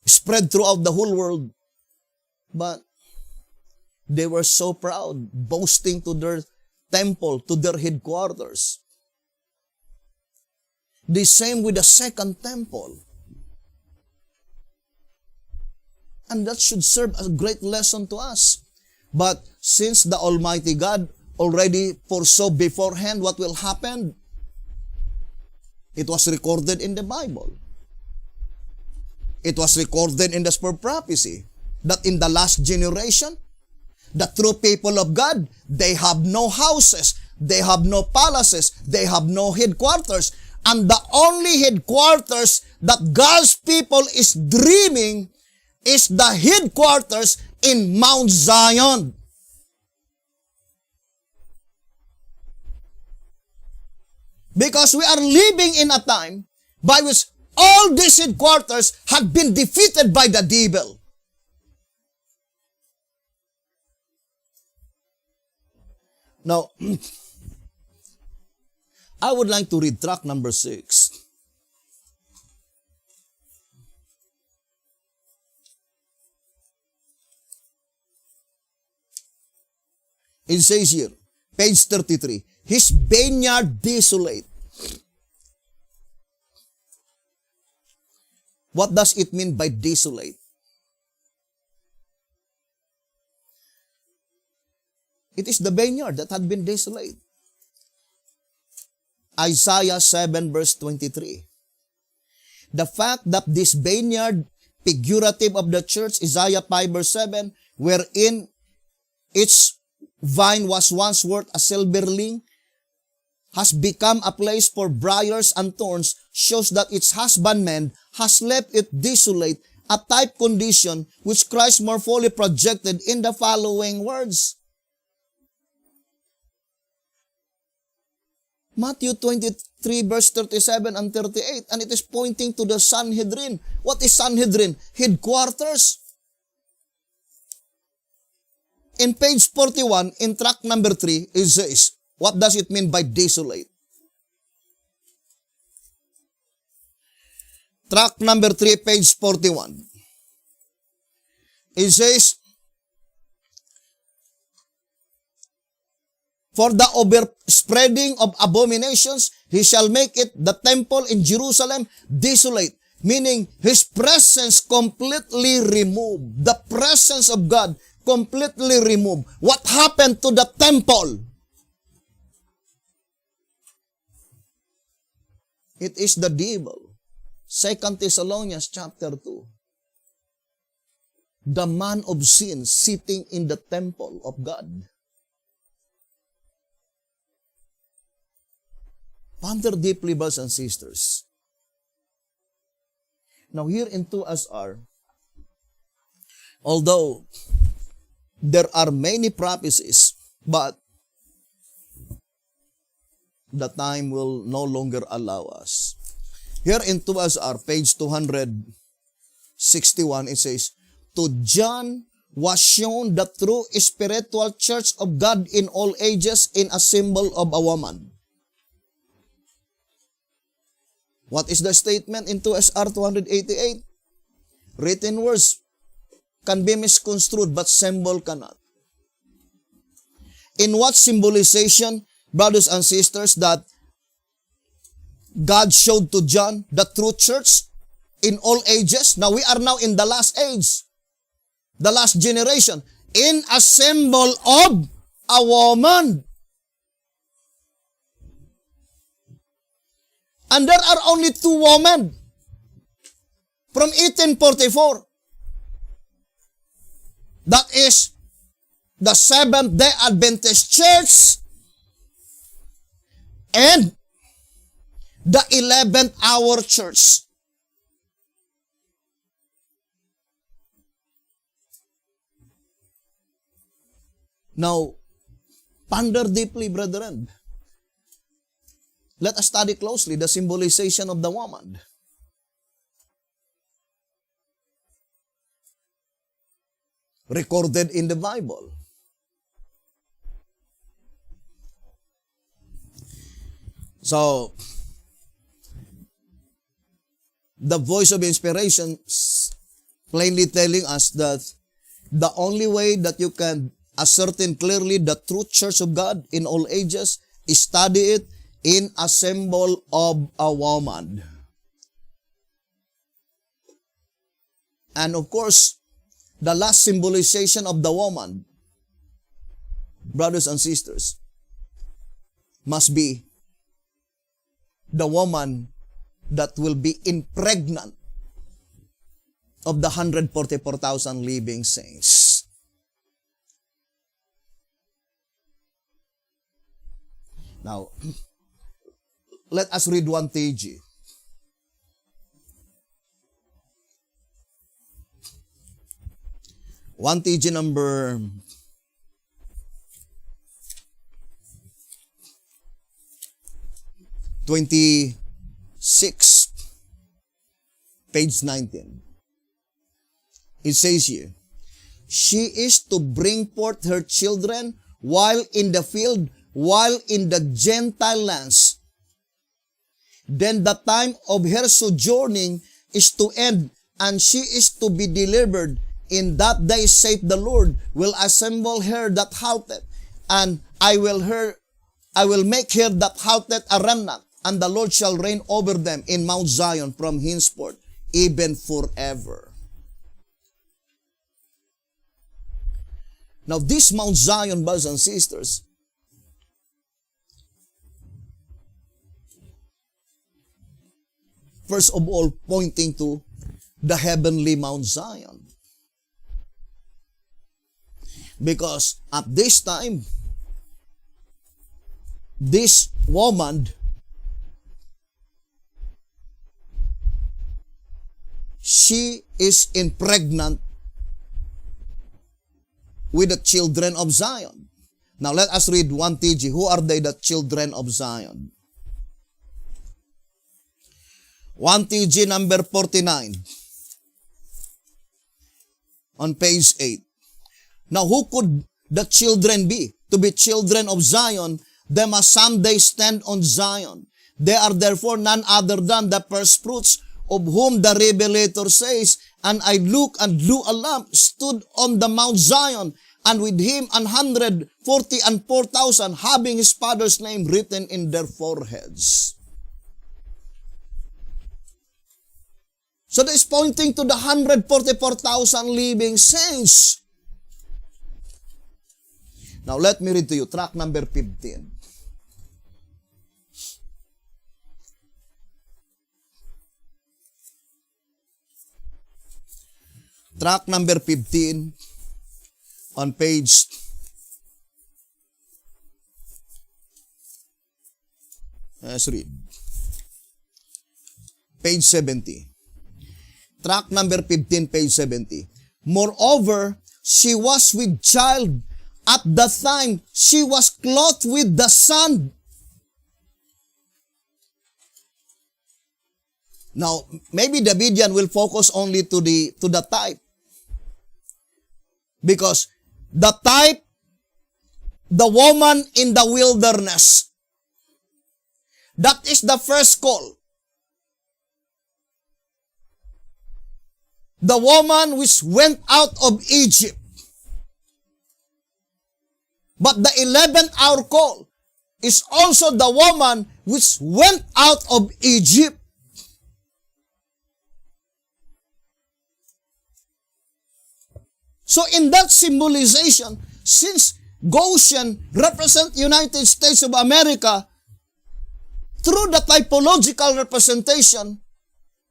spread throughout the whole world. But they were so proud, boasting to their temple, to their headquarters. The same with the second temple. And that should serve as a great lesson to us. But since the Almighty God already foresaw beforehand what will happen, it was recorded in the Bible. It was recorded in the Spur prophecy that in the last generation, the true people of God, they have no houses, they have no palaces, they have no headquarters. And the only headquarters that God's people is dreaming is the headquarters in Mount Zion. Because we are living in a time by which all these headquarters had been defeated by the devil. Now, I would like to read tract number 6. It says here, page 33, his vineyard desolate. What does it mean by desolate? It is the vineyard that had been desolate. Isaiah 7 verse 23. The fact that this vineyard, figurative of the church, Isaiah 5 verse 7, wherein its vine was once worth a silver ling, has become a place for briars and thorns shows that its husbandman has left it desolate, a type condition which Christ more fully projected in the following words. Matthew 23 verse 37 and 38, and it is pointing to the Sanhedrin. What is Sanhedrin? Headquarters. In page 41, in track number 3, it says, what does it mean by desolate? Track number 3, page 41. It says, for the overspreading of abominations, he shall make it, the temple in Jerusalem, desolate. Meaning, his presence completely removed. The presence of God completely removed. What happened to the temple? It is the devil. 2 Thessalonians chapter 2. The man of sin sitting in the temple of God. Ponder deeply, brothers and sisters. Now here in 2SR, although there are many prophecies, but the time will no longer allow us. Here in 2SR, page 261, it says, to John was shown the true spiritual church of God in all ages in a symbol of a woman. What is the statement in 2SR 288? Written words can be misconstrued, but symbol cannot. In what symbolization, brothers and sisters, that God showed to John the true church in all ages? Now we are now in the last age, the last generation, in a symbol of a woman. And there are only 2 women from 1844. That is the Seventh-day Adventist Church and the 11th hour church. Now, ponder deeply, brethren. Let us study closely the symbolization of the woman. Recorded in the Bible. So, the voice of inspiration plainly telling us that the only way that you can ascertain clearly the true church of God in all ages is study it in a symbol of a woman. And of course, the last symbolization of the woman, brothers and sisters, must be the woman that will be impregnant of the 144,000 living saints. Now, let us read 1 TG. One TG number 26, page 19. It says here, she is to bring forth her children while in the field, while in the Gentile lands. Then the time of her sojourning is to end, and she is to be delivered. In that day, saith the Lord, will assemble her that halteth, and I will make her that halteth a remnant, and the Lord shall reign over them in Mount Zion from henceforth, even forever. Now this Mount Zion, brothers and sisters, first of all, pointing to the heavenly Mount Zion. Because at this time, this woman, she is impregnant with the children of Zion. Now let us read 1 TG. Who are they, the children of Zion? 1 TG number 49 on page 8. Now who could the children be? To be children of Zion, they must someday stand on Zion. They are therefore none other than the first fruits, of whom the Revelator says, and I looked, and lo, a lamb stood on the Mount Zion, and with him 144,000, having his father's name written in their foreheads. So that is pointing to the 144,000 living saints. Now let me read to you track number 15. Track number 15 on page 70. Track number 15, page 70. Moreover, she was with child at the time she was clothed with the sun. Now, maybe the Davidian will focus only to the type. Because the type, the woman in the wilderness, that is the first call. The woman which went out of Egypt. But the 11th hour call is also the woman which went out of Egypt. So in that symbolization, since Goshen represents United States of America, through the typological representation,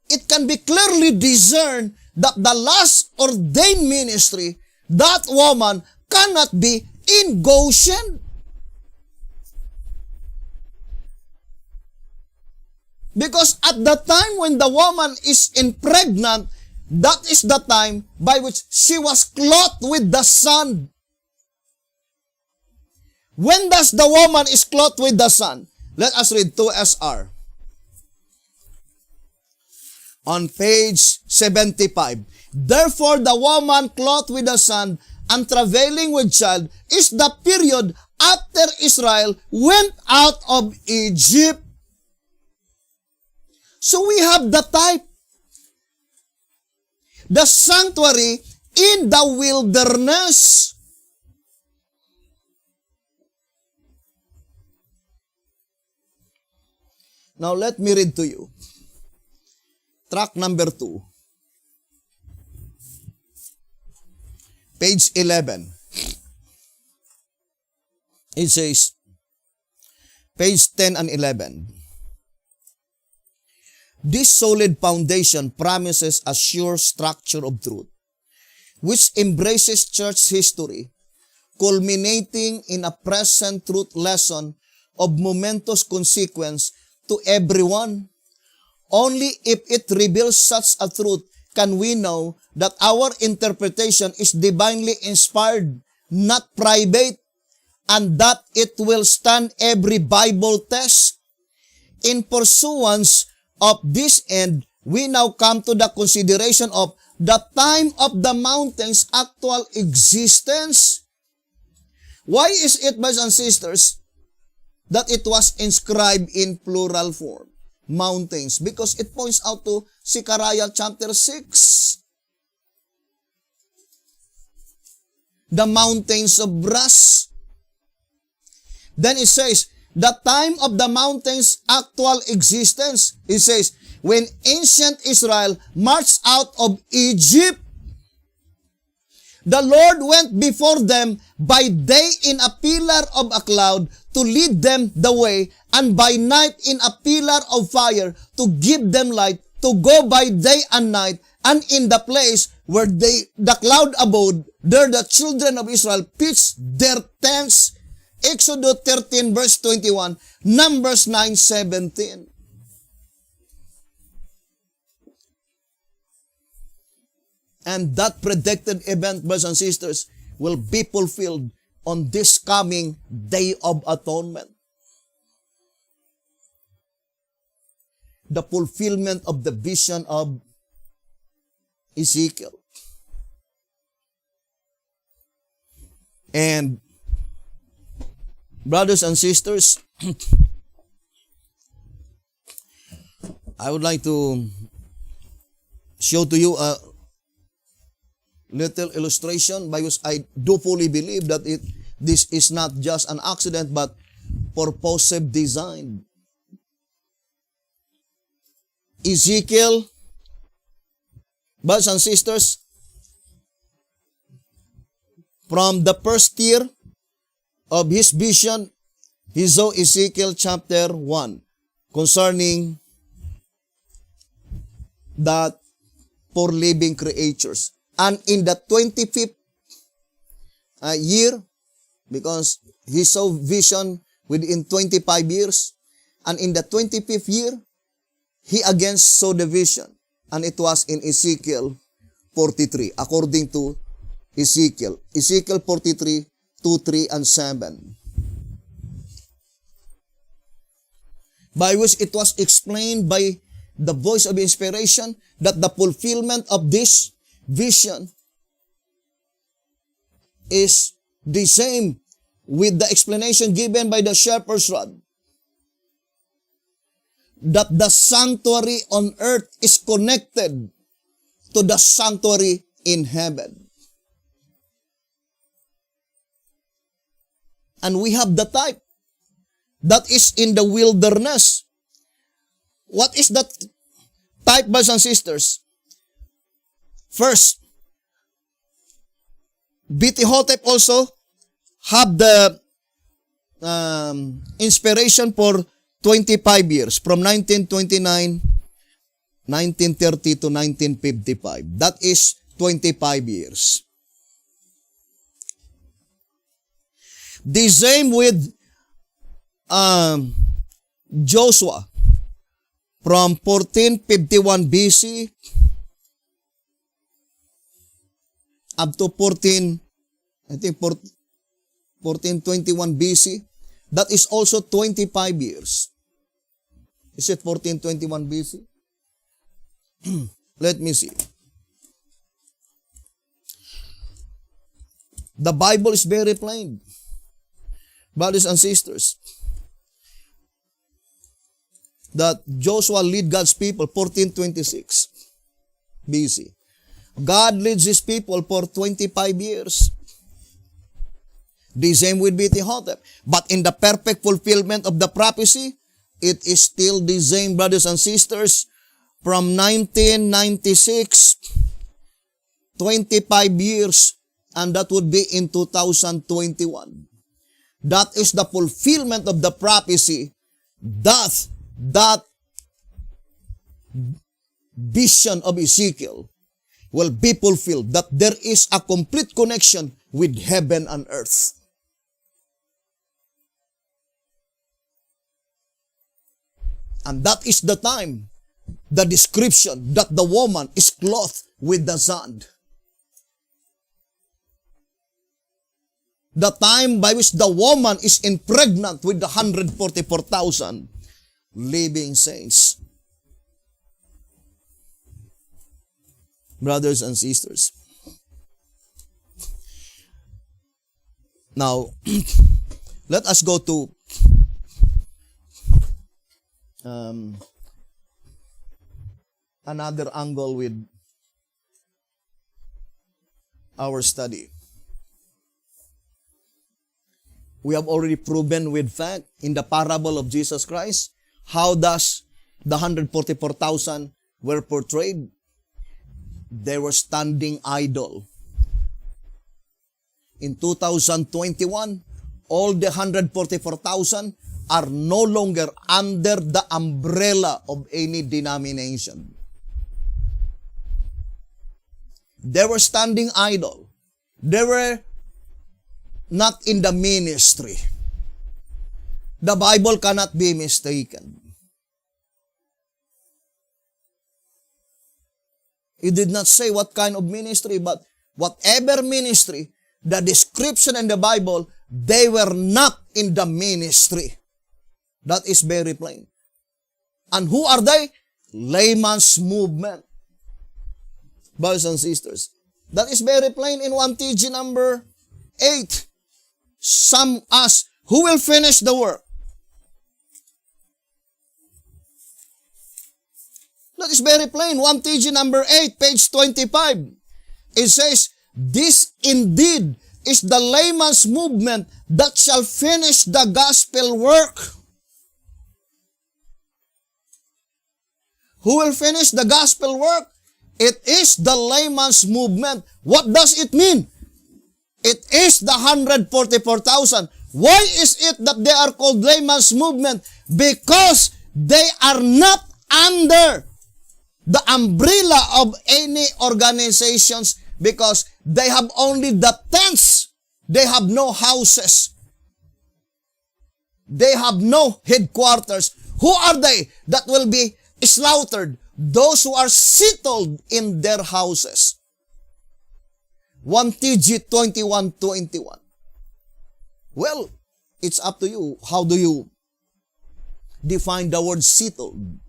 it can be clearly discerned that the last ordained ministry, that woman cannot be in Goshen. Because at the time when the woman is impregnant, that is the time by which she was clothed with the sun. When does the woman is clothed with the sun? Let us read 2SR. On page 75. Therefore, the woman clothed with the sun and travailing with child is the period after Israel went out of Egypt. So we have the type. The sanctuary in the wilderness. Now let me read to you. Track number 2. Page 11. It says, page 10 and 11. This solid foundation promises a sure structure of truth, which embraces church history, culminating in a present truth lesson of momentous consequence to everyone. Only if it reveals such a truth can we know that our interpretation is divinely inspired, not private, and that it will stand every Bible test. In pursuance of this end, we now come to the consideration of the time of the mountain's actual existence. Why is it, brothers and sisters, that it was inscribed in plural form? Mountains. Because it points out to Zechariah chapter 6. The mountains of brass. Then it says, the time of the mountain's actual existence. It says, when ancient Israel marched out of Egypt, the Lord went before them by day in a pillar of a cloud to lead them the way, and by night in a pillar of fire to give them light, to go by day and night, and in the place where the cloud abode, there the children of Israel pitched their tents Exodus 13 verse 21, Numbers 9:17. And that predicted event, brothers and sisters, will be fulfilled on this coming Day of Atonement. The fulfillment of the vision of Ezekiel. And brothers and sisters, I would like to show to you a little illustration by which I do fully believe that this is not just an accident but purposive design. Ezekiel, brothers and sisters, from the first year of his vision, he saw Ezekiel chapter 1 concerning that for living creatures. And in the 25th year, because he saw vision within 25 years, and in the 25th year, he again saw the vision, and it was in Ezekiel 43, according to Ezekiel 43, 2, 3, and 7. By which it was explained by the voice of inspiration that the fulfillment of this vision is the same with the explanation given by the shepherd's rod, that the sanctuary on earth is connected to the sanctuary in heaven. And we have the type that is in the wilderness. What is that type, brothers and sisters? First, Bitihotep also have the inspiration for 25 years, from 1929, 1930 to 1955. That is 25 years. The same with Joshua, from 1451 BC up to 1421 BC. That is also 25 years. Is it 1421 BC? Let me see. The Bible is very plain, brothers and sisters, that Joshua lead God's people 1426 BC. God leads his people for 25 years. The same with Bitihotep. But in the perfect fulfillment of the prophecy, it is still the same, brothers and sisters, from 1996, 25 years, and that would be in 2021. That is the fulfillment of the prophecy that vision of Ezekiel will be fulfilled, that there is a complete connection with heaven and earth. And that is the time, the description that the woman is clothed with the sand. The time by which the woman is impregnant with the 144,000 living saints. Brothers and sisters. Now, let us go to another angle with our study. We have already proven with fact in the parable of Jesus Christ how does the 144,000 were portrayed. They were standing idle. In 2021, all the 144,000 are no longer under the umbrella of any denomination. They were standing idle. They were not in the ministry. The Bible cannot be mistaken. It did not say what kind of ministry, but whatever ministry, the description in the Bible, they were not in the ministry. That is very plain. And who are they? Layman's movement. Brothers and sisters, that is very plain in 1 TG number 8. Some ask, who will finish the work? That is very plain. 1 TG number 8, page 25. It says, this indeed is the layman's movement that shall finish the gospel work. Who will finish the gospel work? It is the layman's movement. What does it mean? It is the 144,000. Why is it that they are called layman's movement? Because they are not under the umbrella of any organizations, because they have only the tents. They have no houses. They have no headquarters. Who are they that will be slaughtered? Those who are settled in their houses. 1 TG 21:21. Well, it's up to you. How do you define the word settled?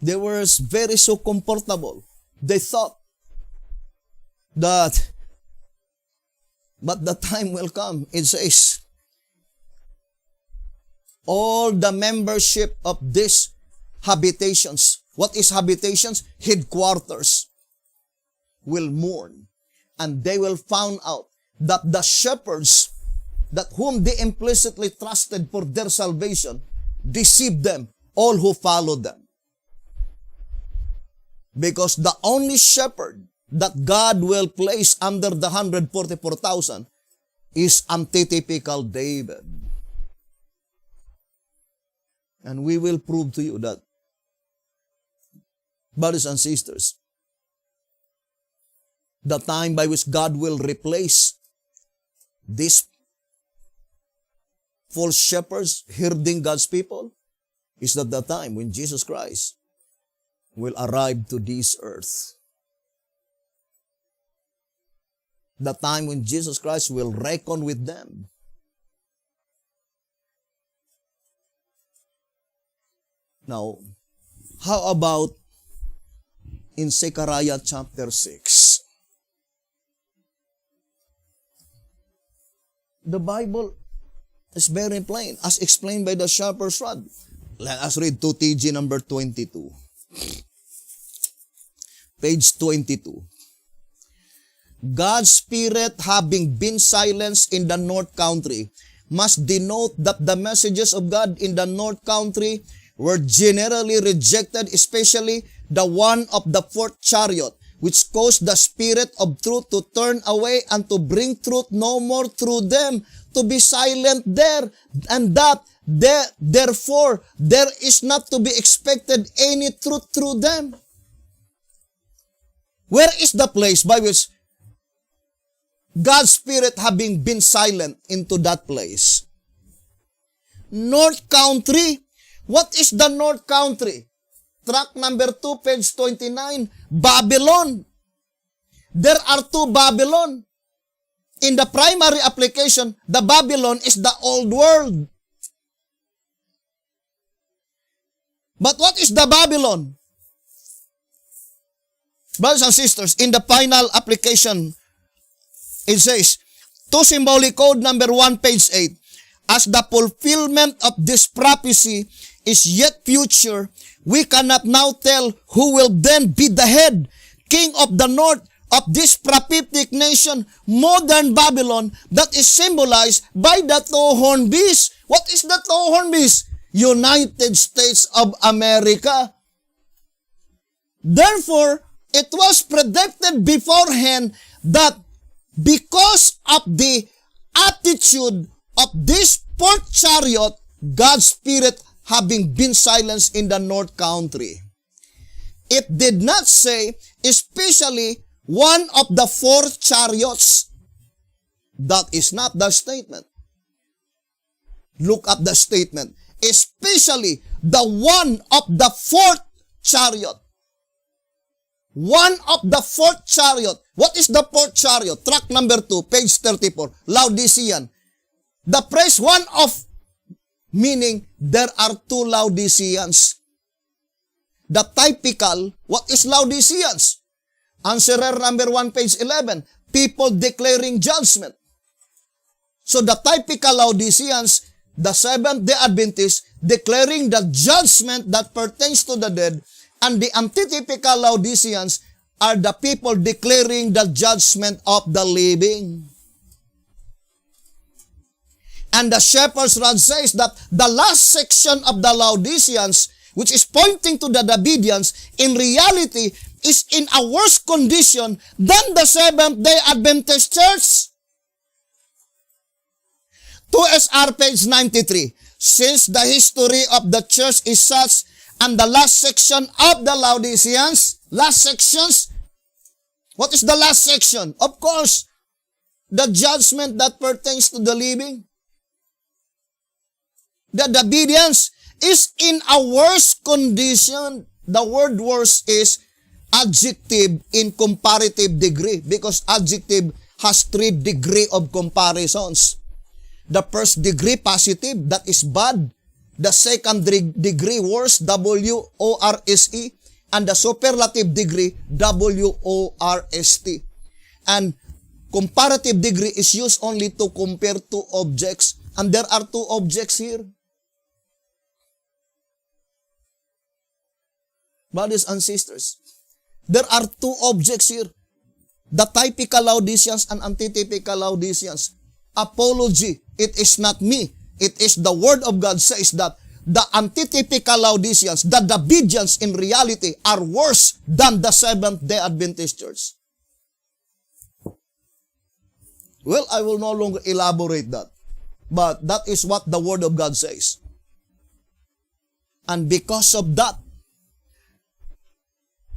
They were very so comfortable. They thought that, but the time will come, it says, all the membership of these habitations, what is habitations? Headquarters, will mourn, and they will find out that the shepherds, that whom they implicitly trusted for their salvation, deceived them, all who followed them. Because the only shepherd that God will place under the 144,000 is antitypical David. And we will prove to you that, brothers and sisters, the time by which God will replace these false shepherds herding God's people is at the time when Jesus Christ will arrive to this earth. The time when Jesus Christ will reckon with them. Now, how about in Zechariah chapter 6? The Bible is very plain, as explained by the shepherd's rod. Let us read 2 TG number 22. Page 22. God's Spirit having been silenced in the north country must denote that the messages of God in the north country were generally rejected, especially the one of the fourth chariot, which caused the Spirit of truth to turn away and to bring truth no more through them, to be silent there, and that therefore there is not to be expected any truth through them. Where is the place by which God's Spirit having been silent into that place? North Country. What is the North Country? Track number 2, page 29, Babylon. There are two Babylon. In the primary application, the Babylon is the old world. But what is the Babylon? Brothers and sisters, in the final application, it says, to symbolic code number 1, page 8, as the fulfillment of this prophecy is yet future, we cannot now tell who will then be the head, king of the north of this prophetic nation, modern Babylon, that is symbolized by the two-horned beast. What is the two-horned beast? United States of America. Therefore, it was predicted beforehand that because of the attitude of this fourth chariot, God's Spirit having been silenced in the north country. It did not say, especially one of the four chariots. That is not the statement. Look at the statement. Especially the one of the fourth chariot. One of the fourth chariot. What is the fourth chariot? Track number 2, page 34. Laodicean. The phrase one of, meaning there are 2 Laodiceans. The typical, what is Laodiceans? Answerer number 1, page 11. People declaring judgment. So the typical Laodiceans, the Seventh-day Adventists, declaring the judgment that pertains to the dead, and the antitypical Laodiceans are the people declaring the judgment of the living. And the shepherd's rod says that the last section of the Laodiceans, which is pointing to the Davidians, in reality is in a worse condition than the Seventh-day Adventist church. 2SR page 93. Since the history of the church is such, and the last section of the Laodiceans, last sections, what is the last section? Of course, the judgment that pertains to the living. The Davidians is in a worse condition. The word worse is adjective in comparative degree, because adjective has 3 degrees of comparisons. The first degree, positive, that is bad. The second degree, worse, W-O-R-S-E. And the superlative degree, W-O-R-S-T. And comparative degree is used only to compare 2 objects. And there are 2 objects here. Brothers and sisters, there are 2 objects here. The typical Laodiceans and antitypical Laodiceans. Apology, it is not me. It is the Word of God says that the antitypical Laodiceans, the Davidians in reality are worse than the Seventh-day Adventist church. Well, I will no longer elaborate that. But that is what the Word of God says. And because of that,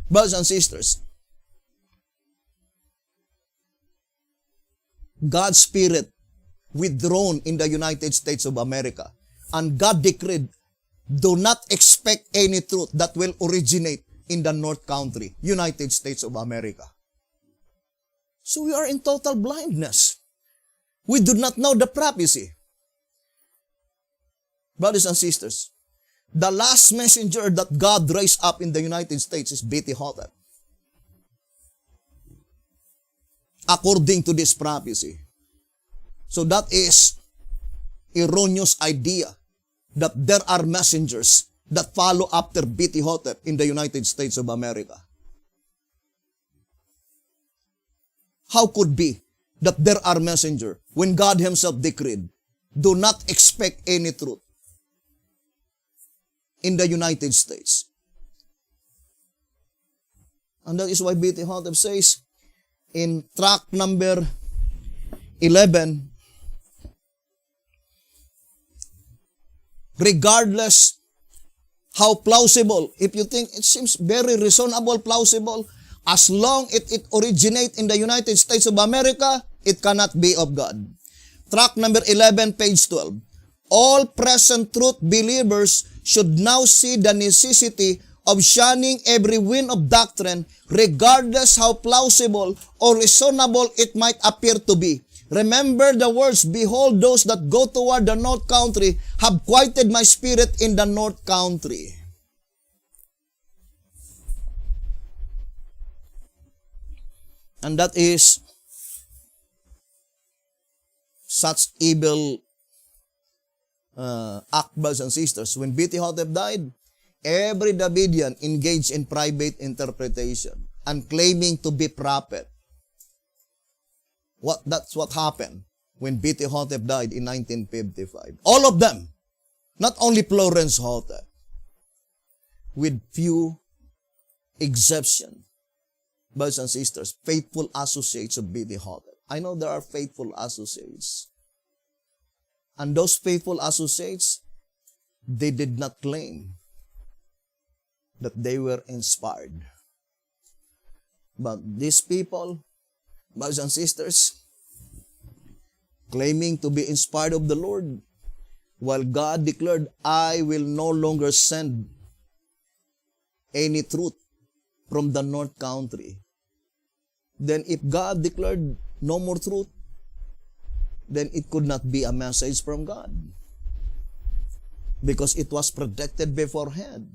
brothers and sisters, God's Spirit withdrawn in the United States of America. And God decreed, do not expect any truth that will originate in the North Country, United States of America. So we are in total blindness. We do not know the prophecy. Brothers and sisters, the last messenger that God raised up in the United States is B.T. Hotep. According to this prophecy. So that is erroneous idea that there are messengers that follow after B.T. Hotep in the United States of America. How could be that there are messengers when God Himself decreed, do not expect any truth in the United States? And that is why B.T. Hotep says in track number 11, regardless how plausible, if you think it seems very reasonable, plausible, as long it originates in the United States of America, it cannot be of God. Track number 11, page 12. All present truth believers should now see the necessity of shunning every wind of doctrine, regardless how plausible or reasonable it might appear to be. Remember the words, behold, those that go toward the north country have quieted my spirit in the north country. And that is such evil act, brothers and sisters. When B.T. Hotep died, every Davidian engaged in private interpretation and claiming to be prophet. That's what happened when B.T. Hotep died in 1955. All of them, not only Florence Hotep, with few exceptions, brothers and sisters, faithful associates of B.T. Hotep. I know there are faithful associates. And those faithful associates, they did not claim that they were inspired. But these people, brothers and sisters, claiming to be inspired of the Lord, while God declared, I will no longer send any truth from the North Country. Then if God declared no more truth, then it could not be a message from God. Because it was predicted beforehand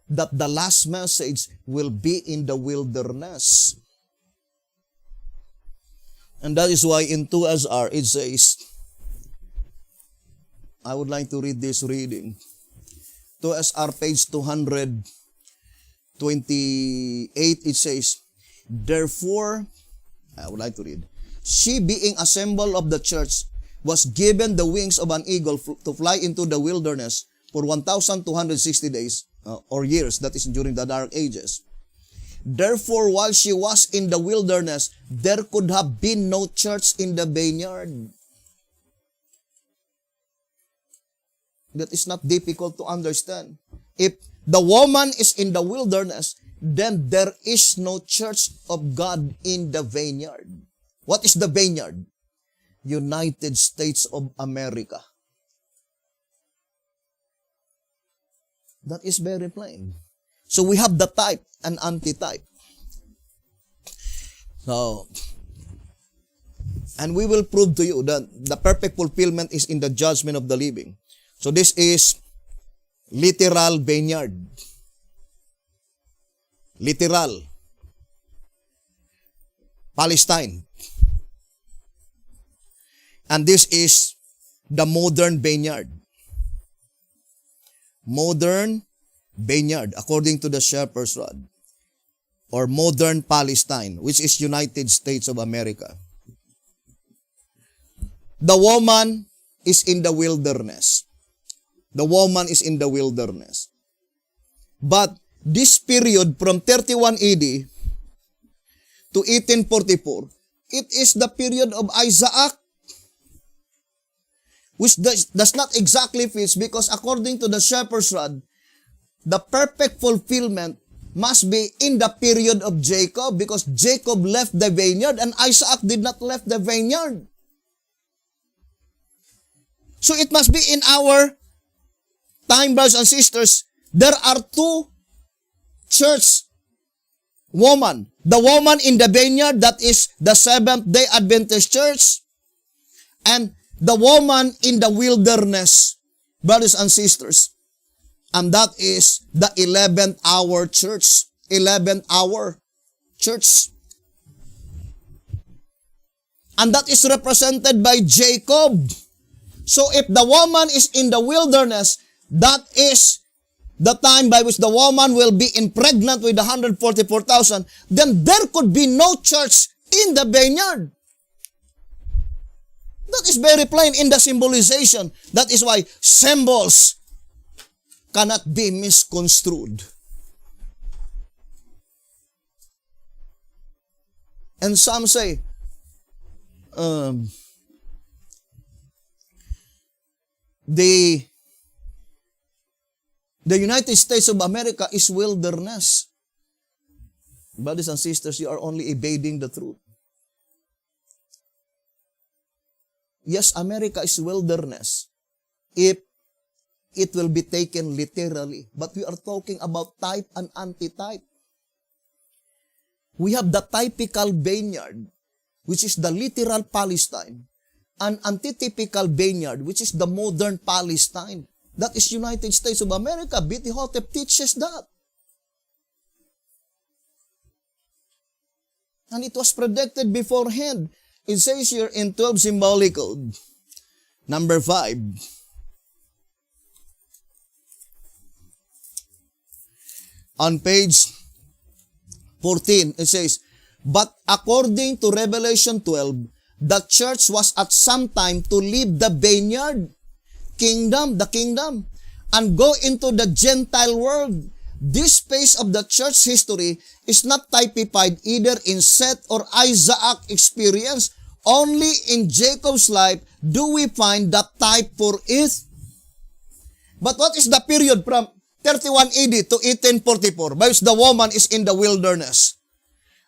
that the last message will be in the wilderness. And that is why in 2SR it says, I would like to read this reading. 2SR page 228, it says, therefore, I would like to read, she being a symbol of the church was given the wings of an eagle to fly into the wilderness for 1,260 days or years, that is during the dark ages. Therefore, while she was in the wilderness, there could have been no church in the vineyard. That is not difficult to understand. If the woman is in the wilderness, then there is no church of God in the vineyard. What is the vineyard? United States of America. That is very plain. So we have the type and antitype. So, and we will prove to you that the perfect fulfillment is in the judgment of the living. So this is literal vineyard. Literal. Palestine. And this is the modern vineyard. Modern vineyard, according to the Shepherd's Rod. Or modern Palestine, which is United States of America. The woman is in the wilderness. The woman is in the wilderness. But this period from 31 AD to 1844, it is the period of Isaac, which does not exactly fit, because according to the Shepherd's Rod, the perfect fulfillment must be in the period of Jacob, because Jacob left the vineyard and Isaac did not left the vineyard. So it must be in our time, brothers and sisters. There are two church woman. The woman in the vineyard, that is the Seventh-day Adventist church, and the woman in the wilderness, brothers and sisters. And that is the 11th hour church. 11th hour church. And that is represented by Jacob. So if the woman is in the wilderness, that is the time by which the woman will be impregnant with 144,000, then there could be no church in the vineyard. That is very plain in the symbolization. That is why symbols cannot be misconstrued. And some say, the United States of America is wilderness. Brothers and sisters, you are only evading the truth. Yes, America is wilderness if it will be taken literally. But we are talking about type and antitype. We have the typical vineyard, which is the literal Palestine, and antitypical vineyard, which is the modern Palestine. That is United States of America. B.T. Hotep teaches that. And it was predicted beforehand. It says here in 12 symbolic code, number 5. On page 14, it says, but according to Revelation 12, the church was at some time to leave the vineyard, the kingdom, and go into the Gentile world. This phase of the church history is not typified either in Seth or Isaac experience. Only in Jacob's life do we find that type for it. But what is the period from 31 AD to 1844, by which the woman is in the wilderness?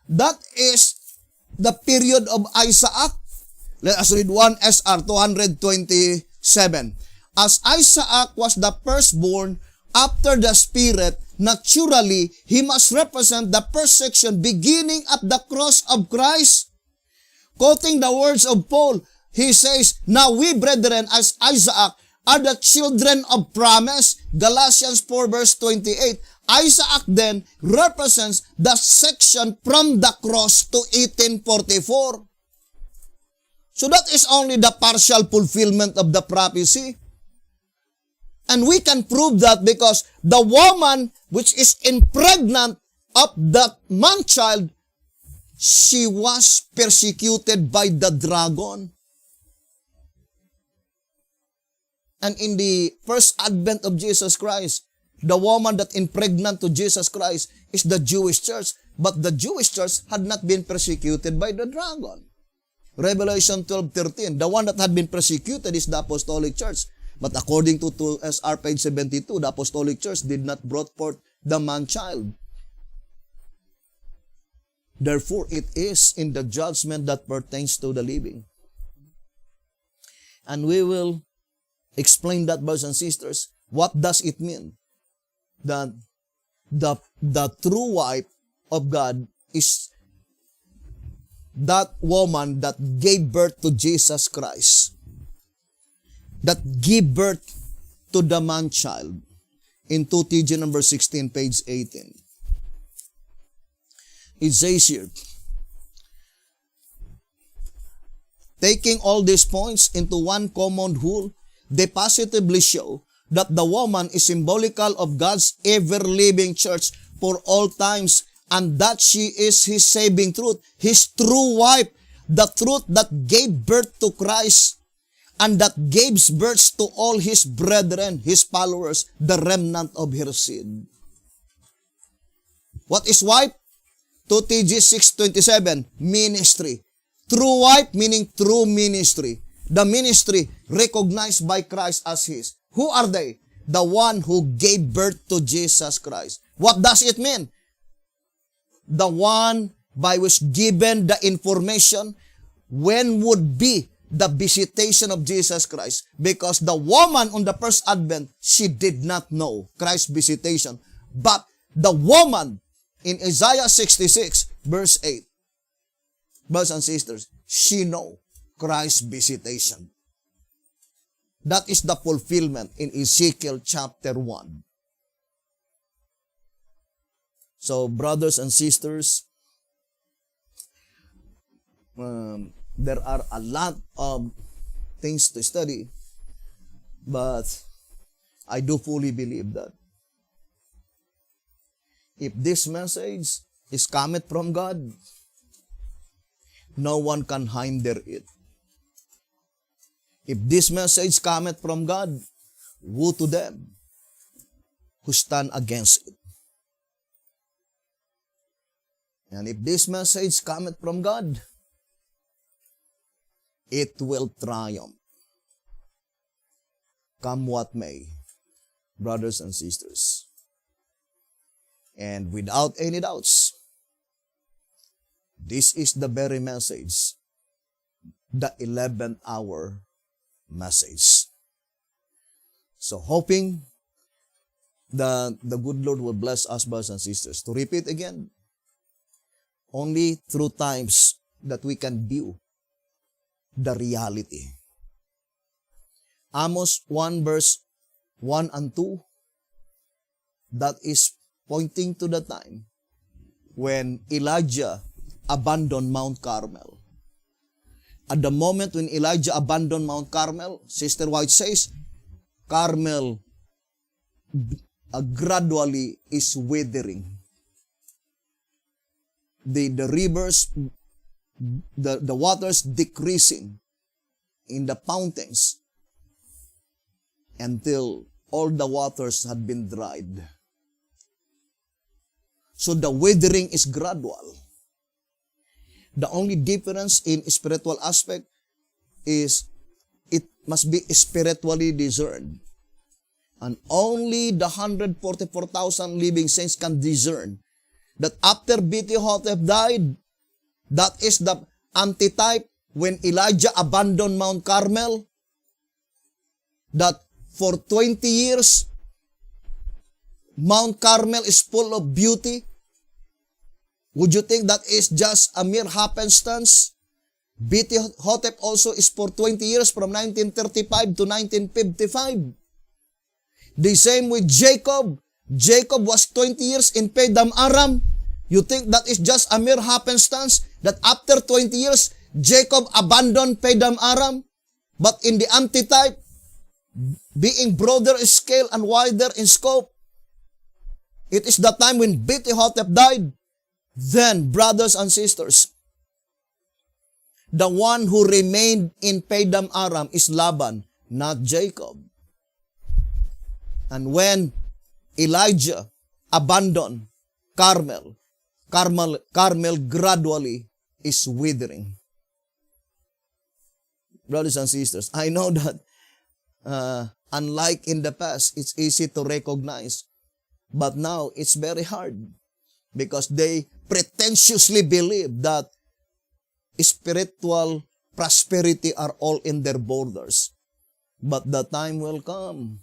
That is the period of Isaac. Let us read 1 SR 227. As Isaac was the firstborn after the Spirit, naturally, he must represent the persecution beginning at the cross of Christ. Quoting the words of Paul, he says, now we, brethren, as Isaac, are the children of promise. Galatians 4 verse 28. Isaac then represents the section from the cross to 1844. So that is only the partial fulfillment of the prophecy. And we can prove that because the woman which is impregnant of that man-child, she was persecuted by the dragon. And in the first advent of Jesus Christ, the woman that impregnant to Jesus Christ is the Jewish church. But the Jewish church had not been persecuted by the dragon. Revelation 12:13, the one that had been persecuted is the Apostolic Church. But according to SR page 72, the Apostolic Church did not brought forth the man-child. Therefore, it is in the judgment that pertains to the living. And we will explain that, brothers and sisters. What does it mean? That the true wife of God is that woman that gave birth to Jesus Christ, that gave birth to the man-child. In 2 TG number 16, page 18. It says here, taking all these points into one common whole, they positively show that the woman is symbolical of God's ever-living church for all times, and that she is His saving truth, His true wife, the truth that gave birth to Christ, and that gives birth to all His brethren, His followers, the remnant of her seed. What is wife? 2 TG 6:27, ministry. True wife meaning true ministry. The ministry recognized by Christ as His. Who are they? The one who gave birth to Jesus Christ. What does it mean? The one by which given the information when would be the visitation of Jesus Christ. Because the woman on the first advent, she did not know Christ's visitation. But the woman in Isaiah 66 verse 8, brothers and sisters, she know Christ's visitation. That is the fulfillment in Ezekiel chapter 1. So, brothers and sisters, there are a lot of things to study, but I do fully believe that if this message is cometh from God, no one can hinder it. If this message cometh from God, woe to them who stand against it. And if this message cometh from God, it will triumph. Come what may, brothers and sisters. And without any doubts, this is the very message, the 11th hour message. So hoping that the good Lord will bless us, brothers and sisters. To repeat again, only through times that we can view the reality. Amos 1 verse 1 and 2, that is pointing to the time when Elijah abandoned Mount Carmel. At the moment when Elijah abandoned Mount Carmel, Sister White says, Carmel gradually is withering. The rivers, the waters decreasing in the fountains until all the waters had been dried. So the withering is gradual. The only difference in spiritual aspect is it must be spiritually discerned. And only the 144,000 living saints can discern that after BT Hotep died, that is the antitype when Elijah abandoned Mount Carmel, that for 20 years, Mount Carmel is full of beauty? Would you think that is just a mere happenstance? Beti Hotep also is for 20 years from 1935 to 1955. The same with Jacob. Jacob was 20 years in Padam Aram. You think that is just a mere happenstance? That after 20 years, Jacob abandoned Padam Aram? But in the antitype, being broader in scale and wider in scope, it is the time when Beti Hotep died. Then, brothers and sisters, the one who remained in Padam Aram is Laban, not Jacob. And when Elijah abandoned Carmel gradually is withering. Brothers and sisters, I know that unlike in the past, it's easy to recognize. But now, it's very hard because they pretentiously believe that spiritual prosperity are all in their borders. But the time will come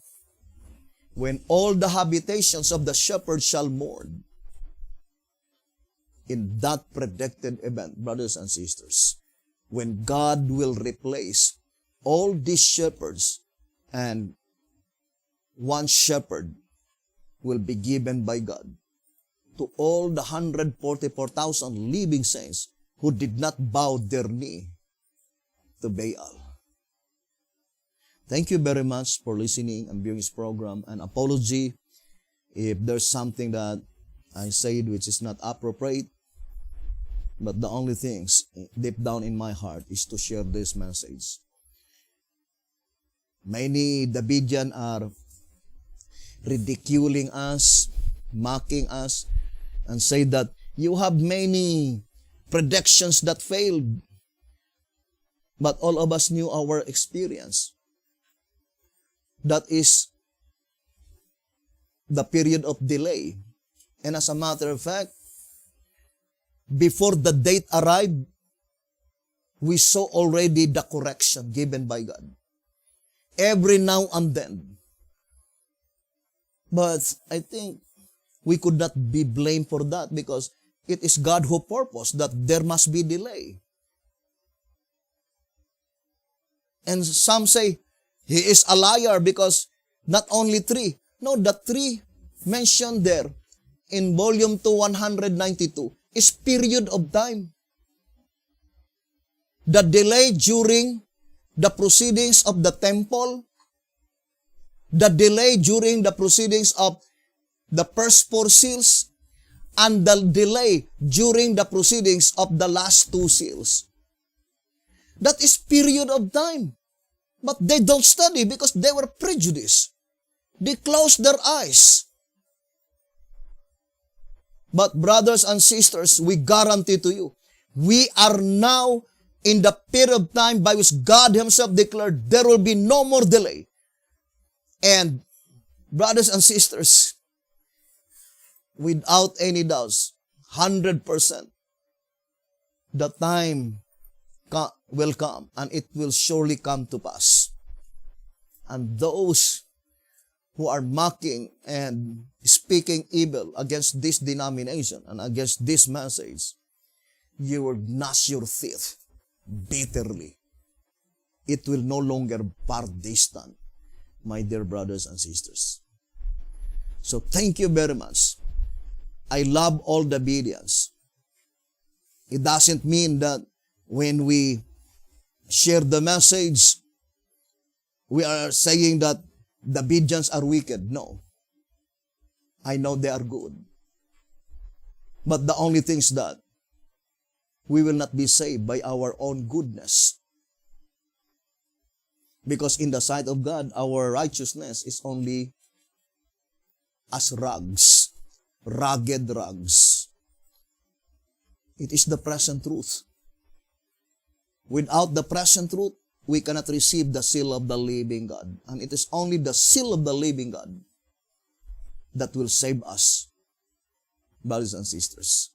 when all the habitations of the shepherd shall mourn. In that predicted event, brothers and sisters, when God will replace all these shepherds and one shepherd will be given by God to all the 144,000 living saints who did not bow their knee to Baal. Thank you very much for listening and viewing this program. And apology if there's something that I said which is not appropriate. But the only things deep down in my heart is to share this message. Many Davidian are ridiculing us, mocking us, and say that you have many predictions that failed. But all of us knew our experience. That is the period of delay. And as a matter of fact, before the date arrived, we saw already the correction given by God. Every now and then. But I think we could not be blamed for that because it is God who purposed that there must be delay. And some say, he is a liar because not only 3. No, the 3 mentioned there in volume 2, 192 is period of time. The delay during the proceedings of the temple, the delay during the proceedings of the first 4 seals, and the delay during the proceedings of the last 2 seals. That is period of time. But they don't study because they were prejudiced. They closed their eyes. But brothers and sisters, we guarantee to you, we are now in the period of time by which God Himself declared there will be no more delay. And brothers and sisters, without any doubts, 100%, the time will come and it will surely come to pass. And those who are mocking and speaking evil against this denomination and against this message, you will gnash your teeth bitterly. It will no longer bar distant, my dear brothers and sisters. So thank you very much. I love all the obedience. It doesn't mean that when we share the message, we are saying that the Davidians are wicked. No. I know they are good. But the only thing is that we will not be saved by our own goodness. Because in the sight of God, our righteousness is only as rags, ragged rags. It is the present truth. Without the present truth, we cannot receive the seal of the living God. And it is only the seal of the living God that will save us, brothers and sisters.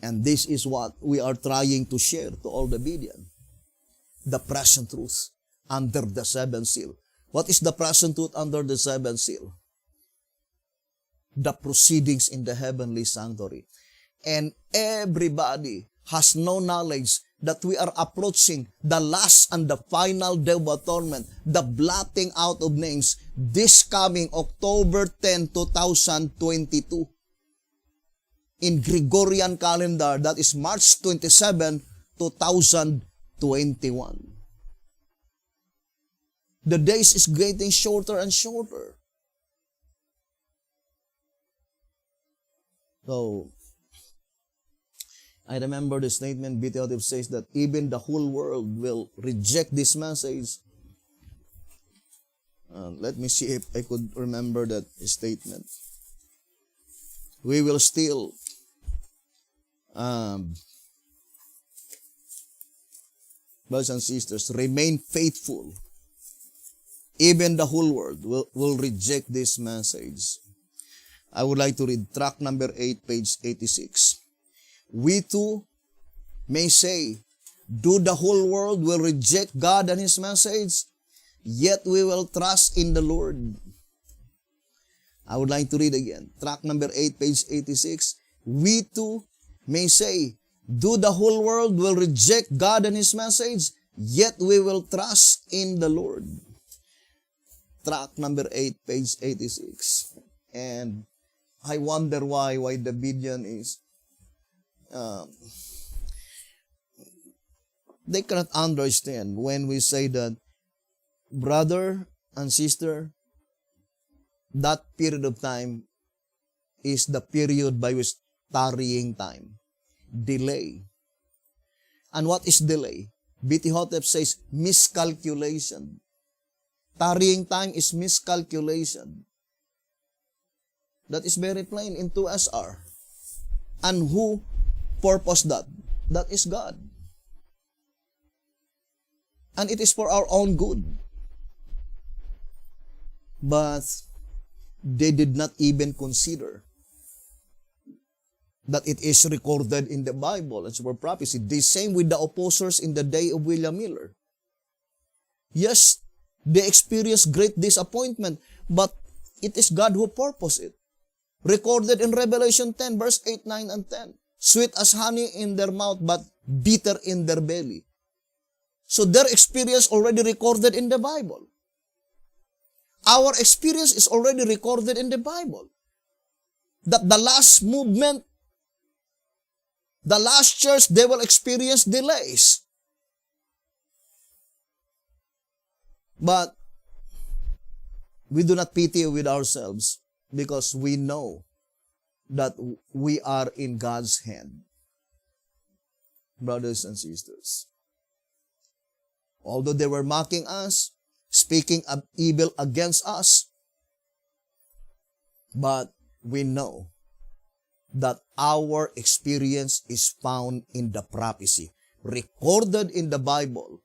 And this is what we are trying to share to all the Bidian. The present truth under the seventh seal. What is the present truth under the seventh seal? The proceedings in the heavenly sanctuary. And everybody has no knowledge that we are approaching the last and the final day of atonement, the blotting out of names, this coming October 10, 2022. In Gregorian calendar, that is March 27, 2021. The days is getting shorter and shorter. So, I remember the statement B.T. Hotep says that even the whole world will reject this message. Let me see if I could remember that statement. We will still brothers and sisters, remain faithful. Even the whole world will reject this message. I would like to read tract number 8, page 86. We too may say, do the whole world will reject God and His message, yet we will trust in the Lord. I would like to read again. Tract number 8, page 86. We too may say, do the whole world will reject God and His message, yet we will trust in the Lord. Tract number 8, page 86. And I wonder why the Bidian is they cannot understand when we say that, brother and sister, that period of time is the period by which tarrying time, delay. And what is delay? B.T. Hotep says miscalculation. Tarrying time is miscalculation. That is very plain in 2SR. And who purposed that? That is God. And it is for our own good. But they did not even consider that it is recorded in the Bible as for prophecy. The same with the opposers in the day of William Miller. Yes, they experienced great disappointment, but it is God who purposed it. Recorded in Revelation 10, verse 8, 9, and 10. Sweet as honey in their mouth, but bitter in their belly. So their experience already recorded in the Bible. Our experience is already recorded in the Bible. That the last movement, the last church, they will experience delays. But we do not pity with ourselves because we know that we are in God's hand. Brothers and sisters, although they were mocking us, speaking evil against us, but we know that our experience is found in the prophecy, recorded in the Bible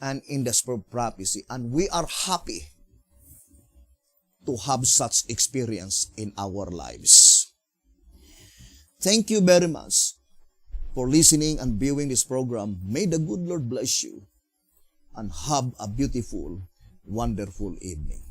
and in the spirit of prophecy, and we are happy to have such experience in our lives. Thank you very much for listening and viewing this program. May the good Lord bless you and have a beautiful, wonderful evening.